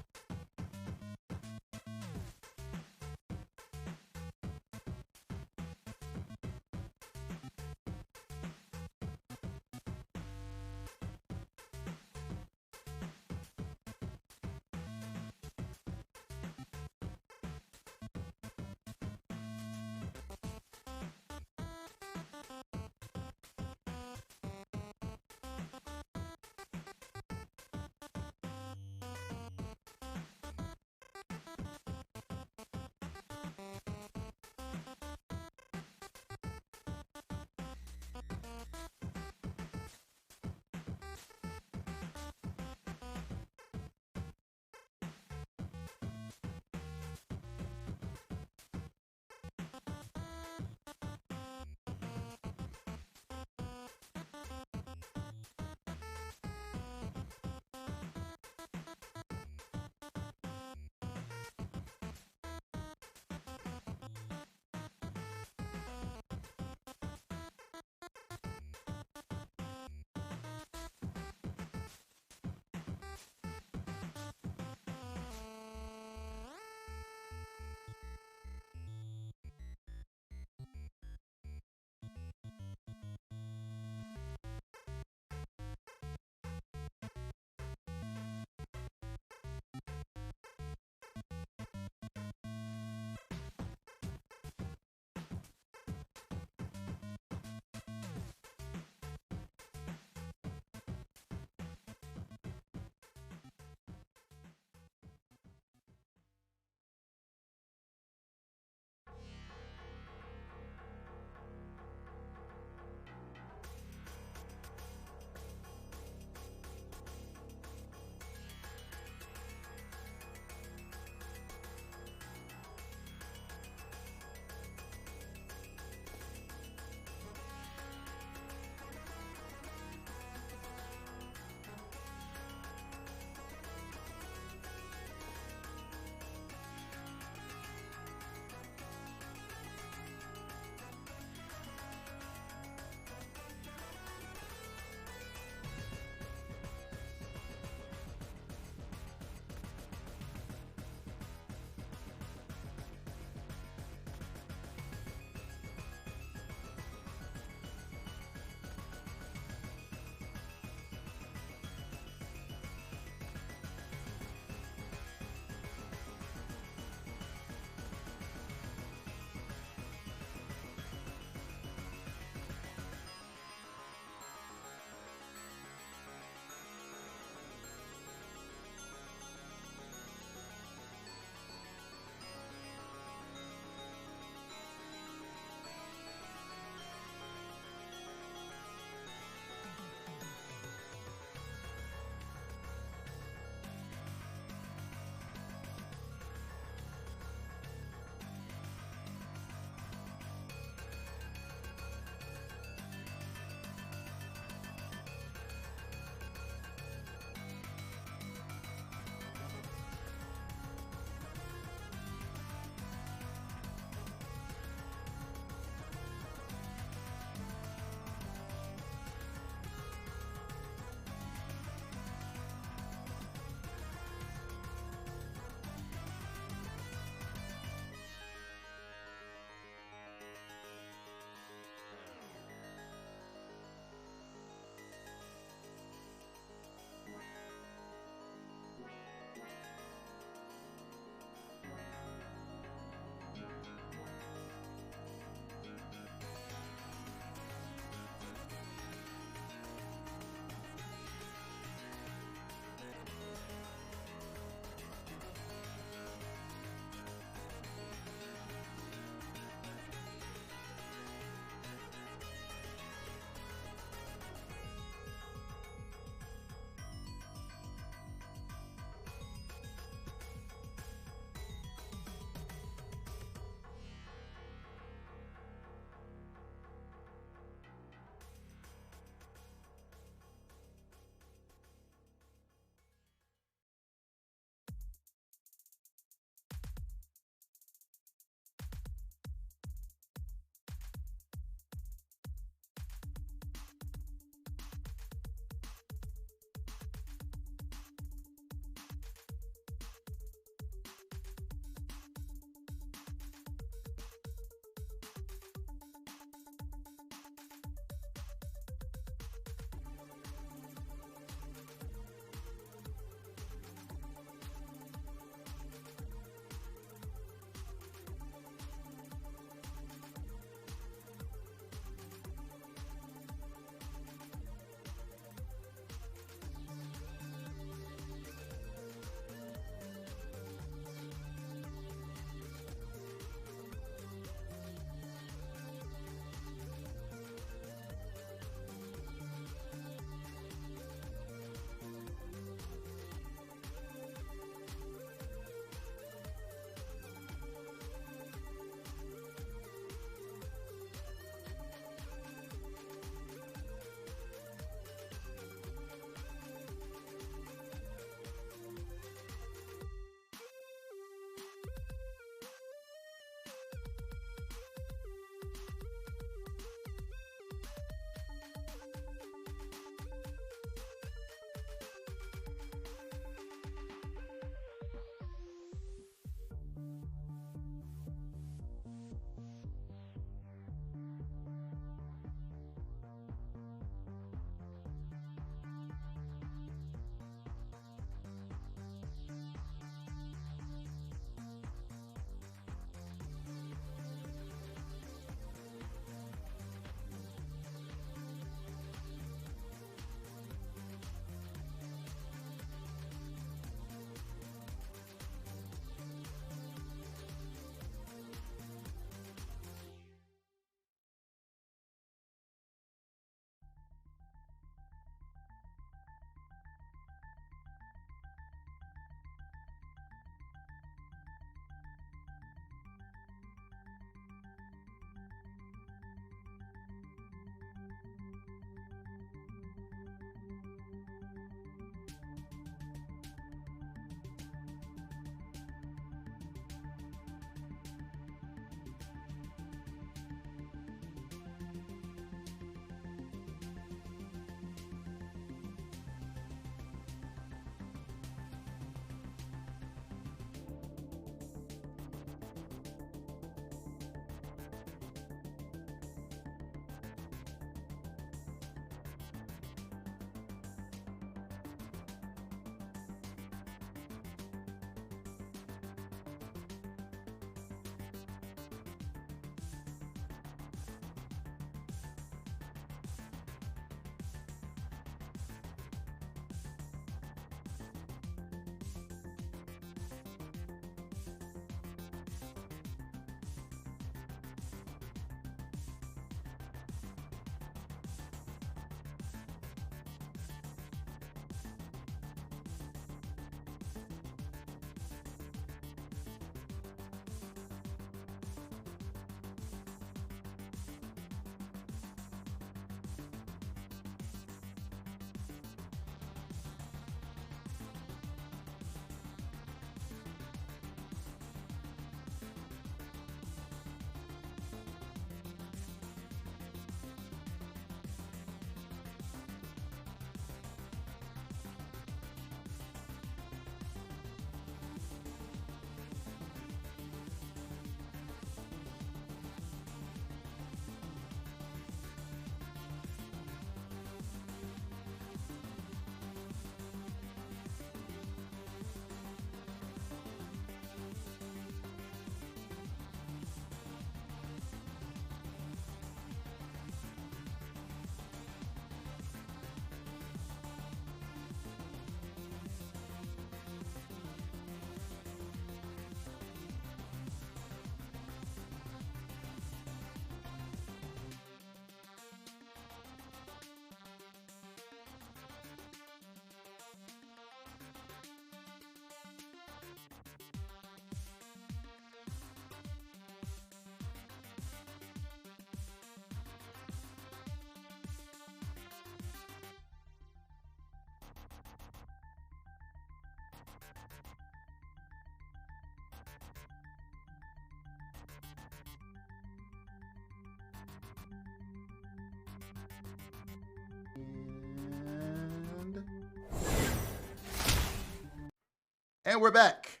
And we're back.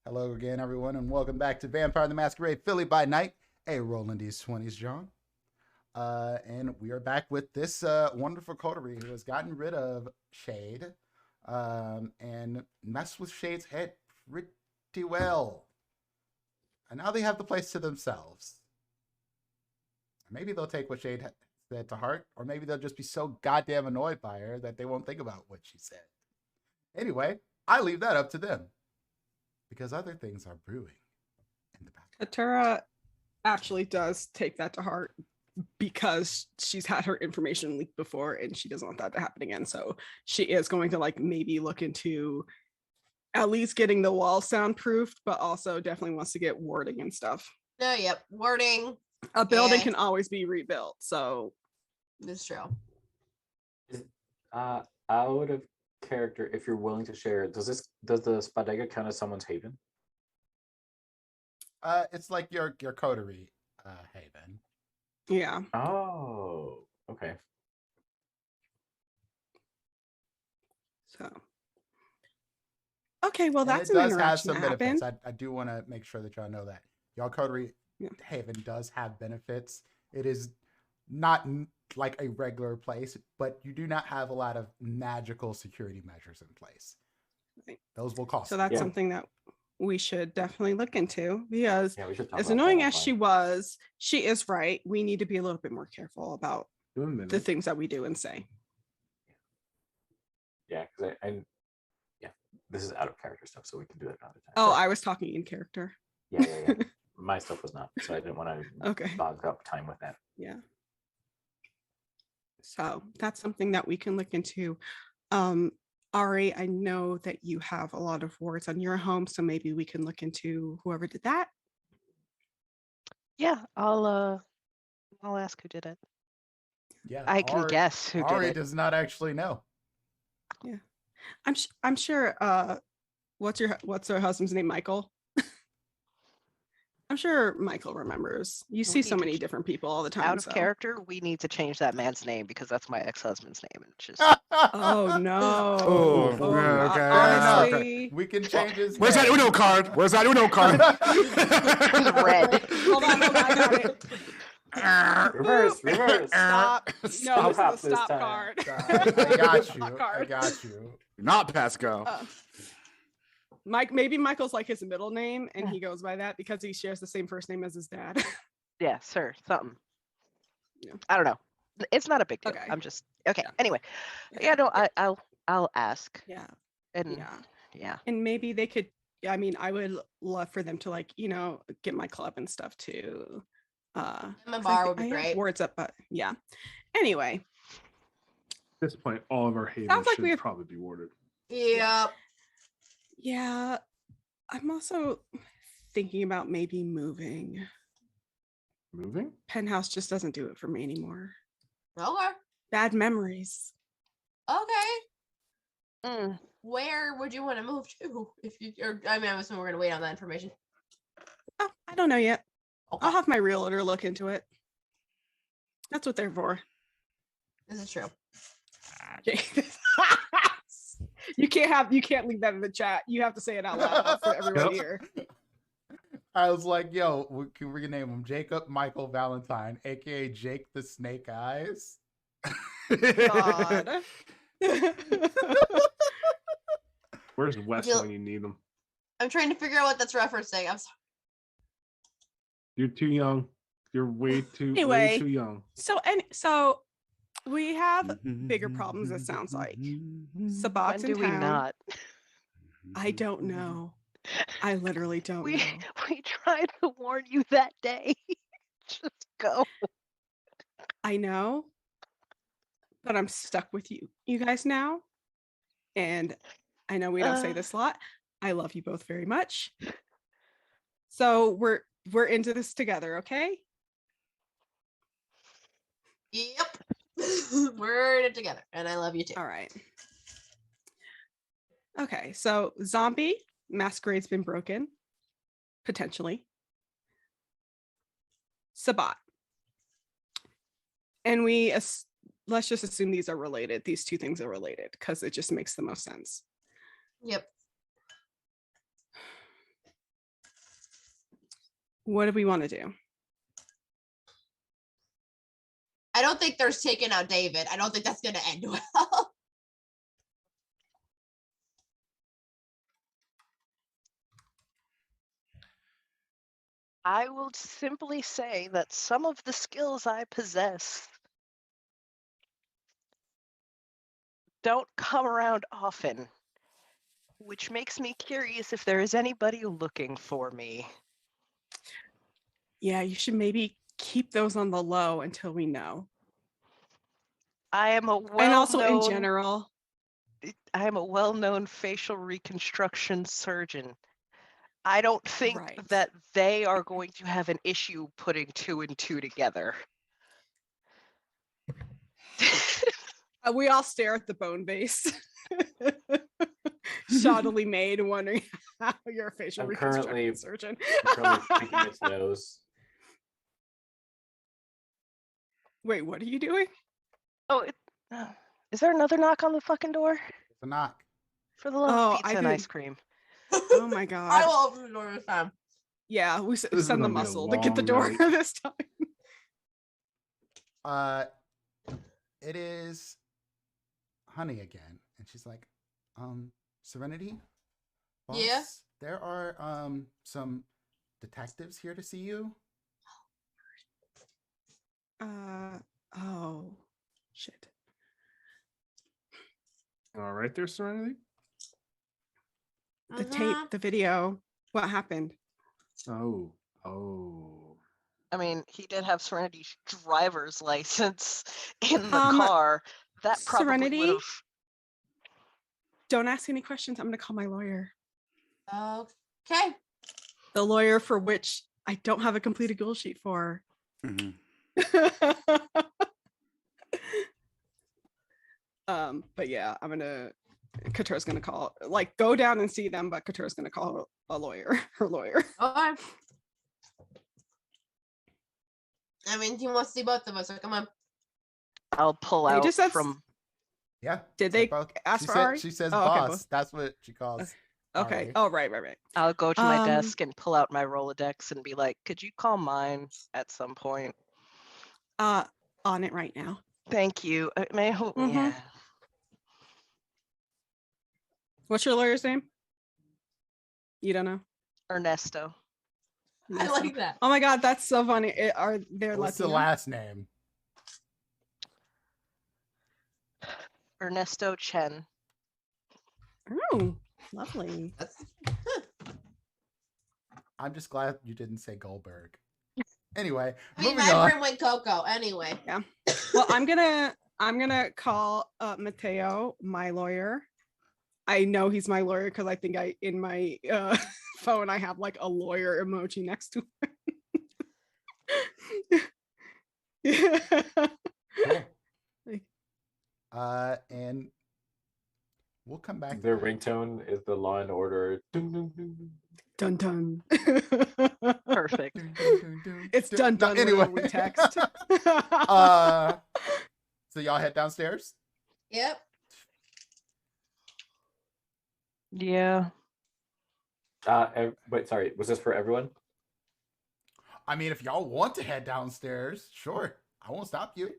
Hello again, everyone, and welcome back to Vampire the Masquerade Philly by Night, a Roland Deez 20's John. And we are back with this wonderful coterie who has gotten rid of Shade and messed with Shade's head pretty well. And now they have the place to themselves. Maybe they'll take what Shade said to heart, or maybe they'll just be so goddamn annoyed by her that they won't think about what she said. Anyway, I leave that up to them, because other things are brewing in the back. Katura actually does take that to heart because she's had her information leaked before and she doesn't want that to happen again. So she is going to like maybe look into at least getting the wall soundproofed, but also definitely wants to get warding and stuff. No, yep. Wording. A building Yeah. can always be rebuilt. So That's true. Out of character, if you're willing to share, does the Spadega count as someone's haven? It's like your coterie haven. yeah. Oh, okay. So okay, well And that's it an does have interaction some that benefits. happened. I do want to make sure that y'all know that y'all coterie Yeah. haven does have benefits. It is not like a regular place, but you do not have a lot of magical security measures in place. Right. Those will cost. So that's Yeah. something that we should definitely look into, because Yeah, we should talk as about annoying that as she offline. was, she is right. We need to be a little bit more careful about Do a minute. the things that we do and say. Yeah, because yeah, this is out of character stuff, so we can do it another time. Oh, I was talking in character. Yeah. My stuff was not, so I didn't want to Okay. bog up time with that. Yeah. So that's something that we can look into. Ari, I know that you have a lot of wards on your home, so maybe we can look into whoever did that. Yeah, I'll ask who did it. Yeah, I can Ari- guess who Ari did it. does not actually know. I'm sure what's her husband's name? Michael. I'm sure Michael remembers. You see We so need to many ch- different people all the time. Out of so- character, we need to change that man's name because that's my ex-husband's name. And it's just Oh no. Oh, Oh, yeah, no. okay, Honestly. We can change his Where's that name. Uno card? Where's that Uno card? red. Hold on, I got it. Reverse. Stop. No, Stop this is the this stop time. card. I got Stop you. I card. got you. Not Pasco. Maybe Michael's like his middle name and he goes by that because he shares the same first name as his dad. Yeah, sir, something. Yeah. I don't know. It's not a big deal. Okay. I'm just okay. Yeah. Anyway, yeah, no, I'll ask. Yeah. And Yeah. yeah. And maybe they could, I mean, I would love for them to like, get my club and stuff too. My 'cause I bar thi- would be I have great. wards up, but yeah. Anyway, At this point, all of our havens Sounds like should we have- probably be warded. Yep. yeah, I'm also thinking about maybe moving. Moving? Penthouse just doesn't do it for me anymore. Okay. Bad memories. Okay. Mm. Where would you want to move to? If you, or I mean, I'm assuming we're gonna wait on that information. Oh, I don't know yet. Okay. I'll have my realtor look into it. That's what they're for. This is true. you can't leave that in the chat. You have to say it out loud for everyone to hear. I was like, yo, we can rename him Jacob Michael Valentine, aka Jake the Snake Eyes. God. Where's Wes feel- when you need him? I'm trying to figure out what that's referencing. I'm sorry. You're too young. You're way Anyway. too young. So we have bigger problems, it sounds like. Sabat's When in do we town. not? I don't know. I literally don't We know. we tried to warn you that day. Just go. I know, but I'm stuck with you guys now. And I know we don't say this a lot. I love you both very much. So we're into this together, okay? Yep. We're in it together, and I love you too. All right. Okay, so zombie Masquerade's been broken, potentially. Sabat. And let's just assume these are related. These two things are related because it just makes the most sense. Yep. What do we want to do? I don't think there's taking out David. I don't think that's going to end well. I will simply say that some of the skills I possess don't come around often, which makes me curious if there is anybody looking for me. Yeah, you should maybe keep those on the low until we know. I am a And also in well-known general. I am a well-known facial reconstruction surgeon. I don't think Right. that they are going to have an issue putting 2 and 2 together. We all stare at the bone base. Shoddily made, wondering how you're a facial I'm reconstruction currently- surgeon. Currently picking its nose. Wait, what are you doing? Oh, is there another knock on the fucking door? It's a knock. For the love Oh, of I pizza and did- ice cream. Oh my I god. will open the door this time. Yeah, we This is send the gonna be a muscle to get the long door night. this time. It is Honey again, and she's like, Serenity, boss, Yeah? there are some detectives here to see you. Oh, shit. All right, there, Serenity. The tape, the video. What happened? Oh. I mean, he did have Serenity's driver's license in the Um, car. That probably Serenity? would have. Don't ask any questions. I'm going to call my lawyer. Okay. The lawyer for which I don't have a completed goal sheet for. Mhm. But yeah, Katura's gonna call, like, go down and see them, but Katura's gonna call a lawyer, her lawyer. Okay. I mean, he wants to see both of us, so come on. I'll pull They out just said from. Yeah. Did they're they ask she for said, Ari? She says Oh, okay, boss. That's what she calls. Okay. Ari. Oh, right. I'll go to my Um, desk and pull out my Rolodex and be like, "Could you call mine at some point?" On it right now. Thank you. May I hope? Mhm. Yeah. What's your lawyer's name? You don't know? Ernesto. I like that. Oh my god, that's so funny. Are they What's the Latino? last name? Ernesto Chen. Oh, lovely. That's I'm just glad you didn't say Goldberg. Anyway, I mean, moving my on. brain went Coco anyway. Well, I'm gonna call Mateo, my lawyer. I know he's my lawyer because I think in my phone I have like a lawyer emoji next to him. Cool. Like- And we'll come back. Their ringtone is the Law and Order. Dun, dun, dun. Dun dun. Perfect. It's dun dun. No, anyway. We text. So y'all head downstairs. Yep. Yeah. Wait, sorry. Was this for everyone? I mean, if y'all want to head downstairs, sure. I won't stop you.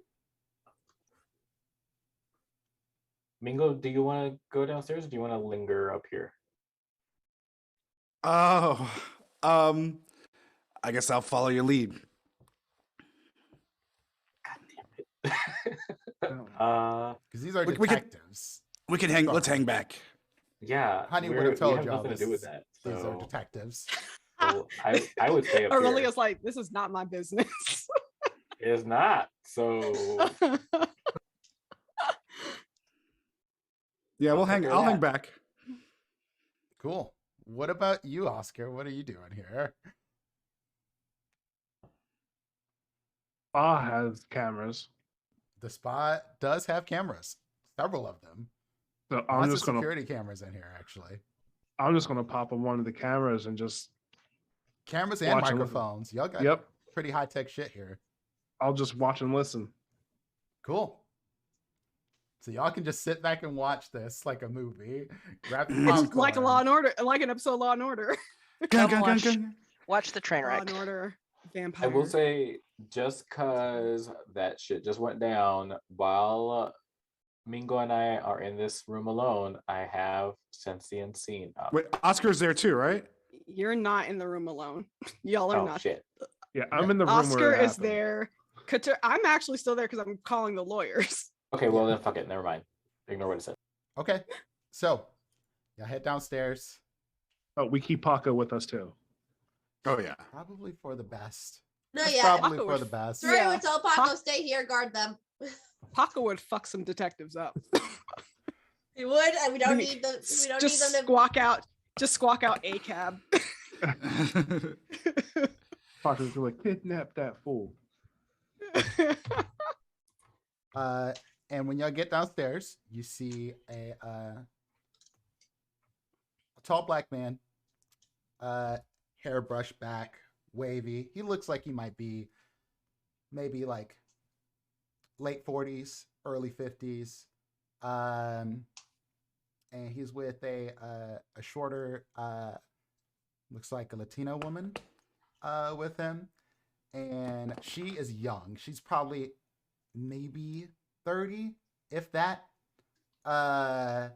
Mingo, do you want to go downstairs or do you want to linger up here? Oh, I guess I'll follow your lead. Uh, Because these are We can- detectives. We can hang. Let's hang back. yeah. Honey would we're- have told we have y'all nothing to do with that. These are So, detectives. so I would stay up here. Aurelia's like, this is not my business. It is not. So Yeah, we'll hang. figure it I'll hang out. back. Cool. What about you, Oscar? What are you doing here? Spa has cameras, The spa does have cameras, several of them. so I'm Lots just of gonna security cameras in here, actually. pop on one of the cameras and just Cameras and Watch and listen. microphones. Y'all got yep. pretty high tech shit here. I'll just watch and listen. Cool. So y'all can just sit back and watch this like a movie. Grab your It's It's like a popcorn. Law and Order, like an episode of Law and Order. Gun, Come gun, gun, watch. gun. Watch the train Law wreck. and Order, I will vampire. say, just cause that shit just went down while Mingo and I are in this room alone, I have Sentient Scene up. Wait, Oscar's there too, right? You're not in the room alone. Y'all are Oh not. shit. Yeah, I'm in the room where Oscar it is happened. there. I'm actually still there because I'm calling the lawyers. Okay, well then fuck it. Never mind. Ignore what I said. Okay, so y'all head downstairs. Oh, we keep Paco with us too. Oh yeah. Probably for the best. No, That's yeah. probably Paco for would the best. Sorry, Yeah. we tell Paco stay here, guard them. Paco would fuck some detectives up. He would, and we don't We- need them. We don't just need them to. squawk out a cab. Paco's like, kidnap that fool. And when y'all get downstairs, you see a tall black man, hair brushed back, wavy. He looks like he might be maybe like late 40s, early 50s. And he's with a shorter, looks like a Latino woman with him. And she is young. She's probably maybe 30, if that. And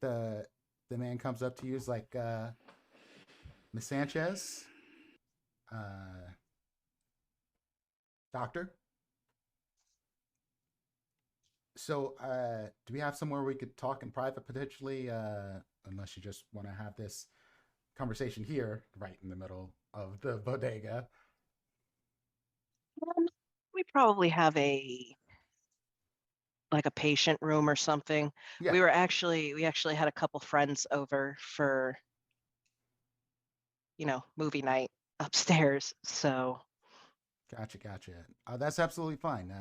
the man comes up to you, is like, Miss Sanchez, doctor. So, do we have somewhere we could talk in private potentially? Unless you just want to have this conversation here, right in the middle of the bodega. We probably have a patient room or something. Yeah. We actually had a couple friends over for movie night upstairs. So Gotcha. That's absolutely fine.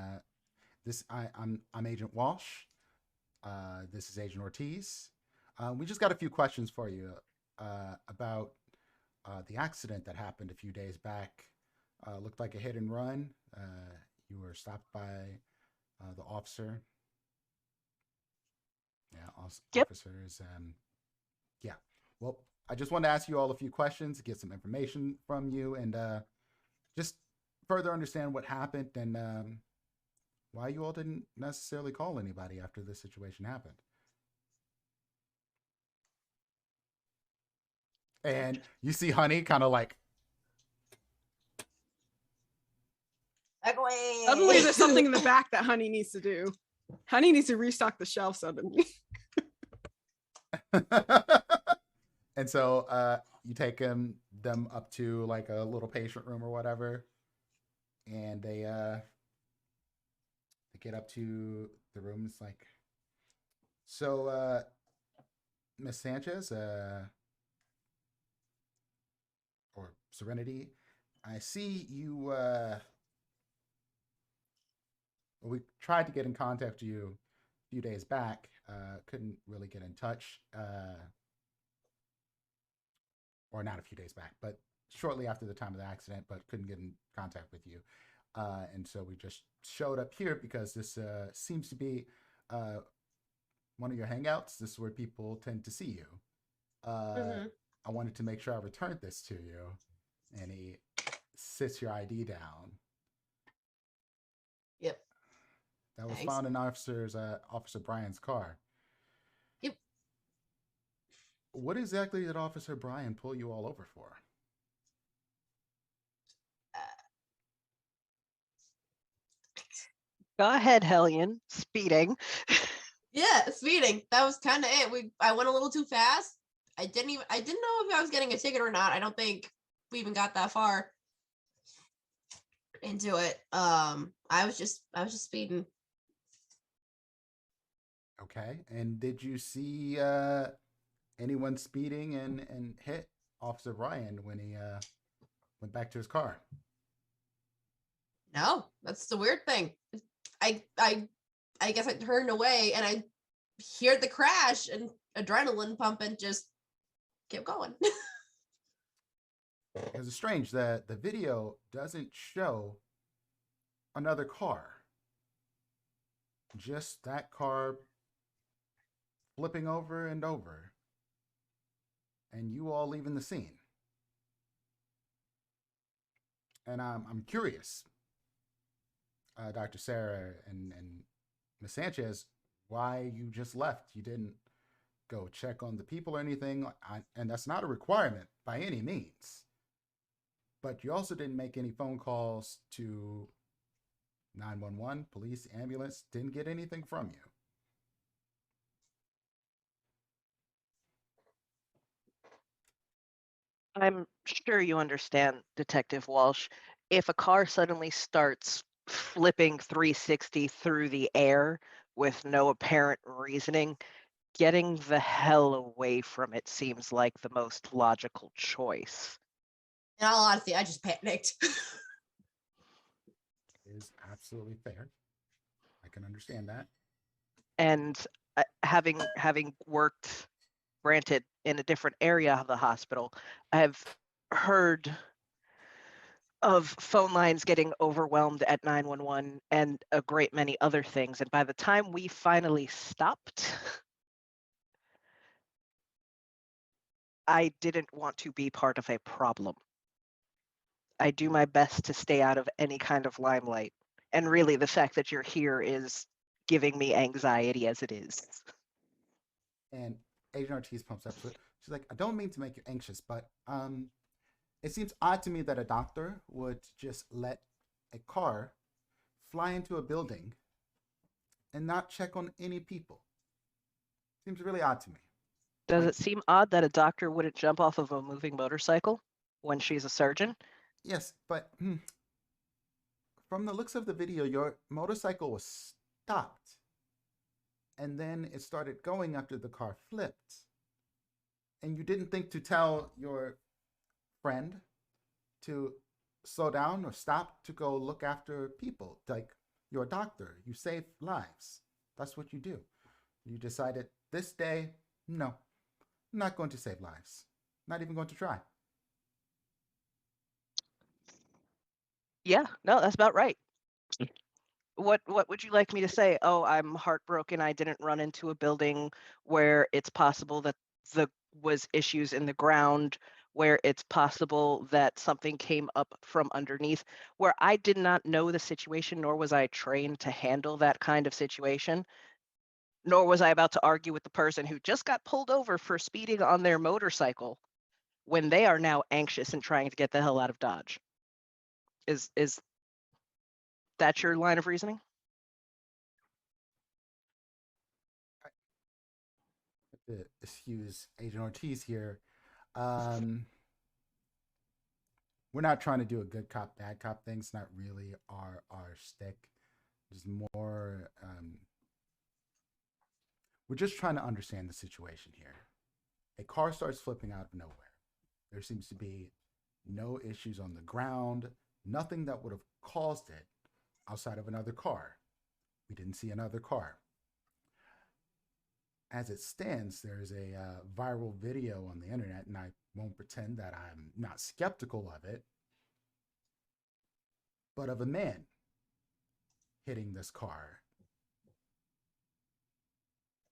I'm Agent Walsh. This is Agent Ortiz. We just got a few questions for you about the accident that happened a few days back. Looked like a hit and run. You were stopped by the officer. Yeah, Yep. officers. Yeah. Well, I just wanted to ask you all a few questions, get some information from you, and just further understand what happened and why you all didn't necessarily call anybody after this situation happened. And you see Honey kind of like, Suddenly there's something in the back that Honey needs to do. Honey needs to restock the shelf suddenly. and so you take them up to like a little patient room or whatever, and they get up to the room. It's like, so Miss Sanchez, or Serenity, I see you. We tried to get in contact with you a few days back. Couldn't really get in touch. Or not a few days back, but shortly after the time of the accident, but couldn't get in contact with you. And so we just showed up here because this seems to be one of your hangouts. This is where people tend to see you. I wanted to make sure I returned this to you. And he sits your ID down. Yep. That was Thanks. found in Officer Brian's car. Yep. What exactly did Officer Brian pull you all over for? go ahead, Hellion. Speeding. Yeah, speeding. That was kind of it. I went a little too fast. I didn't know if I was getting a ticket or not. I don't think we even got that far into it. I was just speeding. Okay. And did you see anyone speeding and hit Officer Brian when he went back to his car? No, that's the weird thing. I guess I turned away and I heard the crash and adrenaline pumping, just kept going. Because it's strange that the video doesn't show another car. Just that car flipping over and over. And you all leaving the scene. And I'm curious, Dr. Sarah and Ms. Sanchez, why you just left. You didn't go check on the people or anything. And that's not a requirement by any means. But you also didn't make any phone calls to 911, police, ambulance, didn't get anything from you. I'm sure you understand, Detective Walsh. If a car suddenly starts flipping 360 through the air with no apparent reasoning, getting the hell away from it seems like the most logical choice. In all honesty, I just panicked. Is absolutely fair. I can understand that. And having worked, granted, in a different area of the hospital, I've heard of phone lines getting overwhelmed at 911 and a great many other things. And by the time we finally stopped, I didn't want to be part of a problem. I do my best to stay out of any kind of limelight. And really, the fact that you're here is giving me anxiety as it is. And Agent Ortiz pumps up. She's like, I don't mean to make you anxious, but it seems odd to me that a doctor would just let a car fly into a building and not check on any people. Seems really odd to me. Does it seem odd that a doctor wouldn't jump off of a moving motorcycle when she's a surgeon? Yes, but from the looks of the video, your motorcycle was stopped. And then it started going after the car flipped. And you didn't think to tell your friend to slow down or stop to go look after people. Like, you're a doctor. You save lives. That's what you do. You decided this day, no, I'm not going to save lives. Not even going to try. Yeah, no, that's about right. What would you like me to say? Oh, I'm heartbroken. I didn't run into a building where it's possible that the was issues in the ground, where it's possible that something came up from underneath, where I did not know the situation, nor was I trained to handle that kind of situation, nor was I about to argue with the person who just got pulled over for speeding on their motorcycle when they are now anxious and trying to get the hell out of Dodge. Is that your line of reasoning? Excuse Agent Ortiz here. We're not trying to do a good cop, bad cop thing. It's not really our stick. It's more, we're just trying to understand the situation here. A car starts flipping out of nowhere. There seems to be no issues on the ground, nothing that would have caused it outside of another car. We didn't see another car. As it stands, there's a viral video on the internet, and I won't pretend that I'm not skeptical of it, but of a man hitting this car.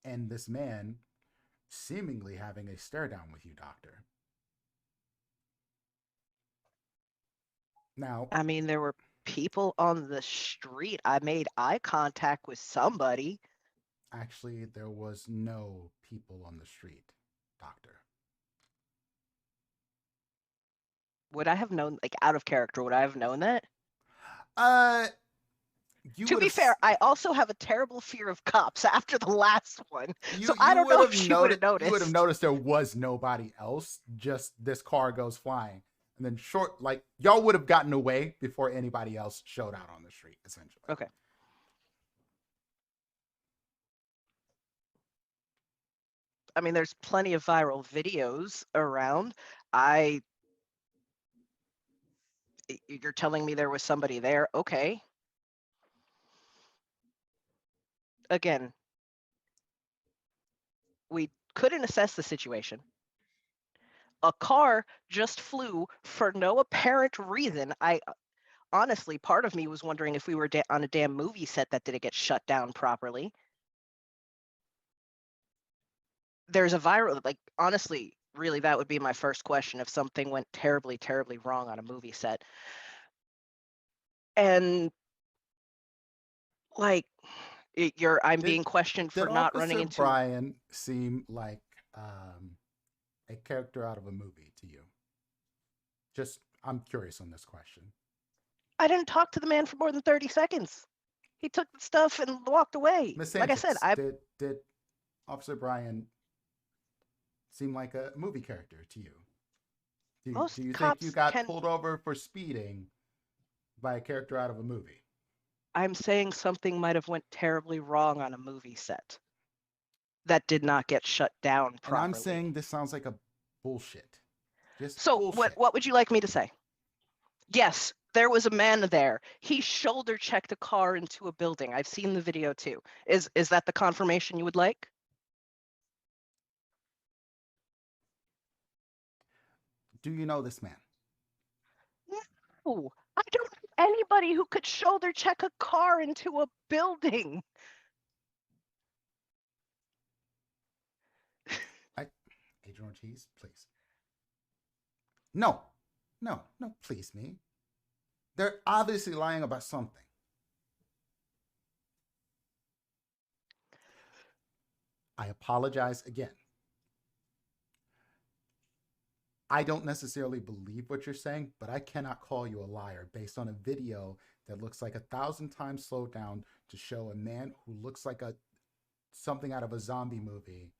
And this man seemingly having a stare down with you, Doctor. Now, I mean, there were people on the street. I made eye contact with somebody. actually, there was no people on the street, Doctor. Would I have known, like, out of character, would I have known that? You To would be have fair, I also have a terrible fear of cops after the last one. So I you don't would know have if she would have noticed. You would have noticed there was nobody else. Just this car goes flying, and then y'all would have gotten away before anybody else showed out on the street. Essentially. Okay. I mean, there's plenty of viral videos around. You're telling me there was somebody there? Okay. Again, we couldn't assess the situation. A car just flew for no apparent reason. Honestly, part of me was wondering if we were on a damn movie set that didn't get shut down properly. There's a viral, like, honestly, really, that would be my first question if something went terribly, terribly wrong on a movie set. and like I'm Did- being questioned for Did not running Officer into. Brian seem like a character out of a movie to you? Just, I'm curious on this question. I didn't talk to the man for more than 30 seconds. He took the stuff and walked away. Miss Like I said, Sanchez, did Officer Brian seem like a movie character to you? Most Do you think cops you got can- pulled over for speeding by a character out of a movie? I'm saying something might have went terribly wrong on a movie set that did not get shut down And properly. I'm saying this sounds like a bullshit. Just So bullshit. what would you like me to say? Yes, there was a man there. He shoulder checked a car into a building. I've seen the video too. Is that the confirmation you would like? Do you know this man? No, I don't know anybody who could shoulder check a car into a building. Agent Ortiz, please. No, please me. They're obviously lying about something. I apologize again. I don't necessarily believe what you're saying, but I cannot call you a liar based on a video that looks like 1,000 times slowed down to show a man who looks like something out of a zombie movie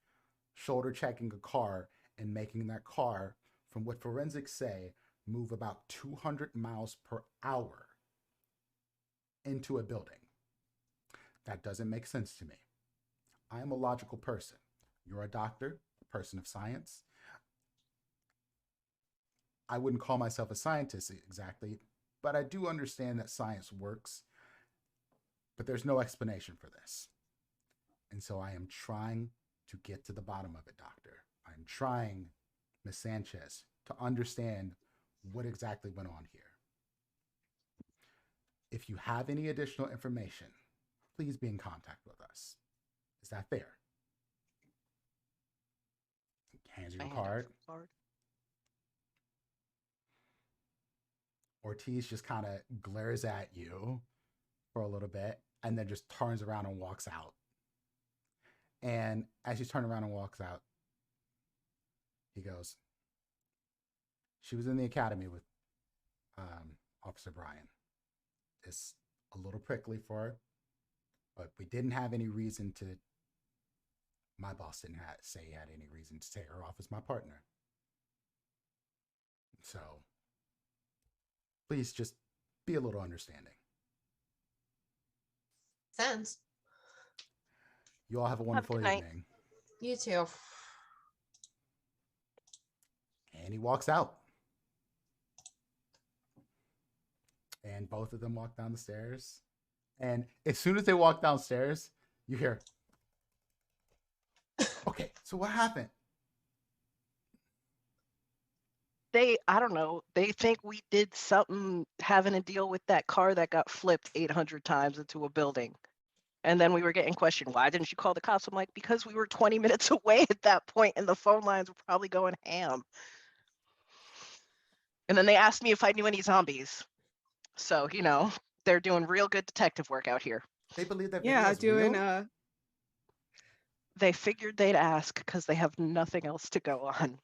shoulder checking a car and making that car, from what forensics say, move about 200 miles per hour into a building. That doesn't make sense to me. I am a logical person. You're a doctor, a person of science. I wouldn't call myself a scientist exactly, but I do understand that science works, but there's no explanation for this. And so I am trying to get to the bottom of it, doctor. I'm trying, Ms. Sanchez, to understand what exactly went on here. If you have any additional information, please be in contact with us. Is that fair? Hands you a card. Ortiz just kind of glares at you for a little bit and then just turns around and walks out. And as he's turning around and walks out, he goes, she was in the academy with Officer Brian. It's a little prickly for her, but we didn't have any reason to, my boss didn't say he had any reason to take her off as my partner. So please just be a little understanding. Sense. You all have a wonderful good night. evening. You too. And he walks out. And both of them walk down the stairs. And as soon as they walk downstairs, you hear, okay, so what happened? I don't know, they think we did something having to deal with that car that got flipped 800 times into a building. And then we were getting questioned, why didn't you call the cops? I'm like, because we were 20 minutes away at that point and the phone lines were probably going ham. And then they asked me if I knew any zombies. So, they're doing real good detective work out here. They believe that Yeah, doing real? They figured they'd ask because they have nothing else to go on.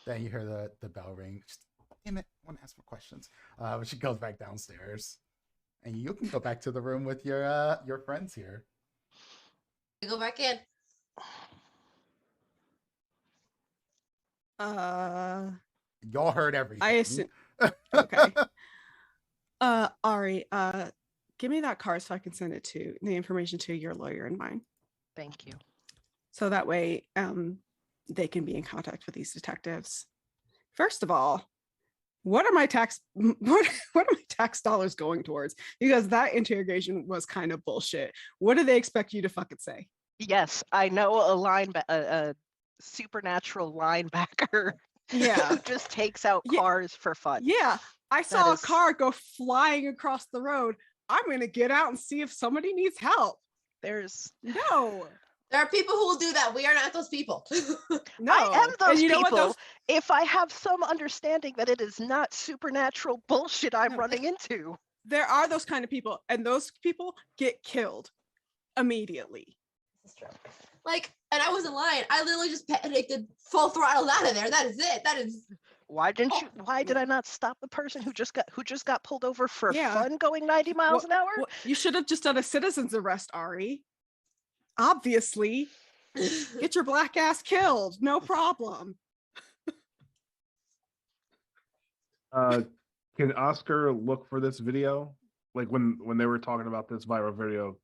Then you hear the bell ring. Just, damn it, I want to ask more questions. But she goes back downstairs. And you can go back to the room with your friends here. Go back in. Y'all heard everything. I assume. Okay. Ari, give me that card so I can send it to the information to your lawyer and mine. Thank you. So that way, they can be in contact with these detectives. First of all, what are my tax dollars going towards? Because that interrogation was kind of bullshit. What do they expect you to fucking say? Yes, I know a supernatural linebacker. Yeah. Who just takes out cars for fun. Yeah, I saw a car go flying across the road. I'm gonna get out and see if somebody needs help. No. There are people who will do that. We are not those people. No, I am those people. What, if I have some understanding that it is not supernatural bullshit I'm running into. There are those kind of people, and those people get killed immediately. This is true. Like, and I wasn't lying. I literally just panicked, full throttle out of there. That is it. That is. Why didn't you? Why did I not stop the person who just got pulled over for Yeah. fun going 90 miles an hour? Well, you should have just done a citizen's arrest, Ari. Obviously, get your black ass killed. No problem. Can Oscar look for this video? Like when they were talking about this viral video,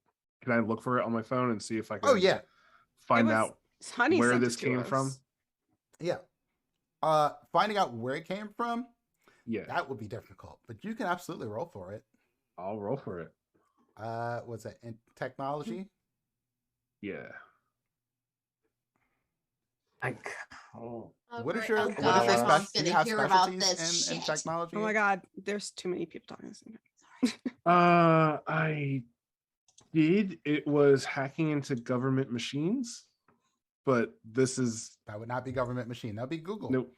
can I look for it on my phone and see if I can? Oh yeah, find out Honey where sent this it to came us. from. yeah. Finding out where it came from, Yeah, that would be difficult, but you can absolutely roll for it. I'll roll for it. What's that in technology? Yeah. Oh. Oh, What is great. your Oh, what is God, your my mom's do you gonna have hear about specialties this in shit. technology? Oh my god, there's too many people talking. I did. It was hacking into government machines, but this is That would not be government machine. That'd be Google nope.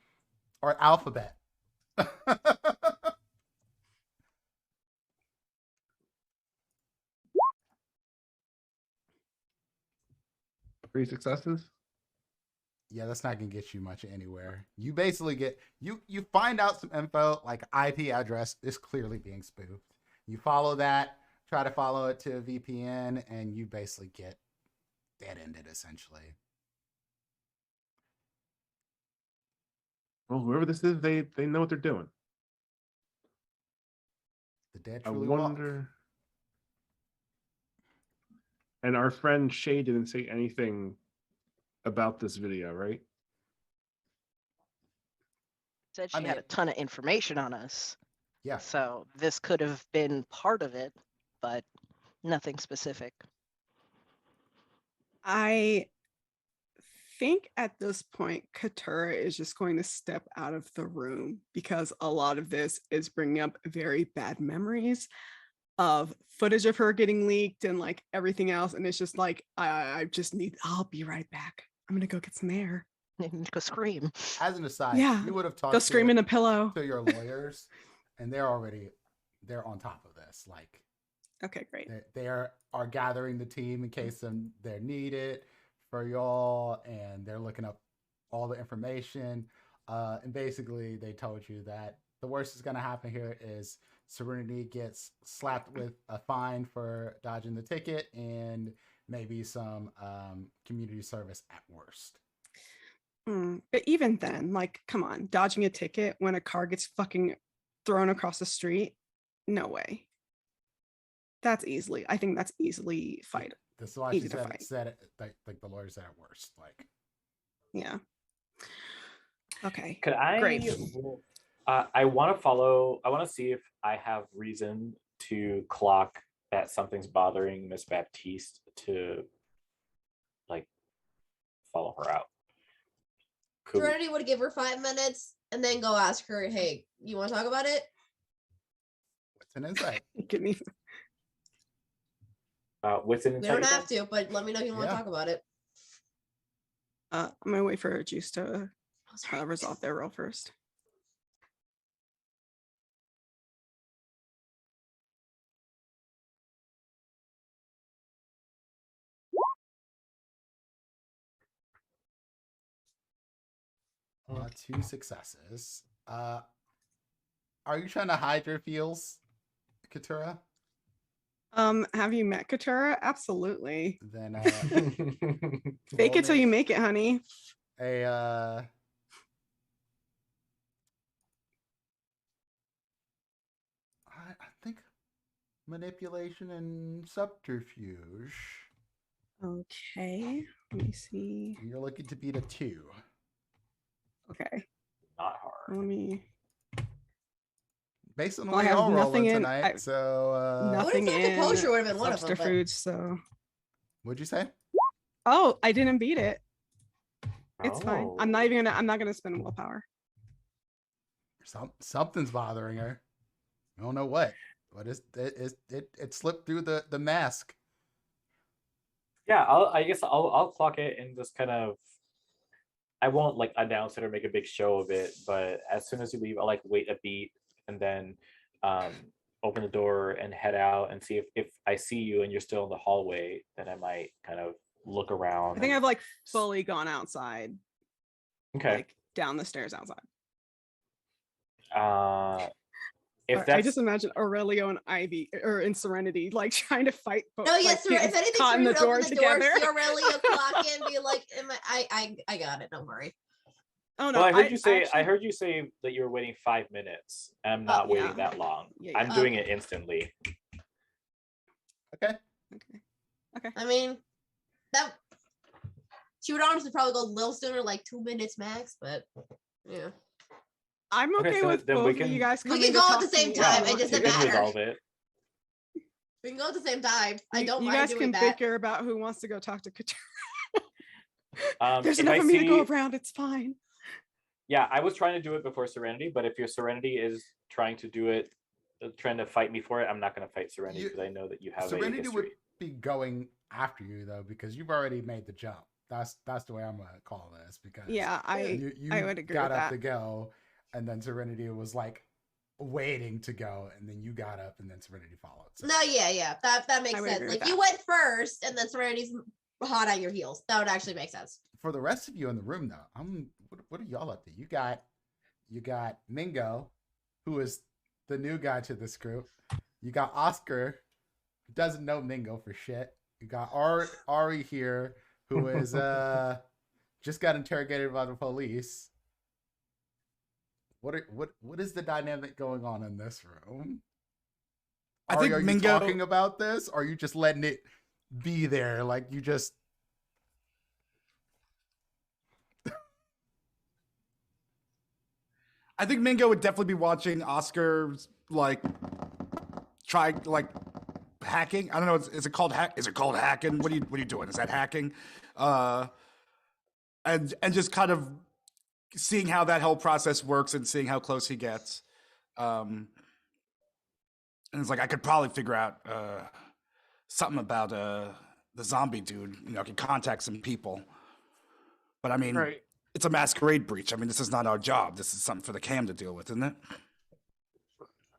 or Alphabet. 3 successes. Yeah, that's not gonna get you much anywhere. You basically get you find out some info like IP address is clearly being spoofed. You follow that, try to follow it to a VPN, and you basically get dead-ended essentially. Well, whoever this is, they know what they're doing. The dead I truly walk. wonder. And our friend Shay didn't say anything about this video, right? Said I she had mean- a ton of information on us. Yeah. So this could have been part of it, but nothing specific. I think at this point, Katura is just going to step out of the room because a lot of this is bringing up very bad memories of footage of her getting leaked and like everything else. And it's just like, I'll be right back. I'm going to go get some air. Go scream. As an aside, Yeah. you would have talked Go scream in a pillow. to your lawyers, and they're on top of this. Like Okay, great. they are gathering the team in case they're needed for y'all, and they're looking up all the information. And basically, they told you that the worst is going to happen here is Serenity gets slapped with a fine for dodging the ticket and maybe some community service at worst. But even then, like, come on, dodging a ticket when a car gets fucking thrown across the street? No way. I think that's easily fight. This is why Easy she to fight. said it like the lawyer said at worst. Like, Yeah. Okay. Could I? Great. I want to follow. I want to see if I have reason to clock that something's bothering Miss Baptiste to, like, follow her out. Cool. Serenity would give her 5 minutes and then go ask her, "Hey, you want to talk about it?" what's an insight? Give me. What's an We insight? don't have to, but let me know if you want Yeah. to talk about it. I'm gonna wait for Juice to resolve their roll first. Two successes. Are you trying to hide your feels, Katura? Have you met Katura? Absolutely. Then Fake roll it till me you make it, honey. I think manipulation and subterfuge. Okay. Let me see. You're looking to beat a 2. Okay. Not hard. Let me. Based on the Well, I way have y'all nothing rolling in- tonight, I- so I would have Nothing thought in composure would have been one of them. But subterfuge. So. what'd you say? Oh, I didn't beat it. It's fine. I'm not Oh. even gonna. I'm not gonna spend willpower. Something's bothering her. I don't know what, but it slipped through the mask. Yeah, I guess I'll clock it and just kind of. I won't like announce it or make a big show of it, but as soon as you leave, I'll like wait a beat and then open the door and head out and see if I see you and you're still in the hallway, then I might kind of look around. I think I've like fully gone outside. Okay. Like down the stairs outside. If I just imagine Aurelio and Ivy or in Serenity like trying to fight. No, yes, like, if anything, caught in the door open the together. door, see Aurelio clock in, be like, I got it, don't worry. Oh no! Well, I heard you say. I heard you say that you were waiting 5 minutes. I'm not waiting that long. Yeah, I'm doing it instantly. Okay. I mean, that she would honestly probably go a little sooner, like 2 minutes max. But yeah, I'm okay so with then both of you guys. we can go at the same time. It doesn't matter. Resolve it. We can go at the same time. I don't You mind guys doing can that. bicker about who wants to go talk to Katura. There's if enough I of me to go see- around. It's fine. Yeah, I was trying to do it before Serenity, but if your Serenity is trying to do it, trying to fight me for it, I'm not going to fight Serenity because I know that you have Serenity a history. would be going after you though, because you've already made the jump. That's the way I'm gonna call this, because Yeah, you I would agree got with up that. to go, and then Serenity was like waiting to go, and then you got up, and then Serenity followed. So. No, yeah, that makes I would sense. agree Like with you that. went first, and then Serenity's hot on your heels. That would actually make sense. For the rest of you in the room though, what are y'all up to? You got Mingo, who is the new guy to this group. You got Oscar, who doesn't know Mingo for shit. You got Ari here, who is just got interrogated by the police. What is the dynamic going on in this room? I think are you Mingo talking about this, or are you just letting it be there? Like you just. I think Mingo would definitely be watching Oscar's like try like hacking. I don't know. Is it called hack? Is it called hacking? What are you doing? Is that hacking? And just kind of seeing how that whole process works and seeing how close he gets. And it's like I could probably figure out something about the zombie dude. You know, I could contact some people. But I mean, Right. it's a masquerade breach. I mean, this is not our job. This is something for the cam to deal with, isn't it?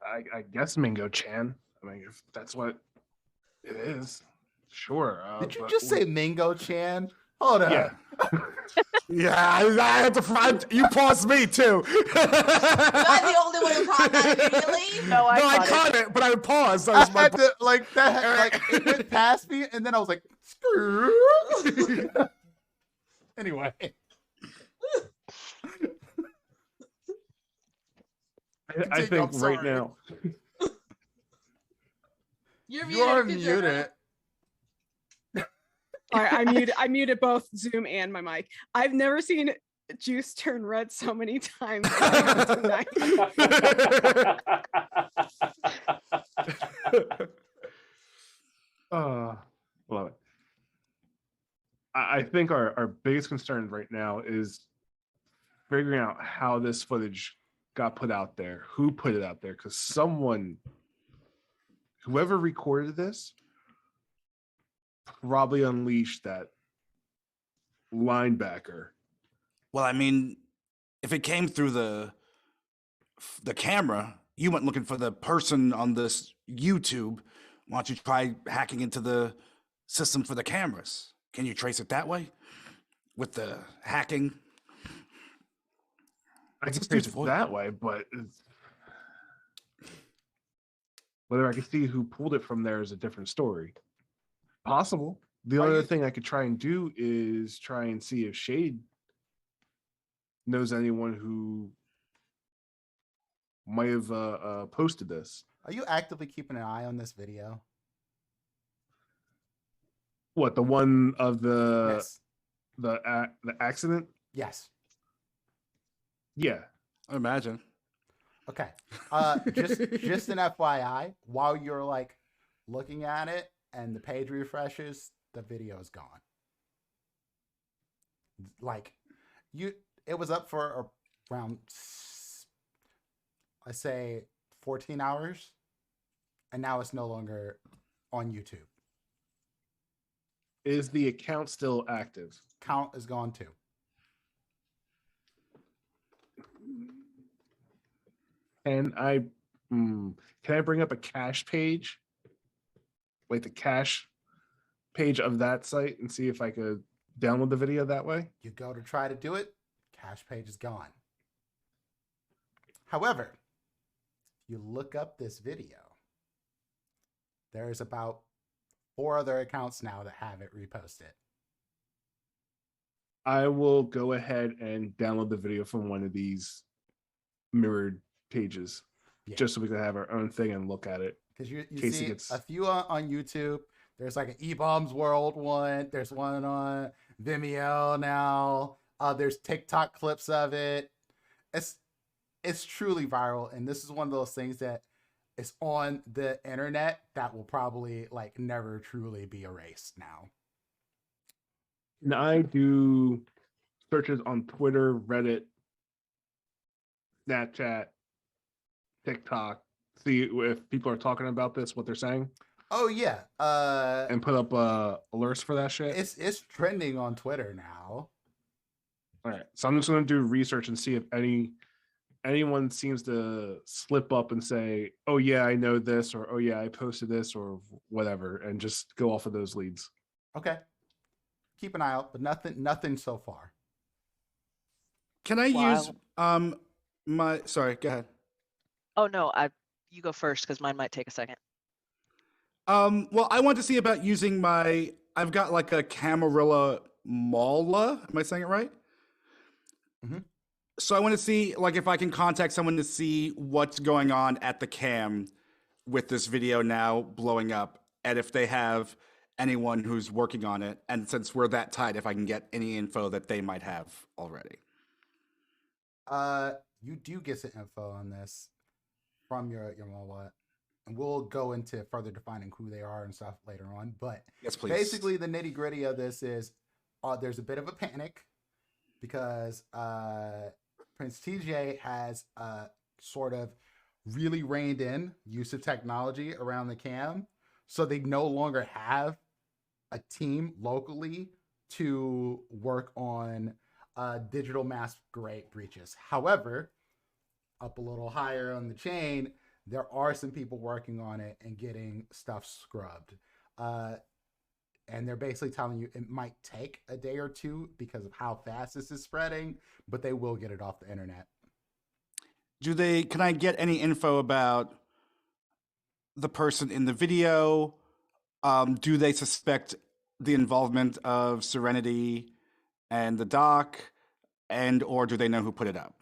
I guess Mingo Chan. I mean, if that's what it is, sure. Did you but just say Mingo Chan? Hold on. Yeah. Yeah, I had to find. You paused me too. I'm the only one who caught that immediately. No, I caught it, but I paused. That I was my had to, like that, like it went past me, and then I was like, anyway. I I'm think sorry. right now. You're You are muted. muted. All right, I muted both Zoom and my mic. I've never seen juice turn red so many times tonight. Love it. I think our biggest concern right now is figuring out how this footage got put out there, who put it out there, because whoever recorded this probably unleashed that linebacker. Well, I mean, if it came through the camera, you went looking for the person on this YouTube. Why don't you try hacking into the system for the cameras? Can you trace it that way with the hacking? I It's can a trace it straightforward- that way, but whether I can see who pulled it from there is a different story. Possible. The Are other you- thing I could try and do is try and see if Shade knows anyone who might have posted this. Are you actively keeping an eye on this video? What, the one of the Yes. the accident? Yes. Yeah. I imagine. Okay. Just an FYI, while you're like looking at it and the page refreshes, the video is gone. Like it was up for around, I say 14 hours, and now it's no longer on YouTube. Is the account still active? Count is gone too. And I Can I bring up a cache page? Like the cache page of that site and see if I could download the video that way? You go to try to do it, cache page is gone. However, if you look up this video, there's about 4 other accounts now that have it reposted. I will go ahead and download the video from one of these mirrored pages, just so we can have our own thing and look at it. Because you see a few on YouTube. There's like an E-Bombs World one. There's one on Vimeo now. There's TikTok clips of it. It's truly viral, and this is one of those things that is on the internet that will probably like never truly be erased now. And I do searches on Twitter, Reddit, Snapchat, TikTok, see if people are talking about this, what they're saying. Oh yeah. And put up alerts for that shit. It's trending on Twitter now. All right. So I'm just gonna do research and see if anyone seems to slip up and say, oh yeah, I know this, or oh yeah, I posted this, or whatever, and just go off of those leads. Okay. Keep an eye out, but nothing so far. Can I use sorry, go ahead. Oh no, you go first because mine might take a second. Well, I want to see about using I've got like a Camarilla Mala. Am I saying it right? Mm-hmm. So I want to see like if I can contact someone to see what's going on at the cam with this video now blowing up, and if they have anyone who's working on it, and since we're that tight, if I can get any info that they might have already. You do get some info on this from your Mola, and we'll go into further defining who they are and stuff later on. But yes, please. Basically, the nitty gritty of this is there's a bit of a panic because Prince TJ has sort of really reined in use of technology around the cam, so they no longer have a team locally to work on digital Masquerade breaches. However, up a little higher on the chain, there are some people working on it and getting stuff scrubbed. And they're basically telling you it might take a day or two because of how fast this is spreading, but they will get it off the internet. Can I get any info about the person in the video? Do they suspect the involvement of Serenity and the doc, or do they know who put it up?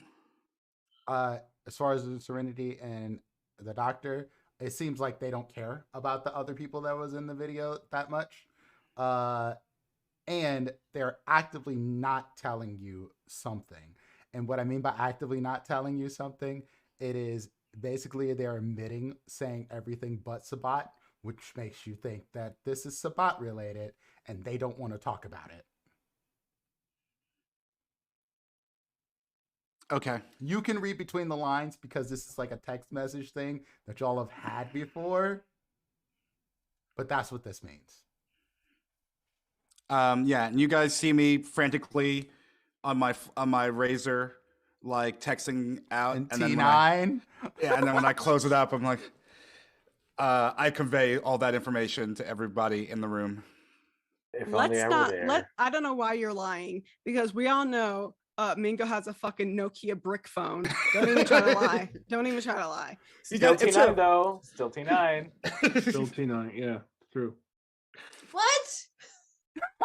As far as the Serenity and the doctor, it seems like they don't care about the other people that was in the video that much. And they're actively not telling you something. And what I mean by actively not telling you something, it is basically they're omitting saying everything but Sabat, which makes you think that this is Sabat related and they don't want to talk about it. Okay. You can read between the lines because this is like a text message thing that y'all have had before. But that's what this means. Yeah, and you guys see me frantically on my Razor, like texting out. And then T9. And then when I close it up, I'm like, I convey all that information to everybody in the room. I don't know why you're lying, because we all know Mingo has a fucking Nokia brick phone. Don't even try to lie. Don't even try to lie. Still T9 though. Still T9. Still T9. Yeah, true. What?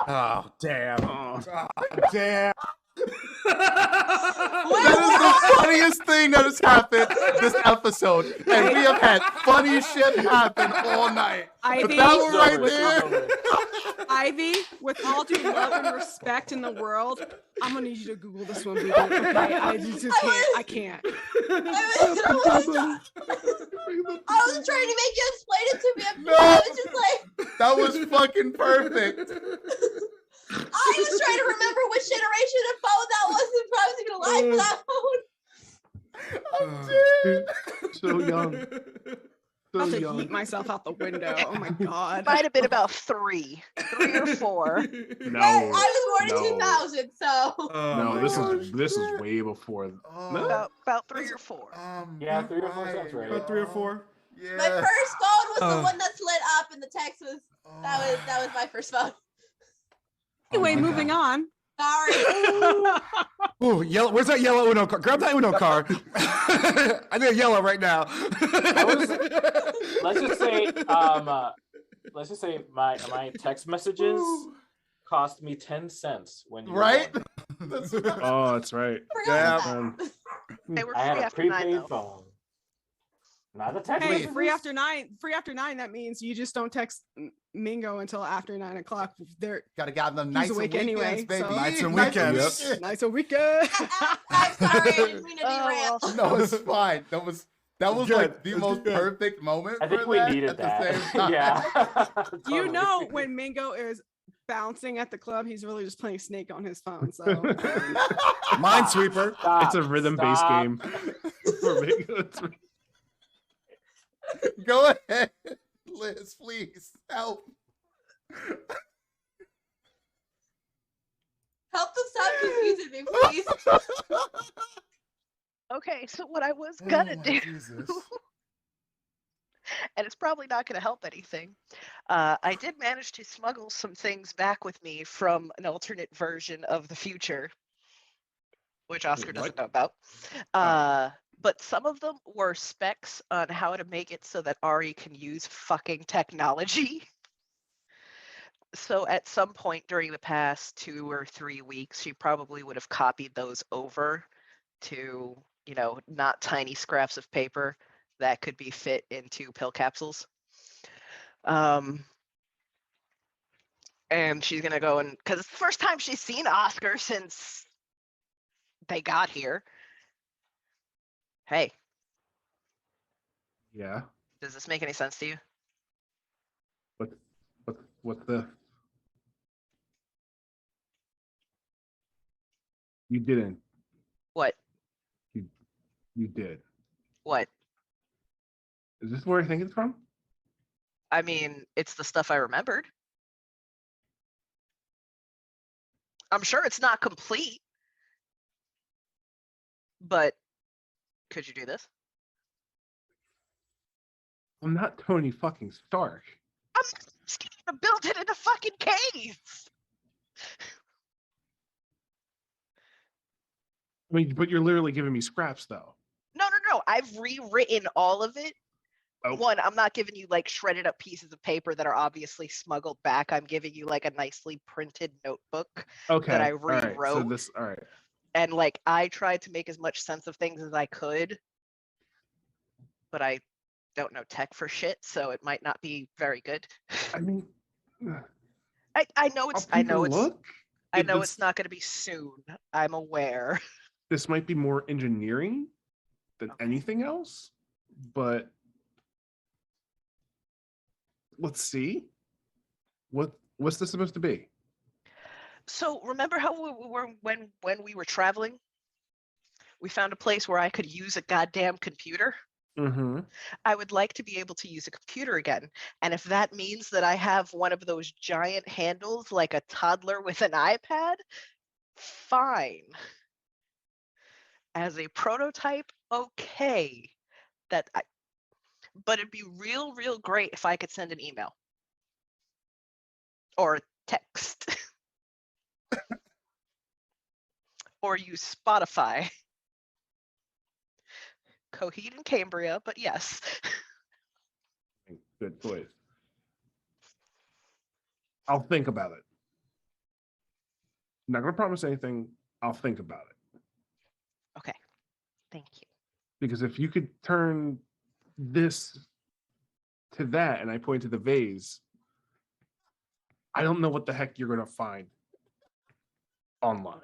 Oh damn! Oh, damn! That is the funniest thing that has happened this episode, and we have had funny shit happen all night. Ivy, that one right there. Ivy, with all due love and respect in the world, I'm gonna need you to Google this one, people. Okay, I just can't. I can't. I was trying to make you explain it to me. No, I was just like, that was fucking perfect. I was trying to remember which generation of phone that was, and I wasn't gonna lie for that phone. So young. about to young. yeet myself out the window. Oh my god. Might have been about 3 or 4. No, I was born in no. 2000, so Oh No, my this gosh. is this is way before. No? About 3 or 4. Yeah, 3 or 4 sounds right. About 3 or 4. Yeah. my first phone was the Uh. one that's lit up, and the text was that was my first phone. Anyway, my moving on. Sorry. Ooh, yellow. Where's that yellow Uno car? Grab that Uno car. I need a yellow right now. Let's just say my text messages cost me 10 cents when you were Right? born. Oh, that's right. Yeah. They were I had free a after 9 prepaid though. phone. Not the text Hey, messages. free after 9. Free after 9. That means you just don't text Mingo until after 9 o'clock. They're Gotta get them nights and awake weekends, anyway, baby. so- Nights and Nights weekends. weekends. nice a weekend. I'm sorry, I didn't mean to Oh, derail. well. No, it's fine. That was Good. like the It's most good. perfect moment. I think for we that needed at that. the same time. Yeah. You Totally. know, when Mingo is bouncing at the club, he's really just playing Snake on his phone. So Minesweeper. Stop, It's a rhythm-based stop. game. For me, it's- Go ahead, Liz, please help. Help them stop confusing me, please. Okay, so what I was gonna Oh my do, Jesus. and it's probably not gonna help anything. I did manage to smuggle some things back with me from an alternate version of the future, which Oscar doesn't know about. But some of them were specs on how to make it so that Ari can use fucking technology. So at some point during the past 2 or 3 weeks, she probably would have copied those over to, not tiny scraps of paper that could be fit into pill capsules. And she's gonna go and, because it's the first time she's seen Oscar since they got here. Hey, yeah. does this make any sense to you? What the? You didn't. What? You did. What? Is this where I think it's from? I mean, it's the stuff I remembered. I'm sure it's not complete, but could you do this? I'm not Tony fucking Stark. I'm just gonna build it in a fucking cave. I mean, but you're literally giving me scraps, though. No. I've rewritten all of it. Oh. One, I'm not giving you like shredded up pieces of paper that are obviously smuggled back. I'm giving you like a nicely printed notebook Okay. that I all right, rewrote. So this. All right. And like I tried to make as much sense of things as I could, but I don't know tech for shit, so it might not be very good. I mean, I know it's I'll I know take a it's look. I It- know this- it's not going to be soon. I'm aware. This might be more engineering than anything else, but let's see. What's this supposed to be? So remember how we were when we were traveling? We found a place where I could use a goddamn computer. Mm-hmm. I would like to be able to use a computer again. And if that means that I have one of those giant handles like a toddler with an iPad, fine. As a prototype, okay. But it'd be real great if I could send an email or text or use Spotify. Coheed and Cambria, but yes. Good choice. I'll think about it. I'm not gonna promise anything. I'll think about it. Okay. Thank you. Because if you could turn this to that, and I point to the vase, I don't know what the heck you're gonna find online.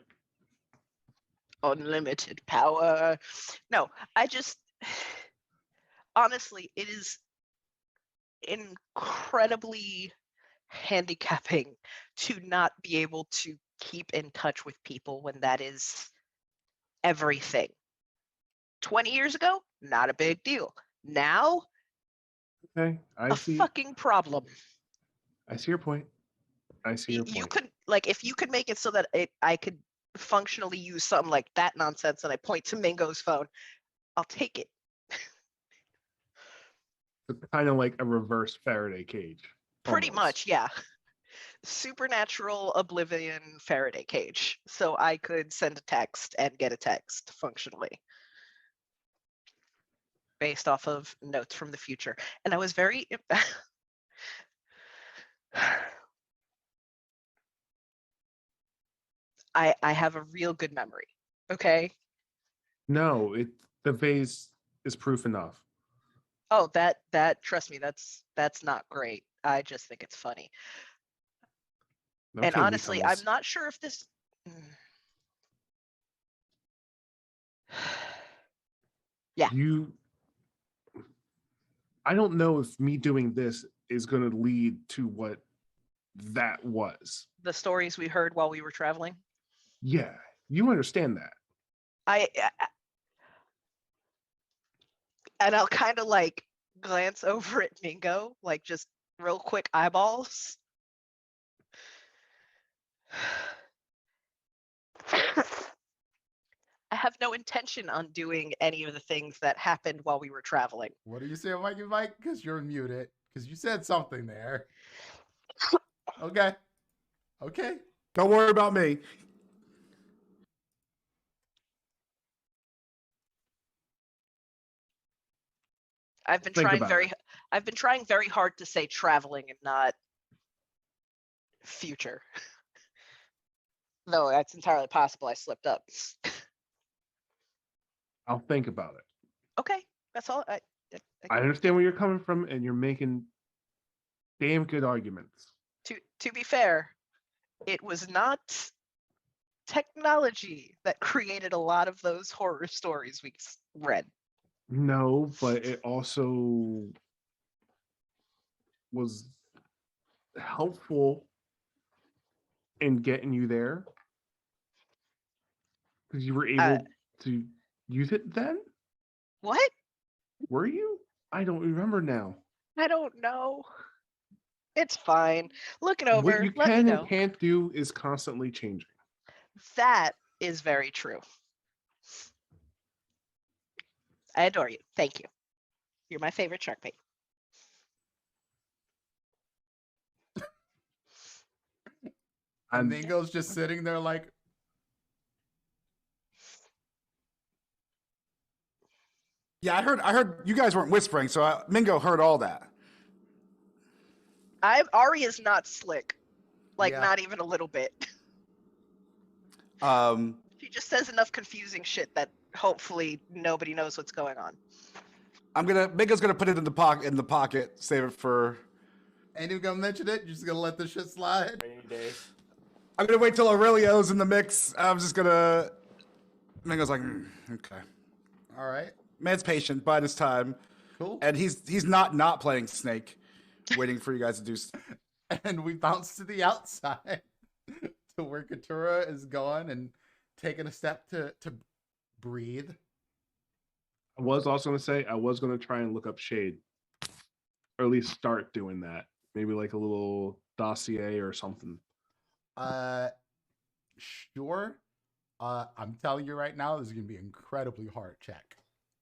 Unlimited power. No, I just honestly, it is incredibly handicapping to not be able to keep in touch with people when that is everything. 20 years ago, not a big deal. Now, Okay, I A see. fucking problem. I see your point. I see your You point. could like if you could make it so that I could functionally use something like that nonsense and I point to Mingo's phone, I'll take it. It's kind of like a reverse Faraday cage. Pretty almost. much, yeah. Supernatural Oblivion Faraday cage. So I could send a text and get a text functionally based off of notes from the future. And I was very I have a real good memory. Okay. No, the vase is proof enough. Oh, that trust me, that's not great. I just think it's funny. And Okay, honestly, I'm Weekums. not sure if this yeah. I don't know if me doing this is going to lead to what that was. The stories we heard while we were traveling. Yeah, you understand that. And I'll kind of like glance over at Mingo, like just real quick eyeballs. I have no intention on doing any of the things that happened while we were traveling. What do you say, Mikey Mike? Because you're muted. Because you said something there. Okay. Okay. Don't worry about me. I've been Think trying about it. I've been trying very hard to say traveling and not future. Though that's entirely possible I slipped up. I'll think about it. Okay, that's all. I understand where you're coming from, and you're making damn good arguments. To be fair, it was not technology that created a lot of those horror stories we read. No, but it also was helpful in getting you there because you were able to use it then. What? Were you? I don't remember now. I don't know. It's fine. Look it over. What you Let can me know. and can't do is constantly changing. That is very true. I adore you. Thank you. You're my favorite shark bait. And Mingo's just sitting there like, Yeah, I heard you guys weren't whispering, so Mingo heard all that. Ari is not slick. Like, Yeah. not even a little bit. She just says enough confusing shit that hopefully nobody knows what's going on. Mingo's gonna put it in the pocket, save it for. ain't even gonna mention it. You're just gonna let this shit slide. Rainy day. I'm gonna wait till Aurelio's in the mix. I'm just gonna. Mingo's like, okay. All right. Man's patient, biding his time, Cool. and he's not playing Snake, waiting for you guys to do. And we bounce to the outside to where Katura is gone and taking a step to breathe. I was also going to say I was going to try and look up Shade, or at least start doing that. Maybe like a little dossier or something. Sure. I'm telling you right now, this is gonna be an incredibly hard check.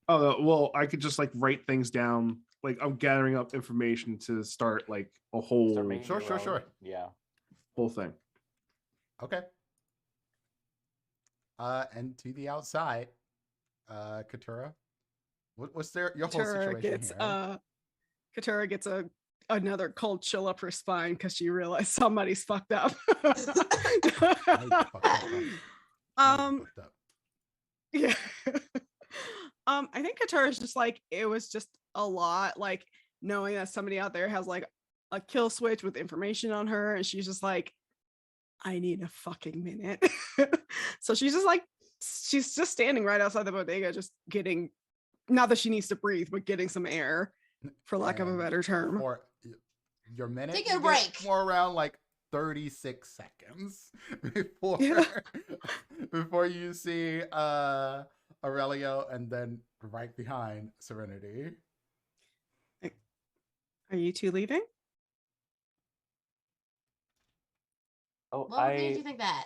Oh well, I could just like write things down. Like I'm gathering up information to start like a whole Start making Sure, your sure, own. sure. Yeah. whole thing. Okay. And to the outside, Katura, what's your whole situation here? Katura gets another cold chill up her spine because she realized somebody's fucked up. Yeah. I think Katara is just like, it was just a lot, like knowing that somebody out there has like a kill switch with information on her, and she's just like, I need a fucking minute. So she's just standing right outside the bodega, just getting, not that she needs to breathe, but getting some air, for lack of a better term. Or your minute, Take a you break. get more around like 36 seconds before you see Aurelio, and then right behind Serenity. Are you two leaving? Oh, What made you think that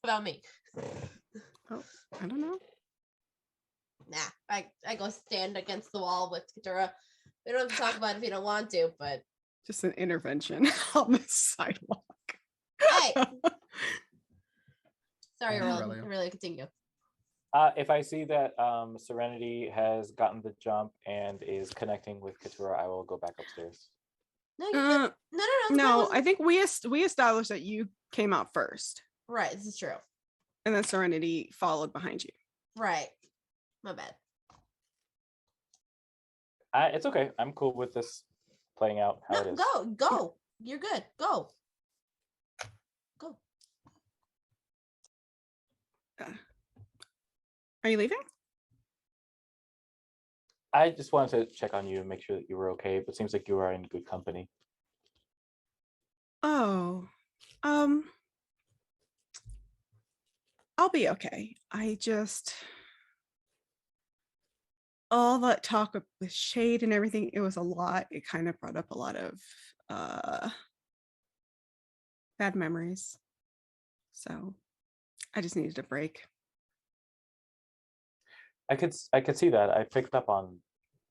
about me? Oh, I don't know. Nah, I go stand against the wall with Katura. We don't have to talk about it if you don't want to, but Just an intervention on the sidewalk. hey, sorry, Yeah, Aurelio. Really continue. If I see that Serenity has gotten the jump and is connecting with Katura, I will go back upstairs. No, you no. The No, girl I think we established that you came out first, right. This is true. and then Serenity followed behind you. Right. My bad. It's okay. I'm cool with this playing out how it No, is. go. You're good. Go. Are you leaving? I just wanted to check on you and make sure that you were okay, but it seems like you are in good company. Oh, I'll be okay. I just all that talk with Shade and everything, it was a lot. It kind of brought up a lot of bad memories. So I just needed a break. I could see that. I picked up on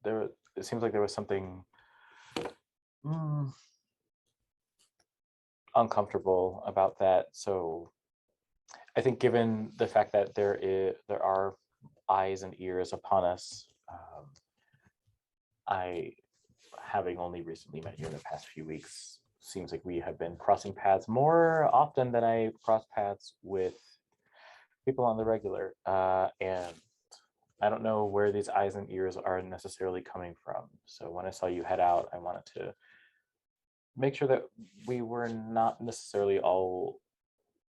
there. It seems like there was something uncomfortable about that. So I think, given the fact that there are eyes and ears upon us, I, having only recently met you in the past few weeks, seems like we have been crossing paths more often than I cross paths with people on the regular, and I don't know where these eyes and ears are necessarily coming from. So when I saw you head out, I wanted to make sure that we were not necessarily all,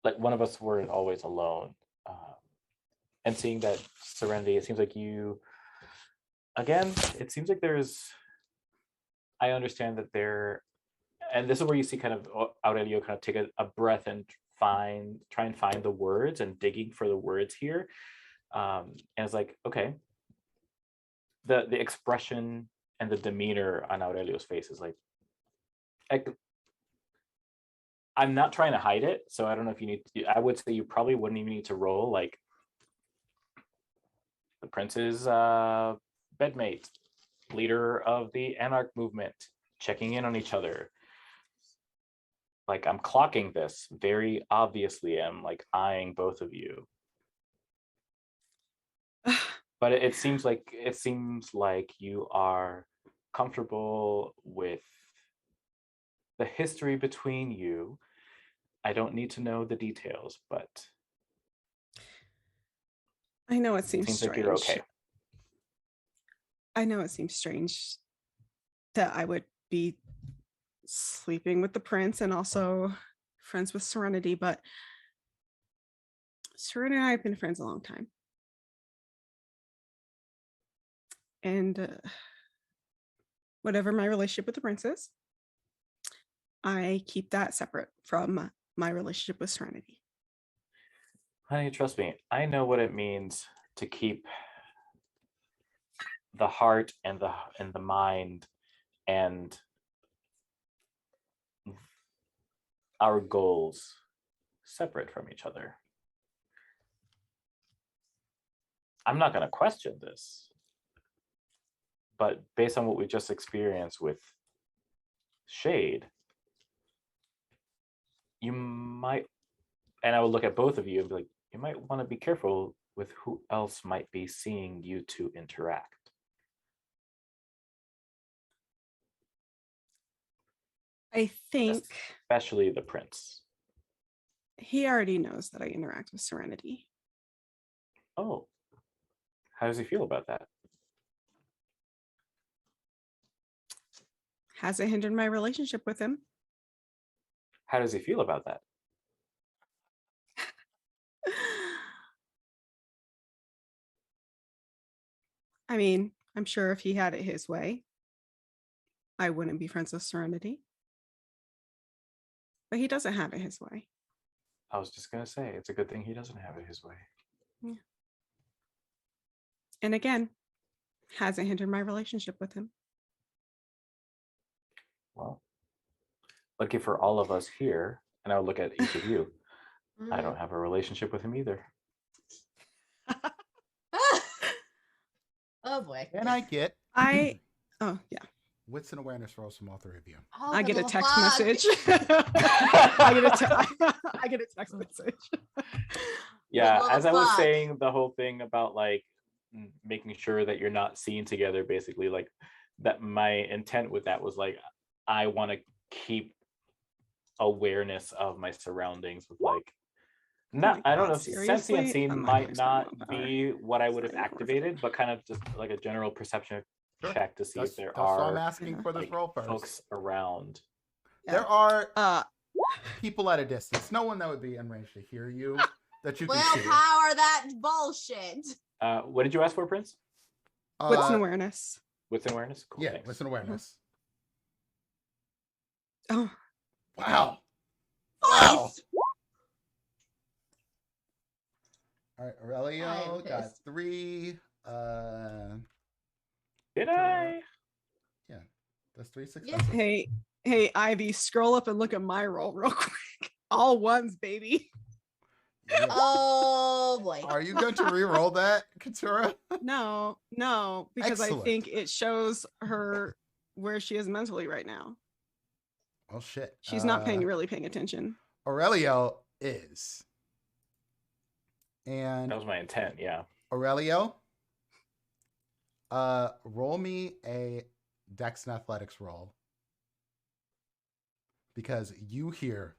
like, one of us weren't always alone. And seeing that Serenity, it seems like you, again, it seems like I understand that and this is where you see kind of Aurelio kind of take a breath and try and find the words and digging for the words here. And it's like, okay, the expression and the demeanor on Aurelio's face is like, I'm not trying to hide it, so I don't know if you need to, I would say you probably wouldn't even need to roll like the prince's bedmate, leader of the Anarch movement, checking in on each other. Like, I'm clocking this very obviously. I'm like eyeing both of you. But it seems like you are comfortable with the history between you. I don't need to know the details, but I know it seems seems strange. like you're okay. I know it seems strange that I would be sleeping with the prince and also friends with Serenity, but Serenity and I have been friends a long time. And whatever my relationship with the prince is, I keep that separate from my relationship with Serenity. Honey, trust me, I know what it means to keep the heart and the mind and our goals separate from each other. I'm not going to question this, but based on what we just experienced with Shade, you might, and I would look at both of you and be like, you might want to be careful with who else might be seeing you two interact. I think Especially the prince. he already knows that I interact with Serenity. Oh, how does he feel about that? Hasn't hindered my relationship with him. How does he feel about that? I mean, I'm sure if he had it his way, I wouldn't be friends with Serenity. But he doesn't have it his way. I was just going to say, it's a good thing he doesn't have it his way. Yeah. And again, hasn't hindered my relationship with him. Well, lucky for all of us here, and I'll look at each of you. I don't have a relationship with him either. Oh boy. And I get Oh yeah. wits and awareness rolls from all three of you. Oh, I for get a the text fuck. message. I get a text message. Yeah, Well, as I was fuck. saying, the whole thing about like making sure that you're not seen together, basically, like that my intent with that was like I want to keep awareness of my surroundings with like not I don't know if seriously? sentient scene I'm not might doing not something be what I would have Sorry, activated, but kind of just like a general perception Sure. check to see That's, if there that's why I'm are asking for this like, roll first. folks around. There are Uh, people at a distance. No one that would be in range to hear you that you can see. Willpower that bullshit. What did you ask for, Prince? what's an awareness? Wits and awareness? Cool, Yeah, thanks. wits and awareness. Oh, Wow. Wow. All right, I Aurelio am got pissed. 3. Did I? Yeah, that's 3 successes. hey, Ivy, scroll up and look at my roll real quick. All ones, baby. Yeah. Oh boy. Are you going to re-roll that, Katura? No, because Excellent. I think it shows her where she is mentally right now. Oh shit. She's not really paying attention. Aurelio is. And That was my intent, yeah. Aurelio, roll me a Dex and Athletics roll. Because you hear.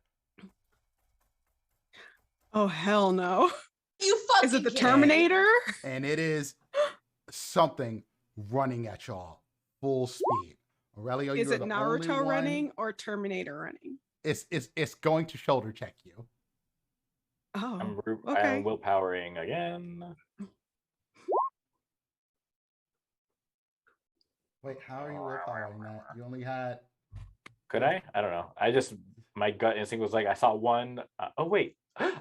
Oh hell no! You fucking Is it the kidding me? Terminator? And it is something running at y'all full speed. Aurelio, Is you're it the Naruto only one. running or Terminator running? It's going to shoulder check you. Oh, I'm okay. willpowering again. Wait, how are you willpowering that? You only had. Could I? I don't know. I just my gut instinct was like I saw one. Oh wait, I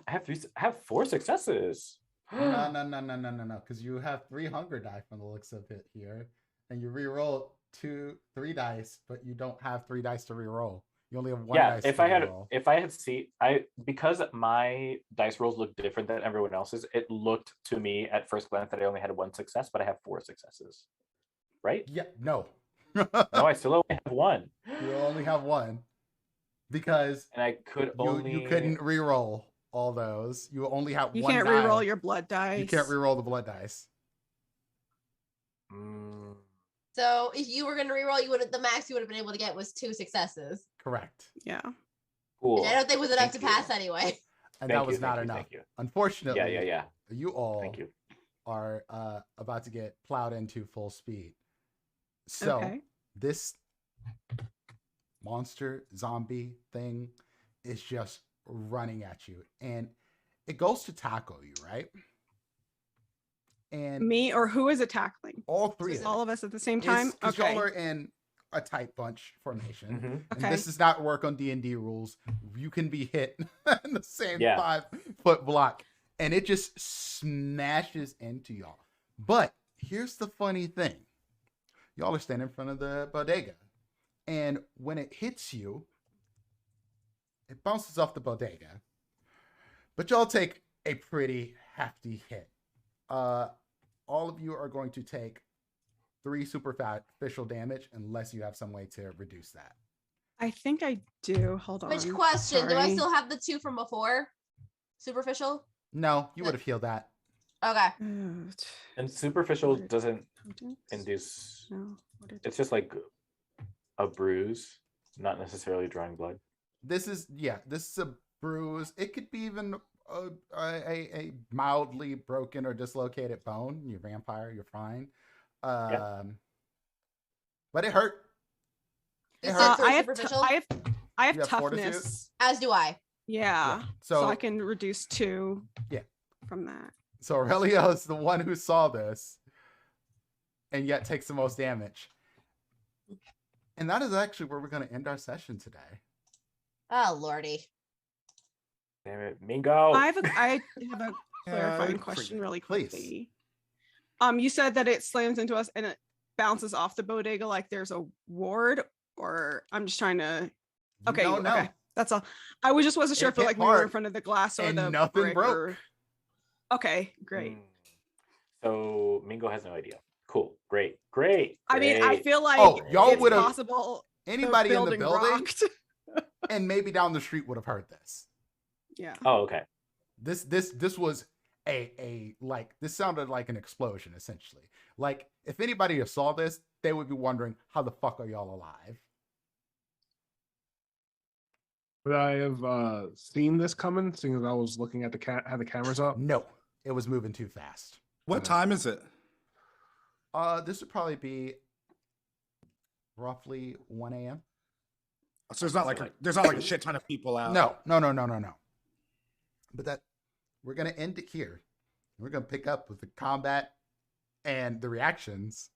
have 4 successes. No. Because you have 3 hunger die from the looks of it here, and you re-roll 3 dice, but you don't have 3 dice to re-roll. You only have 1 Yeah, dice. if to I had re-roll. because my dice rolls look different than everyone else's, it looked to me at first glance that I only had 1 success, but I have 4 successes. Right? Yeah, no. No, I still only have 1. You only have 1 because And I could you couldn't re-roll all those. You only have You 1 can't die. re-roll your blood dice. You can't re-roll the blood dice. So if you were gonna reroll, the max you would have been able to get was 2 successes. Correct. Yeah. Cool. Which I don't think was enough Thank to you. pass anyway. And Thank that you, was not thank you, enough. thank you. Unfortunately, Yeah. you all Thank you. are about to get plowed into full speed. So Okay. this monster zombie thing is just running at you, and it goes to tackle you, right? And Me or who is it tackling? all 3 of Just them. all of us at the same time? Because Okay. y'all are in a tight bunch formation. Mhm. And Okay. this does not work on D&D rules. You can be hit in the same Yeah. 5-foot block, and it just smashes into y'all. But here's the funny thing. Y'all are standing in front of the bodega, and when it hits you, it bounces off the bodega, but y'all take a pretty hefty hit. All of you are going to take 3 superficial damage unless you have some way to reduce that. I think I do. Hold on. Which question? Do I Sorry. still have the 2 from before? Superficial? No, you would have healed that. Okay. And superficial doesn't induce. No. It's just like a bruise, not necessarily drawing blood. This is a bruise. It could be even a mildly broken or dislocated bone. You're a vampire, you're fine. But it hurt. It You hurt. said I through have superficial? I have You have fortitude? toughness. As do I. Yeah. So, So I can reduce 2. Yeah. From that. so Aurelio is the one who saw this and yet takes the most damage. And that is actually where we're going to end our session today. Oh lordy. Damn it, Mingo. I have a clarifying Yeah, question really please. quickly. You said that it slams into us and it bounces off the bodega like there's a ward, or I'm just trying to. You Okay, don't know. okay, that's all. I wasn't sure It if hit like we were in hard, front of the glass or and the nothing brick broke. or. Okay, great. So Mingo has no idea. Cool. Great. Great. I mean, I great. feel like y'all it's would've- possible Anybody in the building rocked. and maybe down the street would have heard this. Yeah. Oh, okay. This was a like, this sounded like an explosion essentially. Like, if anybody saw this, they would be wondering, how the fuck are y'all alive? Would I have seen this coming, seeing as I was looking at had the cameras up? No, it was moving too fast. What time is it? This would probably be roughly 1 a.m. So there's not like a shit ton of people out. No. But we're gonna end it here. We're gonna pick up with the combat and the reactions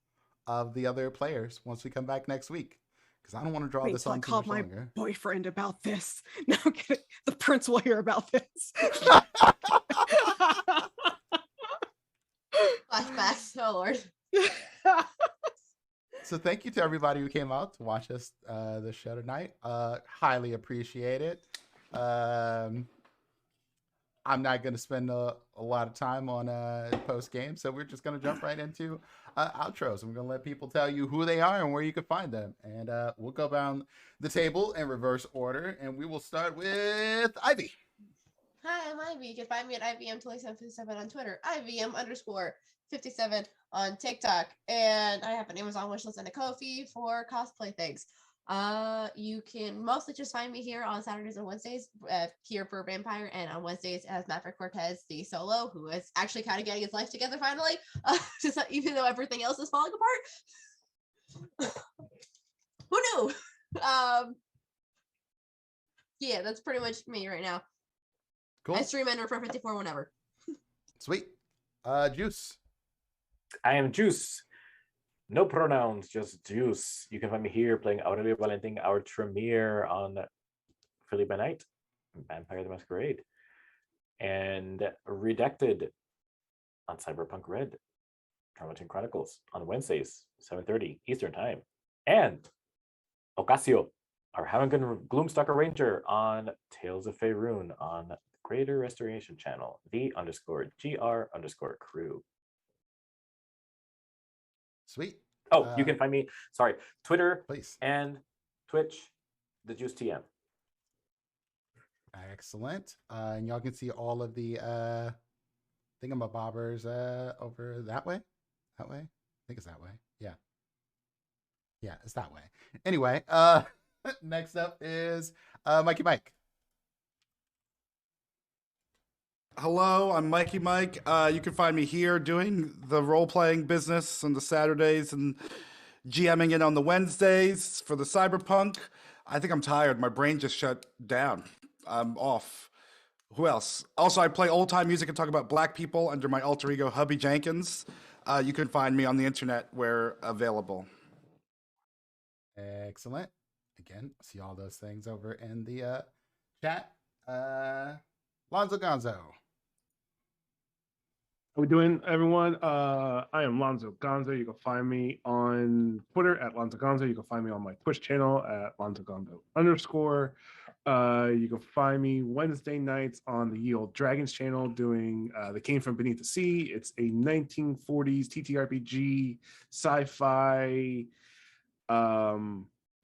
of the other players once we come back next week. Because I don't want to draw Wait this till I on too call much my longer. boyfriend about this. No, I'm kidding. The prince will hear about this. Flashbacks. Oh Lord. So thank you to everybody who came out to watch us this show tonight. Highly appreciate it. I'm not going to spend a lot of time on post game, so we're just going to jump right into outros. I'm going to let people tell you who they are and where you can find them, and we'll go down the table in reverse order, and we will start with Ivy. Hi, I'm Ivy. You can find me at IVM2757 on Twitter, IVM_57 on TikTok, and I have an Amazon wishlist and a Ko-fi for cosplay things. You can mostly just find me here on Saturdays and Wednesdays, here for Vampire, and on Wednesdays as Maverick Cortez, the solo, who is actually kind of getting his life together finally, just even though everything else is falling apart. Who knew? Yeah, that's pretty much me right now. Cool. I stream Ender for 54 whenever. Sweet. Juice. I am Juice. No pronouns, just Juice. You can find me here playing Aurelio Valentin, our Tremere on Philly by Night, Vampire the Masquerade, and Redacted on Cyberpunk Red, Traumatoon Chronicles on Wednesdays, 7:30 Eastern Time, and Ocasio, our Hammond Gloomstalker Ranger on Tales of Faerun on Greater Restoration Channel, the_GR_crew. Sweet. Oh, you can find me, Twitter Please. and Twitch, the Juice TM. Excellent. And y'all can see all of the thingamabobbers over that way. That way? I think it's that way. Yeah. Yeah, it's that way. Anyway, next up is Mikey Mike. Hello, I'm Mikey Mike. You can find me here doing the role-playing business on the Saturdays and GMing it on the Wednesdays for the Cyberpunk. I think I'm tired. My brain just shut down. I'm off. Who else? Also, I play old-time music and talk about Black people under my alter ego, Hubby Jenkins. You can find me on the internet where available. Excellent. Again, see all those things over in the chat. Lonzo Gonzo. How we doing, everyone? I am Lonzo Gonzo. You can find me on Twitter at Lonzo Gonzo. You can find me on my Twitch channel at Lonzo Gonzo _. You can find me Wednesday nights on the Ye Old Dragons channel doing The Came From Beneath the Sea. It's a 1940s TTRPG, sci-fi,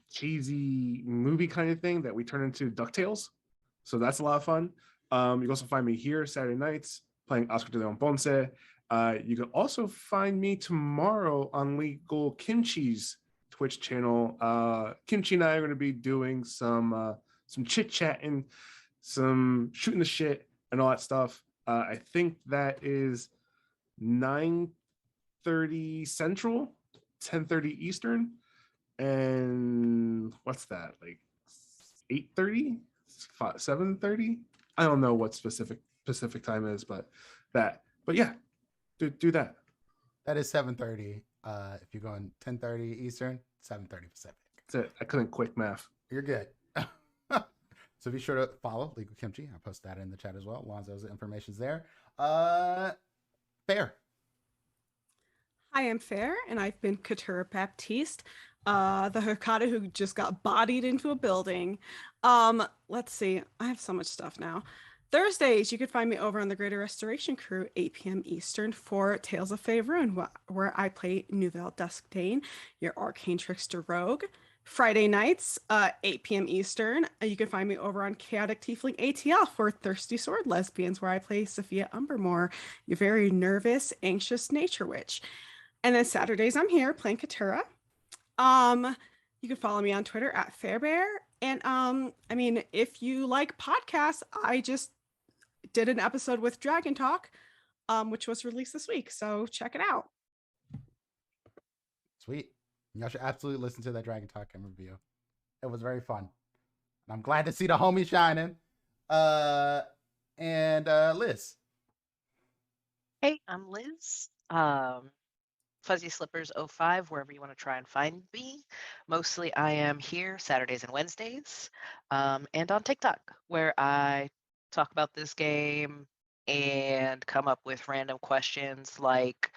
cheesy movie kind of thing that we turn into DuckTales. So that's a lot of fun. You can also find me here Saturday nights playing Oscar de Leon Ponce. You can also find me tomorrow on Legal Kimchi's Twitch channel. Kimchi and I are going to be doing some chit-chatting, some shooting the shit and all that stuff. I think that is 9:30 Central, 10:30 Eastern. And what's that, like 8:30? 7:30? I don't know what specific Pacific time is, but yeah, do that. That is 7:30. If you're going 10:30 Eastern, 7:30 Pacific. That's it. I couldn't quick math. You're good. So be sure to follow Legal Kimchi. I'll post that in the chat as well. Lonzo's information's there. Fair. I am Fair, and I've been Katura Baptiste. the Hokata who just got bodied into a building. Let's see. I have so much stuff now. Thursdays, you can find me over on the Greater Restoration Crew, 8 p.m. Eastern, for Tales of Faerun, where I play Nouvelle Duskdane, your arcane trickster rogue. Friday nights, 8 p.m. Eastern, you can find me over on Chaotic Tiefling ATL for Thirsty Sword Lesbians, where I play Sophia Umbermore, your very nervous, anxious nature witch. And then Saturdays, I'm here playing Katura. You can follow me on Twitter at Fairbear. And I mean, if you like podcasts, I just did an episode with Dragon Talk, which was released this week. So check it out. Sweet. Y'all should absolutely listen to that Dragon Talk and review. It was very fun. And I'm glad to see the homie shining. And Liz. Hey, I'm Liz. Fuzzy Slippers 05, wherever you want to try and find me. Mostly I am here Saturdays and Wednesdays, and on TikTok, where I talk about this game and come up with random questions like,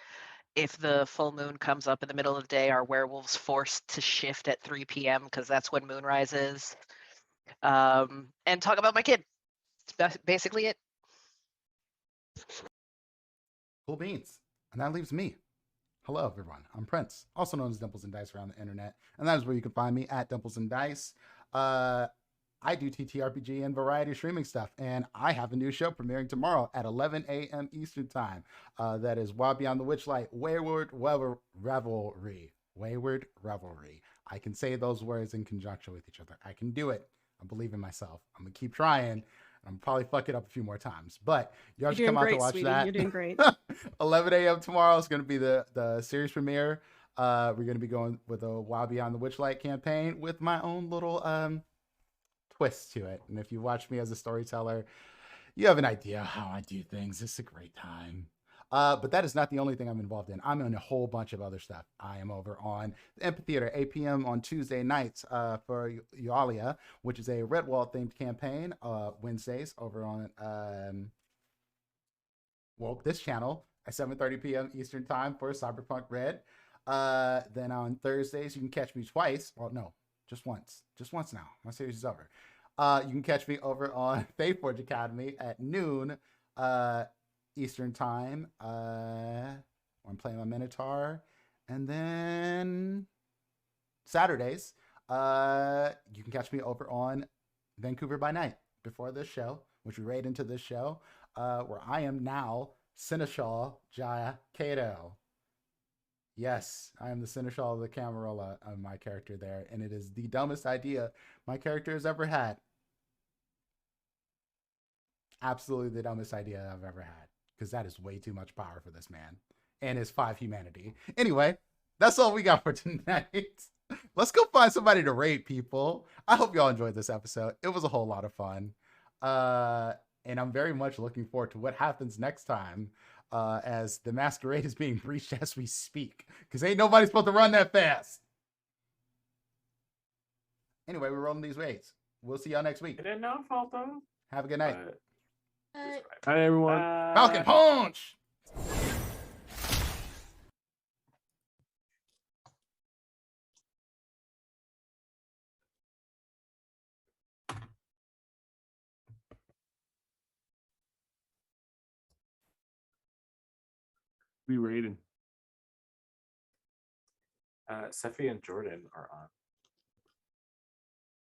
if the full moon comes up in the middle of the day, are werewolves forced to shift at 3 p.m. because that's when moonrise is? And talk about my kid. That's basically it. Cool beans. And that leaves me. Hello, everyone. I'm Prince, also known as Dimples and Dice around the internet, and that is where you can find me at Dimples and Dice. I do TTRPG and variety streaming stuff, and I have a new show premiering tomorrow at 11 a.m. Eastern Time. That is Wild Beyond the Witchlight, Wayward Revelry. Wayward Revelry. I can say those words in conjunction with each other. I can do it. I believe in myself. I'm going to keep trying. I'm probably fuck it up a few more times, but y'all should come out to watch that. You're doing great. 11 a.m. tomorrow is going to be the series premiere. We're going to be going with a Wild Beyond the Witchlight campaign with my own little twist to it. And if you watch me as a storyteller, you have an idea how I do things. It's a great time. But that is not the only thing I'm involved in. I'm in a whole bunch of other stuff. I am over on the Amphitheater, 8 p.m. on Tuesday nights for Eualia, which is a Redwall themed campaign. Wednesdays over on this channel at 7:30 p.m. Eastern Time for Cyberpunk Red. Then on Thursdays, you can catch me twice. Well, no, just once. Just once now. My series is over. You can catch me over on Faithforge Academy at noon Eastern Time. I'm playing my Minotaur. And then Saturdays, you can catch me over on Vancouver by Night before this show, which we raid into this show, where I am now Seneschal Jaya Kato. Yes, I am the Seneschal of the Camarilla of my character there, and it is the dumbest idea my character has ever had. Absolutely the dumbest idea I've ever had, because that is way too much power for this man and his 5 humanity. Anyway, that's all we got for tonight. Let's go find somebody to raid, people. I hope y'all enjoyed this episode. It was a whole lot of fun. And I'm very much looking forward to what happens next time, as the Masquerade is being breached as we speak, because ain't nobody supposed to run that fast. Anyway, we're rolling these raids. We'll see y'all next week. It ain't no fault though. Have a good night. Hi, everyone. Falcon Punch! Be raiding. Sephi and Jordan are on.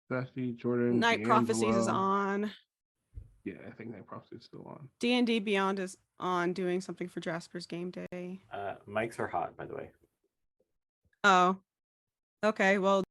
Stephanie, Jordan, Night Prophecies is D'Angelo. on. Yeah, I think Night Prophecy is still on. D&D Beyond is on doing something for Jasper's game day. Mics are hot, by the way. Oh. Okay, well,